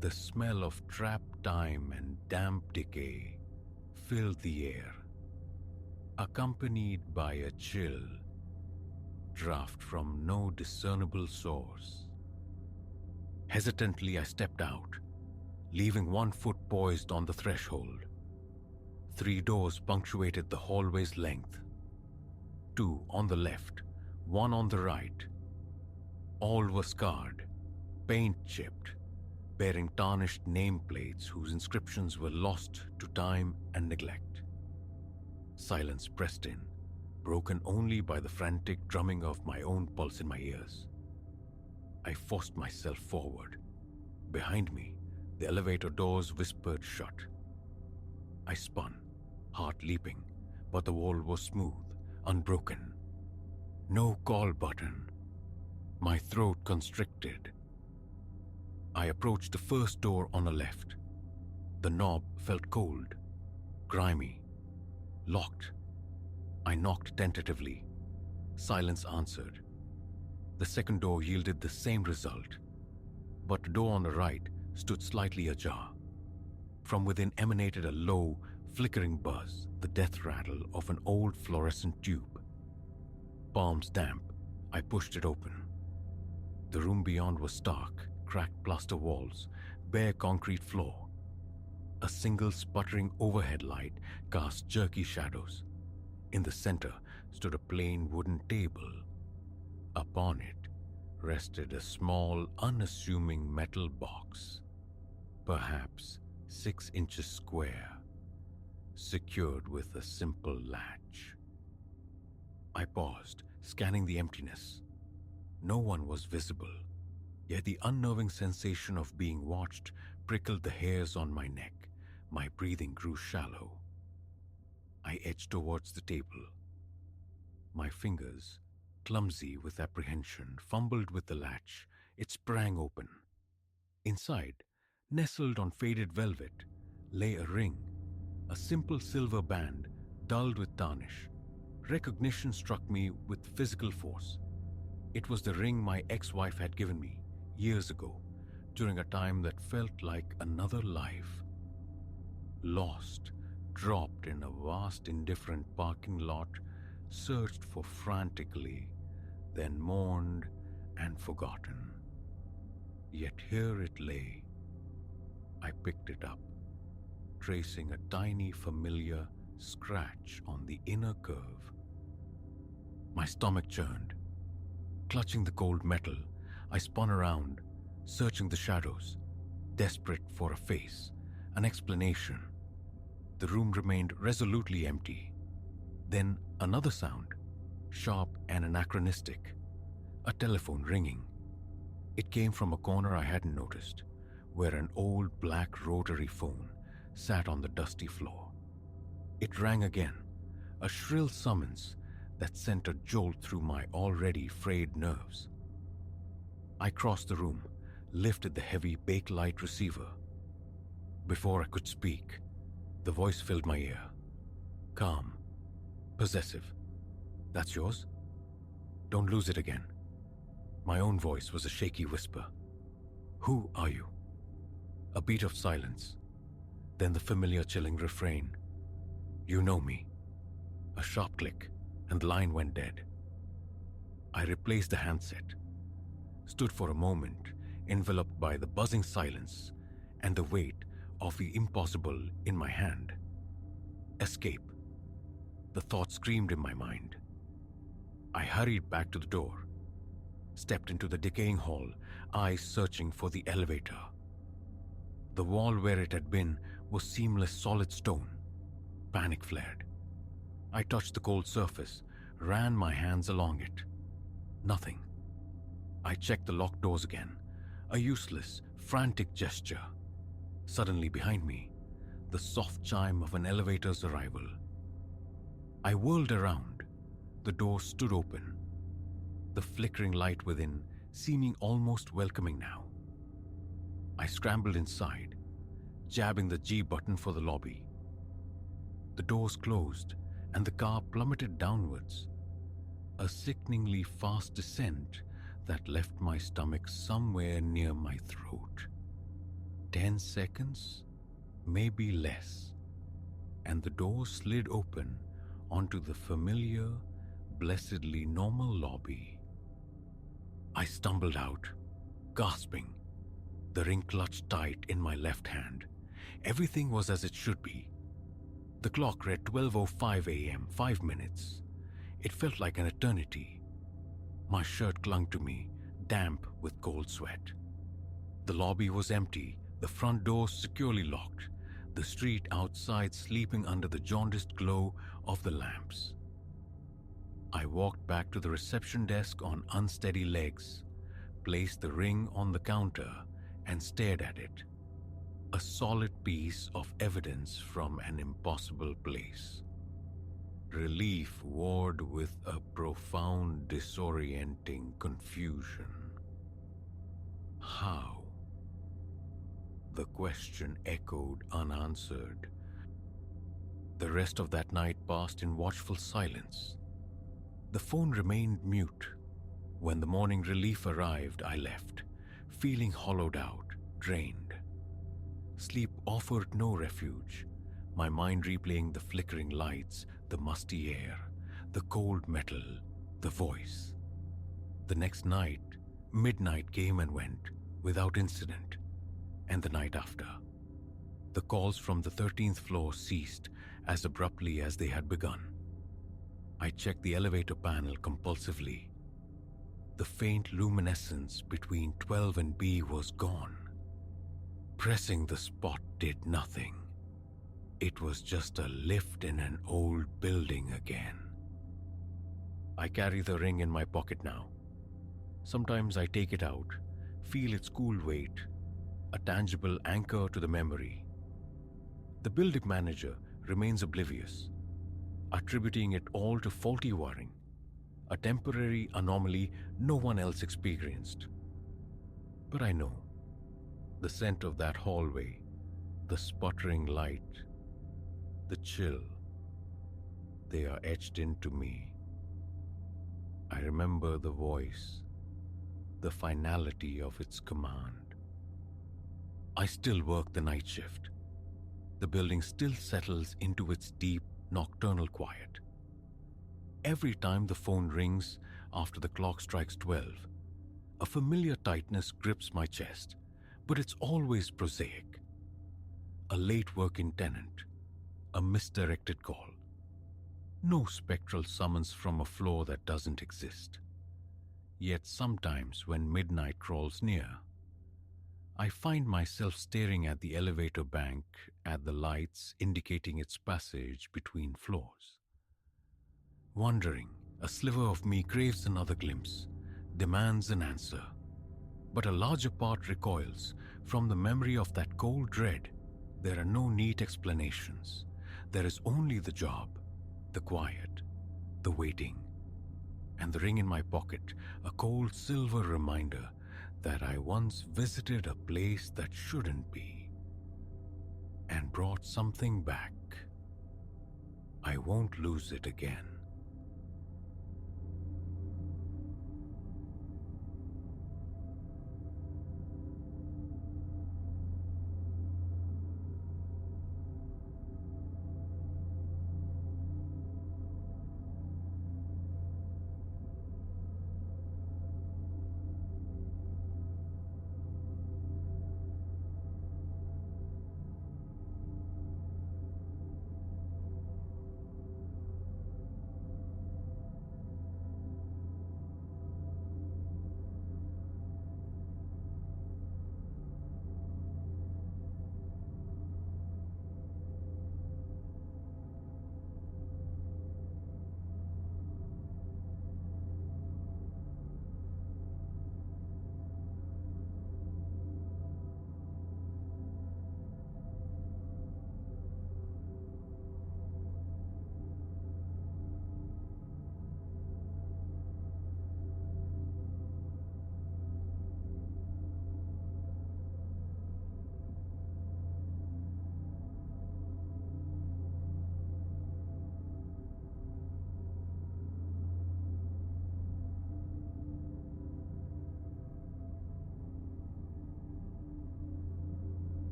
the smell of trapped time and damp decay, filled the air, accompanied by a chill draft from no discernible source. Hesitantly, I stepped out, leaving one foot poised on the threshold. 3 doors punctuated the hallway's length. 2 on the left, 1 on the right. All were scarred, paint-chipped, bearing tarnished nameplates whose inscriptions were lost to time and neglect. Silence pressed in, broken only by the frantic drumming of my own pulse in my ears. I forced myself forward. Behind me, the elevator doors whispered shut. I spun, heart leaping, but the wall was smooth, unbroken. No call button. My throat constricted. I approached the first door on the left. The knob felt cold, grimy, locked. I knocked tentatively. Silence answered. The second door yielded the same result, but the door on the right stood slightly ajar. From within emanated a low, flickering buzz, the death rattle of an old fluorescent tube. Palms damp, I pushed it open. The room beyond was stark, cracked plaster walls, bare concrete floor. A single sputtering overhead light cast jerky shadows. In the center stood a plain wooden table. Upon it rested a small, unassuming metal box, perhaps 6 inches square, secured with a simple latch. I paused, scanning the emptiness. No one was visible, yet the unnerving sensation of being watched prickled the hairs on my neck. My breathing grew shallow. I edged towards the table. My fingers, clumsy with apprehension, fumbled with the latch. It sprang open. Inside, nestled on faded velvet, lay a ring, a simple silver band, dulled with tarnish. Recognition struck me with physical force. It was the ring my ex-wife had given me years ago, during a time that felt like another life. Lost, dropped in a vast indifferent parking lot, searched for frantically, then mourned and forgotten. Yet here it lay. I picked it up, tracing a tiny familiar scratch on the inner curve. My stomach churned. Clutching the cold metal, I spun around, searching the shadows, desperate for a face, an explanation. The room remained resolutely empty. Then another sound, sharp and anachronistic, a telephone ringing. It came from a corner I hadn't noticed, where an old black rotary phone sat on the dusty floor. It rang again, a shrill summons that sent a jolt through my already frayed nerves. I crossed the room, lifted the heavy bakelite receiver. Before I could speak, the voice filled my ear. Calm, possessive. That's yours? Don't lose it again. My own voice was a shaky whisper. Who are you? A beat of silence, then the familiar chilling refrain. You know me. A sharp click, and the line went dead. I replaced the handset, stood for a moment, enveloped by the buzzing silence and the weight of the impossible in my hand. Escape. The thought screamed in my mind. I hurried back to the door, stepped into the decaying hall, eyes searching for the elevator. The wall where it had been was seamless solid stone. Panic flared. I touched the cold surface, ran my hands along it. Nothing. I checked the locked doors again, a useless, frantic gesture. Suddenly behind me, the soft chime of an elevator's arrival. I whirled around. The door stood open, the flickering light within seeming almost welcoming now. I scrambled inside, jabbing the G button for the lobby. The doors closed and the car plummeted downwards, a sickeningly fast descent that left my stomach somewhere near my throat. 10 seconds, maybe less, and the door slid open onto the familiar, blessedly normal lobby. I stumbled out, gasping, the ring clutched tight in my left hand. Everything was as it should be. The clock read 12:05 a.m., 5 minutes. It felt like an eternity. My shirt clung to me, damp with cold sweat. The lobby was empty, the front door securely locked, the street outside sleeping under the jaundiced glow of the lamps. I walked back to the reception desk on unsteady legs, placed the ring on the counter, and stared at it. A solid piece of evidence from an impossible place. Relief warred with a profound, disorienting confusion. How? The question echoed unanswered. The rest of that night passed in watchful silence. The phone remained mute. When the morning relief arrived, I left, feeling hollowed out, drained. Sleep offered no refuge, my mind replaying the flickering lights, the musty air, the cold metal, the voice. The next night, midnight came and went, without incident, and the night after. The calls from the 13th floor ceased as abruptly as they had begun. I checked the elevator panel compulsively. The faint luminescence between 12 and B was gone. Pressing the spot did nothing. It was just a lift in an old building again. I carry the ring in my pocket now. Sometimes I take it out, feel its cool weight, a tangible anchor to the memory. The building manager remains oblivious, attributing it all to faulty wiring, a temporary anomaly no one else experienced. But I know, the scent of that hallway, the sputtering light, the chill, they are etched into me. I remember the voice, the finality of its command. I still work the night shift. The building still settles into its deep, nocturnal quiet. Every time the phone rings after the clock strikes 12, a familiar tightness grips my chest, but it's always prosaic. A late working tenant, a misdirected call. No spectral summons from a floor that doesn't exist. Yet sometimes when midnight crawls near, I find myself staring at the elevator bank, at the lights indicating its passage between floors. Wondering, a sliver of me craves another glimpse, demands an answer. But a larger part recoils from the memory of that cold dread. There are no neat explanations. There is only the job, the quiet, the waiting, and the ring in my pocket, a cold silver reminder that I once visited a place that shouldn't be and brought something back. I won't lose it again.